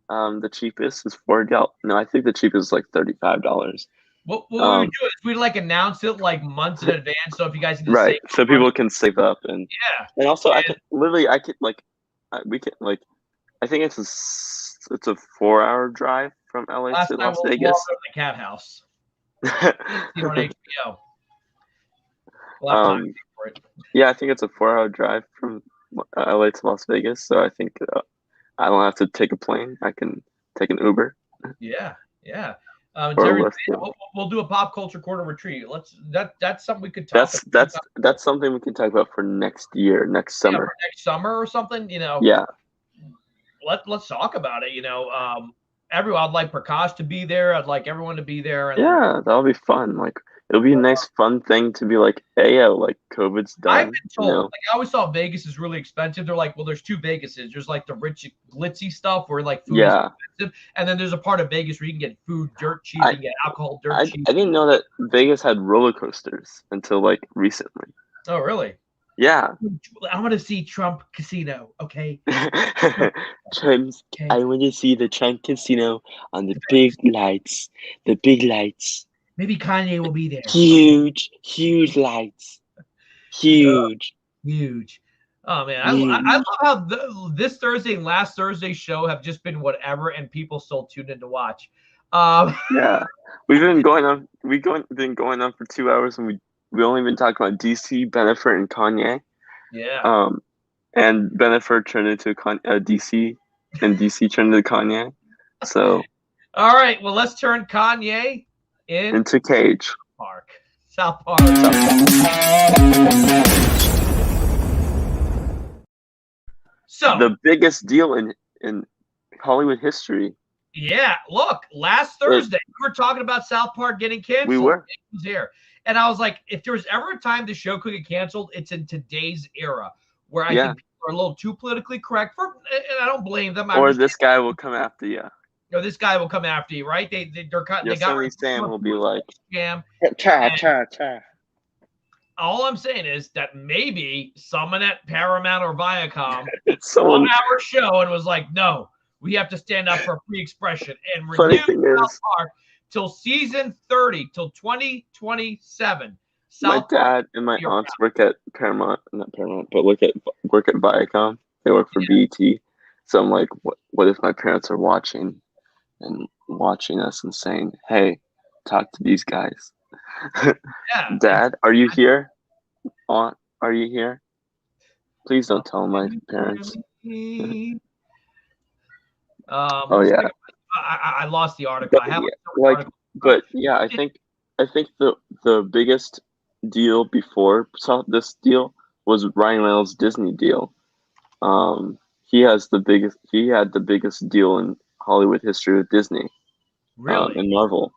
The cheapest is $40. No, I think the cheapest is like $35. What we would do is we'd like announce it like months in advance, so if you guys can save so people can save up and and also I think it's a 4-hour drive from LA to Las Vegas. Walk over to the cat house. You on HBO. We'll have time for it. Yeah, I think it's a 4-hour drive from LA to Las Vegas, so I think I don't have to take a plane. I can take an Uber. Yeah. We'll do a pop culture corner retreat. That's something we could talk about. That's something we can talk about for next year, next summer. Next summer or something, Yeah. Let's talk about it. I'd like Prakash to be there. I'd like everyone to be there. And that'll be fun. Like it'll be a nice, fun thing to be like, hey, like COVID's done. I've been told, like I always thought Vegas is really expensive. They're like, well, there's two Vegases. There's like the rich, glitzy stuff where like food is expensive, and then there's a part of Vegas where you can get food dirt cheap and get alcohol dirt cheap. I didn't know that Vegas had roller coasters until like recently. Oh, really? Yeah. I want to see Trump Casino. Okay. Trump. Okay. I want to see the Trump Casino on the big lights. The big lights. Maybe Kanye will be there. Huge lights. Huge. Oh, man. I love how this Thursday and last Thursday's show have just been whatever, and people still tune in to watch. Yeah. We've been going on for 2 hours, and we only been talking about DC, Bennifer, and Kanye. Yeah. And Bennifer turned into DC, and DC turned into Kanye. So. All right. Well, let's turn Kanye into Cage. South Park. So the biggest deal in Hollywood history Yeah, look, last Thursday we were talking about South Park getting canceled. We were. It was here. And I was like, if there was ever a time the show could get canceled, it's in today's era where I think people are a little too politically correct. And I don't blame them. Or this guy will come after you. This guy will come after you, right? They're cut. Yosemite Sam will be like, jam. cha. All I'm saying is that maybe someone at Paramount or Viacom saw our show and was like, no, we have to stand up for free expression and funny renew thing South is, Park till season 30, till 2027. My dad and my aunts work at Paramount, not Paramount, but work at Viacom. They work for BET. So I'm like, what if my parents are watching us and saying, hey, talk to these guys. Dad, are you here? Aunt, are you here? Please don't tell my parents. I lost the article. But I think the biggest deal before this deal was Ryan Reynolds' Disney deal. He had the biggest deal in Hollywood history with Disney, and Marvel.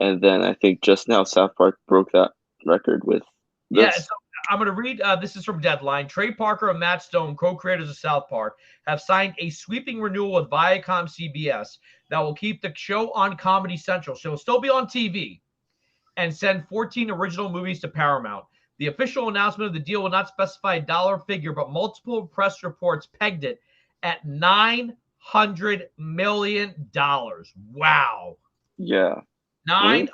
And then I think just now South Park broke that record with this. Yeah, so I'm going to read. This is from Deadline. Trey Parker and Matt Stone, co-creators of South Park, have signed a sweeping renewal with Viacom CBS that will keep the show on Comedy Central. So it'll still be on TV and send 14 original movies to Paramount. The official announcement of the deal will not specify a dollar figure, but multiple press reports pegged it at $900 million. Wow. Yeah. $900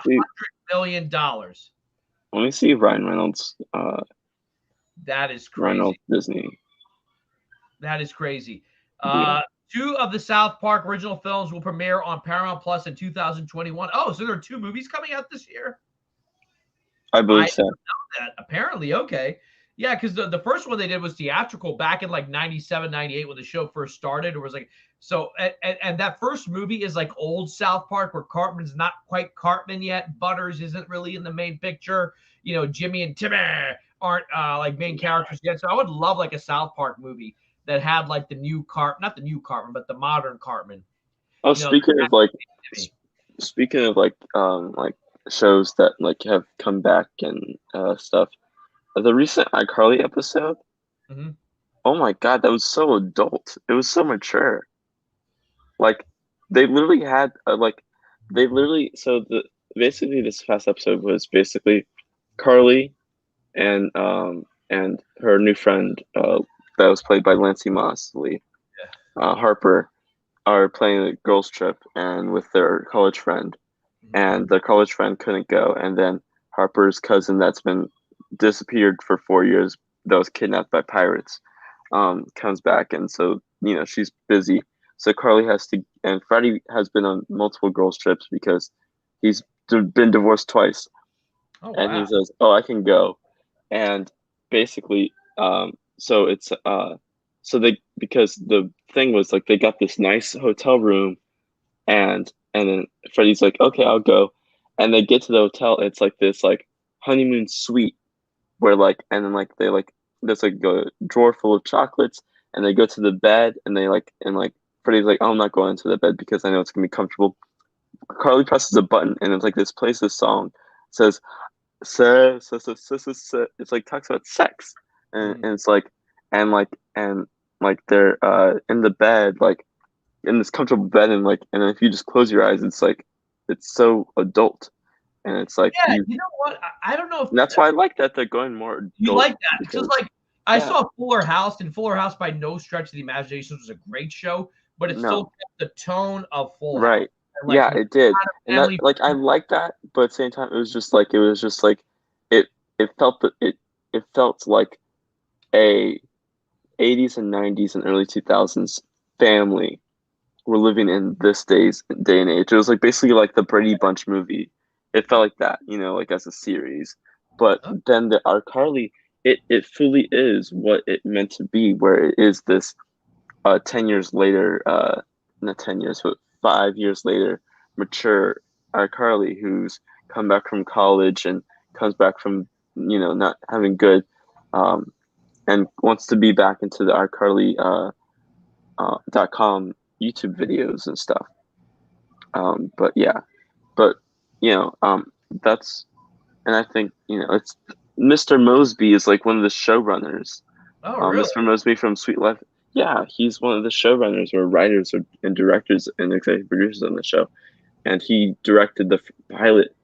million. Let me see Ryan Reynolds. That is crazy. Reynolds Disney. That is crazy. 2 of the South Park original films will premiere on Paramount Plus in 2021. Oh, so there are 2 movies coming out this year? I believe so. Know that. Apparently, okay. Yeah, because the first one they did was theatrical back in like 97, 98 when the show first started. It was like, so, and that first movie is like old South Park where Cartman's not quite Cartman yet. Butters isn't really in the main picture. Jimmy and Timmy aren't like main characters yet. So I would love like a South Park movie that had like the new not the new Cartman, but the modern Cartman. Oh, speaking of shows that like have come back and stuff. The recent iCarly episode, oh my god, that was so adult. It was so mature. Like, they literally had basically this past episode was basically Carly and her new friend that was played by Lancey Mosley, Harper, are playing a girls trip and with their college friend, and their college friend couldn't go, and then Harper's cousin that's been disappeared for 4 years, that was kidnapped by pirates, comes back, and so she's busy. So Carly and Freddie has been on multiple girls trips because he's been divorced twice. Oh, wow. And he says, "Oh, I can go," and basically, so it's because the thing was like they got this nice hotel room, and then Freddie's like, "Okay, I'll go," and they get to the hotel. It's like this like honeymoon suite. Where there's like a drawer full of chocolates, and they go to the bed, and Freddie's like, oh, I'm not going to the bed because I know it's gonna be comfortable. Carly presses a button, and it's like plays this song. It says, it's like talks about sex, and it's like, and they're in the bed, like in this comfortable bed, and then if you just close your eyes, it's like it's so adult. And it's like, you know what? I don't know if that's why I like that they're going more. You like that because I saw Fuller House, and Fuller House by no stretch of the imagination was a great show, but it still kept the tone of Fuller. Right. House. It did. And that, I like that, but at the same time, it felt like a 80s and 90s and early 2000s family were living in this day and age. It was like basically like the Brady Bunch movie. It felt like that, like as a series. But then the iCarly, it fully is what it meant to be, where it is this 10 years later, not 10 years, but 5 years later, mature iCarly who's come back from college and comes back from, not having good, and wants to be back into the iCarly .com YouTube videos and stuff. But yeah, but that's, and I think it's Mr. Mosby is like one of the showrunners. Oh, really? Mr. Mosby from Sweet Life. Yeah, he's one of the showrunners or writers and directors and executive producers on the show, and he directed the pilot,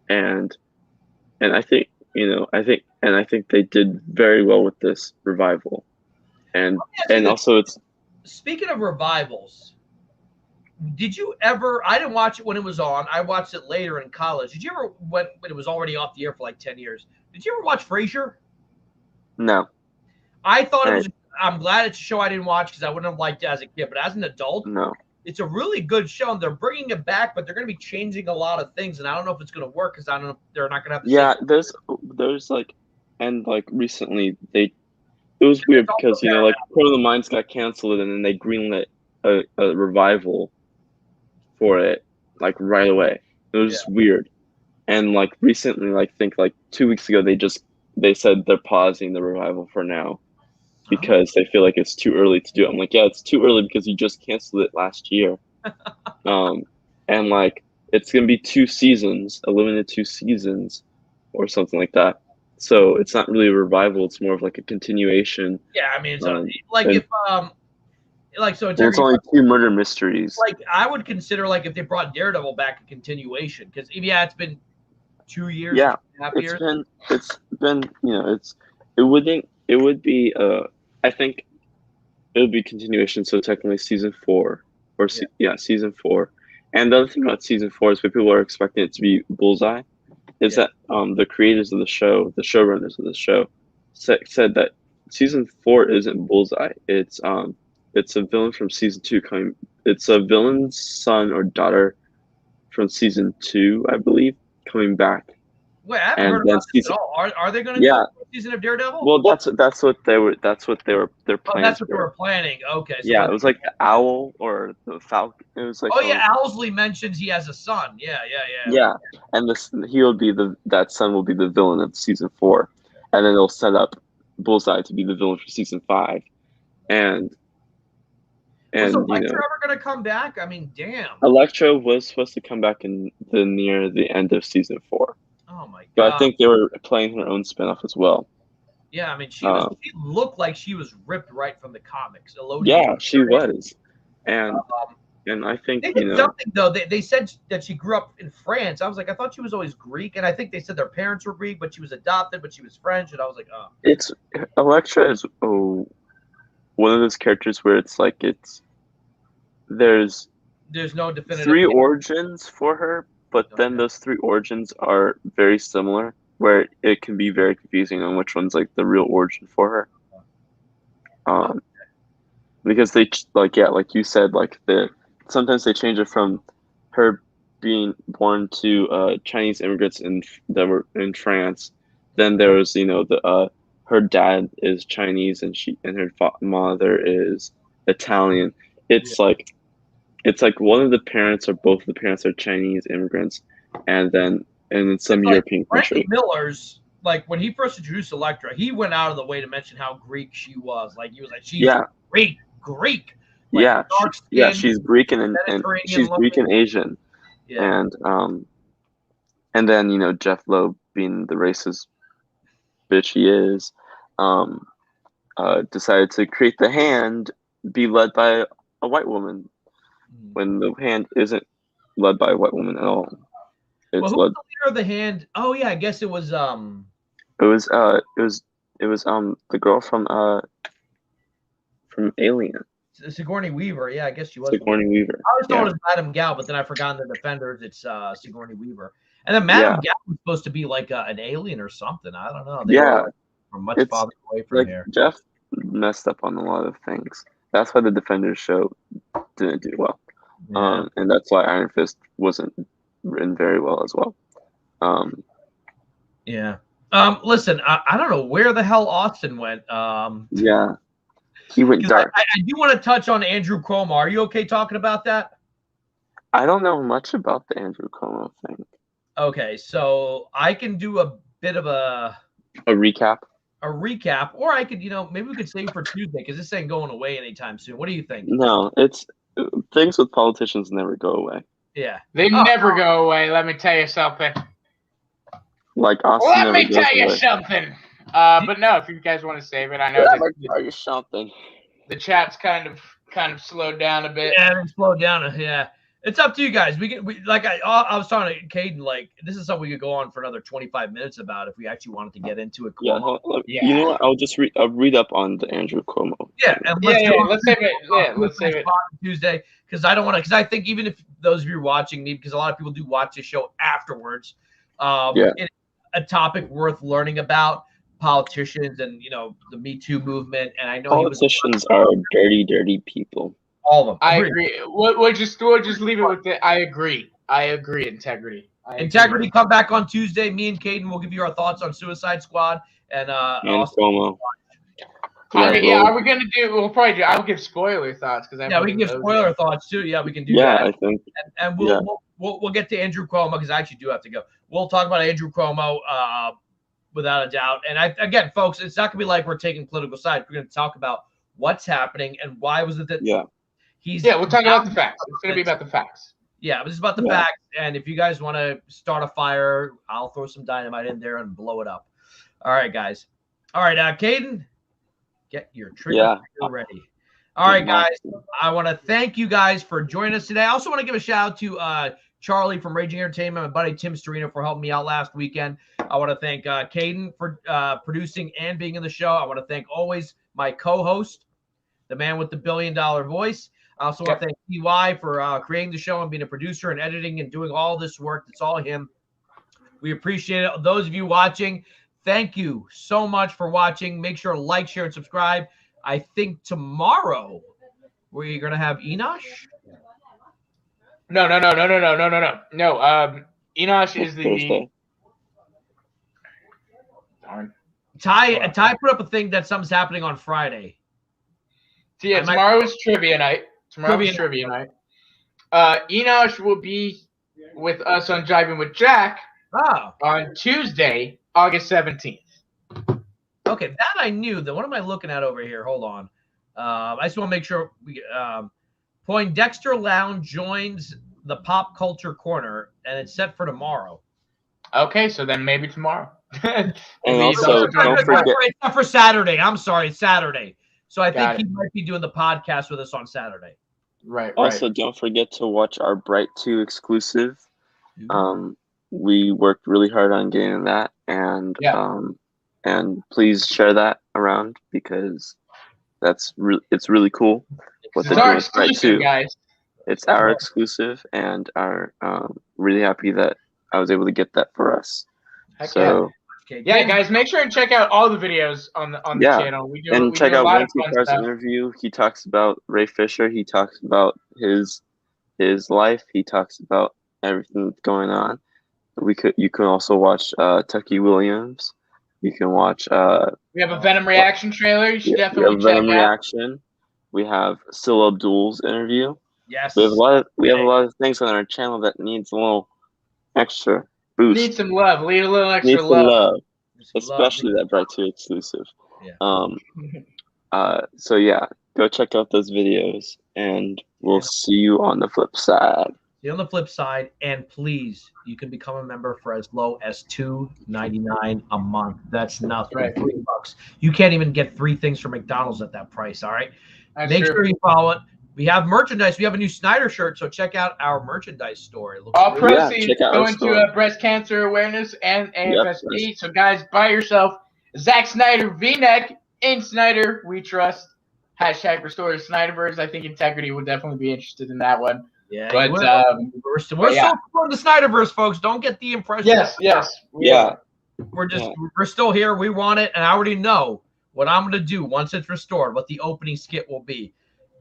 and I think I think they did very well with this revival, and also it's. Speaking of revivals, did you ever? I didn't watch it when it was on. I watched it later in college. Did you ever, when it was already off the air for like 10 years? Did you ever watch Frasier? No. I thought it was. I'm glad it's a show I didn't watch because I wouldn't have liked it as a kid. But as an adult, no, it's a really good show. And they're bringing it back, but they're going to be changing a lot of things. And I don't know if it's going to work because I don't know if they're not going to have. There's like, and like recently it was weird because like Criminal Minds got canceled and then they greenlit a revival for it like right away. It was weird, and like recently, like I think like 2 weeks ago, they said they're pausing the revival for now because they feel like it's too early to do it. I'm like, yeah, it's too early because you just canceled it last year, and like it's gonna be 2 seasons, a limited 2 seasons, or something like that. So it's not really a revival; it's more of like a continuation. Yeah, I mean, it's like if so it's only 2 murder mysteries. Like I would consider like if they brought Daredevil back a continuation because it's been 2 years. Yeah, years. It's been it would be I think it would be continuation. So technically season 4 or season 4. And the other thing about season 4 is what people are expecting it to be Bullseye. Is that the creators of the show, the showrunners of the show, said that season 4 isn't Bullseye. It's a villain from season 2 coming. It's a villain's son or daughter from season 2, I believe, coming back. Wait, I haven't heard about this at all. Are they going to do a season of Daredevil? Well, that's what they're planning. That's what they were planning. Okay. So it was like the owl or the falcon. It was like. Oh yeah, Owlsley mentions he has a son. Yeah. Yeah, and that son will be the villain of season 4, and then they'll set up Bullseye to be the villain for season 5, and. Was Elektra ever going to come back? I mean, damn. Elektra was supposed to come back near the end of season 4. Oh my god! But I think they were playing her own spinoff as well. Yeah, I mean, she looked like she was ripped right from the comics. Yeah, she was, and I think they did something though. They said that she grew up in France. I was like, I thought she was always Greek, and I think they said their parents were Greek, but she was adopted, but she was French, and I was like, oh. It's Elektra is one of those characters where it's like there's no definitive 3 origins for her, but then those 3 origins are very similar, where it can be very confusing on which one's like the real origin for her. Because they like you said, like sometimes they change it from her being born to Chinese immigrants that were in France. Then there was her dad is Chinese and her mother is Italian. It's like one of the parents or both of the parents are Chinese immigrants, and then in some European country. Frankie Miller's, like when he first introduced Elektra, he went out of the way to mention how Greek she was. Like he was like, she's Greek. Like, she's Greek and she's Greek and Asian. Yeah. And then Jeff Loeb, being the racist bitch he is, decided to create the Hand be led by a white woman when the Hand isn't led by a white woman at all. Who was the leader of the Hand? Oh yeah, I guess it was It was the girl from Alien. Sigourney Weaver. Yeah, I guess she was. Sigourney Weaver. I always thought it was Madame Gal, but then I forgot in the Defenders it's Sigourney Weaver. And then Madame Gal was supposed to be like an alien or something. I don't know. They were much farther away from here. Jeff messed up on a lot of things. That's why the Defenders show didn't do well. Yeah. And that's why Iron Fist wasn't written very well as well. Listen, I don't know where the hell Austin went. He went dark. I do want to touch on Andrew Cuomo. Are you okay talking about that? I don't know much about the Andrew Cuomo thing. Okay, so I can do a bit of a recap. Or I could, maybe we could save for Tuesday because this ain't going away anytime soon. What do you think? No, it's things with politicians never go away. Yeah. They never go away. Let me tell you something. Like Austin. Let me tell you something. But no, if you guys want to save it, I know the chat's kind of slowed down a bit. Yeah, it slowed down. Yeah, it's up to you guys. I was talking to Caden. Like, this is something we could go on for another 25 minutes about if we actually wanted to get into it. Cuomo. Yeah. You know what? I'll read up on the Andrew Cuomo. Yeah, and let's save it. Yeah, let's save it Tuesday, because I don't want to. Because I think even if those of you are watching me, because a lot of people do watch the show afterwards. It's a topic worth learning about. Politicians and the Me Too movement, and I know politicians are dirty people. All of them. I agree. We'll just leave it with it. I agree. Integrity. Integrity. Come back on Tuesday. Me and Caden will give you our thoughts on Suicide Squad and Cuomo. Are we gonna do? We'll probably do. I will give spoiler thoughts because we can give spoiler thoughts too. Yeah, we can do that. Yeah, I think. And we'll get to Andrew Cuomo because I actually do have to go. We'll talk about Andrew Cuomo. Without a doubt. And again, folks, it's not going to be like we're taking political sides. We're going to talk about what's happening and why was it that we'll talk about the facts. It's going to be about the facts. Yeah, it's about the facts. And if you guys want to start a fire, I'll throw some dynamite in there and blow it up. All right, guys. All right, Caden, get your trigger ready. All right, guys. I want to thank you guys for joining us today. I also want to give a shout out to Charlie from Raging Entertainment, my buddy Tim Storino for helping me out last weekend. I want to thank Caden for producing and being in the show. I want to thank always my co-host, the man with the $1 billion voice. I also want to thank TY for creating the show and being a producer and editing and doing all this work. It's all him. We appreciate it. Those of you watching, thank you so much for watching. Make sure to like, share, and subscribe. I think tomorrow we're going to have Enosh. No. Enosh is the Thursday. Darn. Ty put up a thing that something's happening on Friday. So tomorrow is trivia night. Trivia night. Enosh will be with us on Jivin with Jack on Tuesday, August 17th. Okay, that I knew. What am I looking at over here? Hold on. I just want to make sure we Poindexter Lounge joins the Pop Culture Corner, and it's set for tomorrow. Okay, so then maybe tomorrow. And also, don't forget. It's not for Saturday. I'm sorry, it's Saturday. So I think he might be doing the podcast with us on Saturday. Right. Also, don't forget to watch our Bright 2 exclusive. We worked really hard on getting that, and please share that around because it's really cool. It's our exclusive, guys. It's our exclusive, and are really happy that I was able to get that for us. Guys, make sure and check out all the videos on the channel. Check out Lindsay Carr's interview. He talks about Ray Fisher. He talks about his life. He talks about everything that's going on. You can also watch Tucky Williams. You can watch. We have a Venom reaction trailer. You should definitely check out. Venom reaction. We have Sil Abdul's interview. Yes. We have a lot of things on our channel that needs a little extra boost. Need some love. Need a little extra love. Especially that Bright 2 exclusive. Yeah. So go check out those videos, and we'll see you on the flip side. See you on the flip side, and please, you can become a member for as low as $2.99 a month. That's nothing. Right. $3. You can't even get 3 things from McDonald's at that price. All right. Make sure you follow it. We have merchandise. We have a new Snyder shirt, so check out our merchandise store. All proceeds going to breast cancer awareness and AFSP. Yep. So, guys, buy yourself a Zack Snyder V-neck. In Snyder, we trust. # restore the Snyderverse. I think Integrity would definitely be interested in that one. Yeah, but we're still supporting the Snyderverse, folks. Don't get the impression. Yes. We're still here. We want it, and I already know what I'm going to do once it's restored, what the opening skit will be.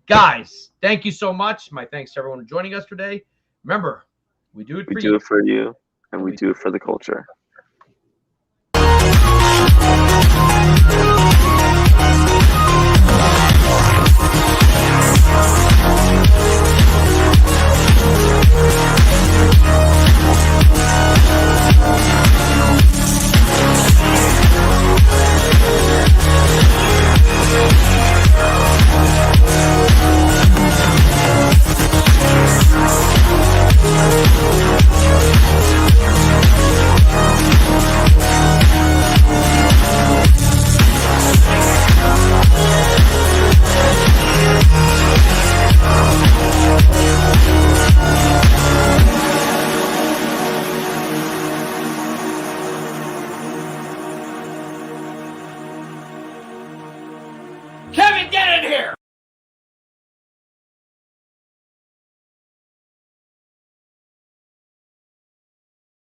Guys, thank you so much. My thanks to everyone joining us today. Remember, we do it for you. We do it for you, and we do it for the culture. here.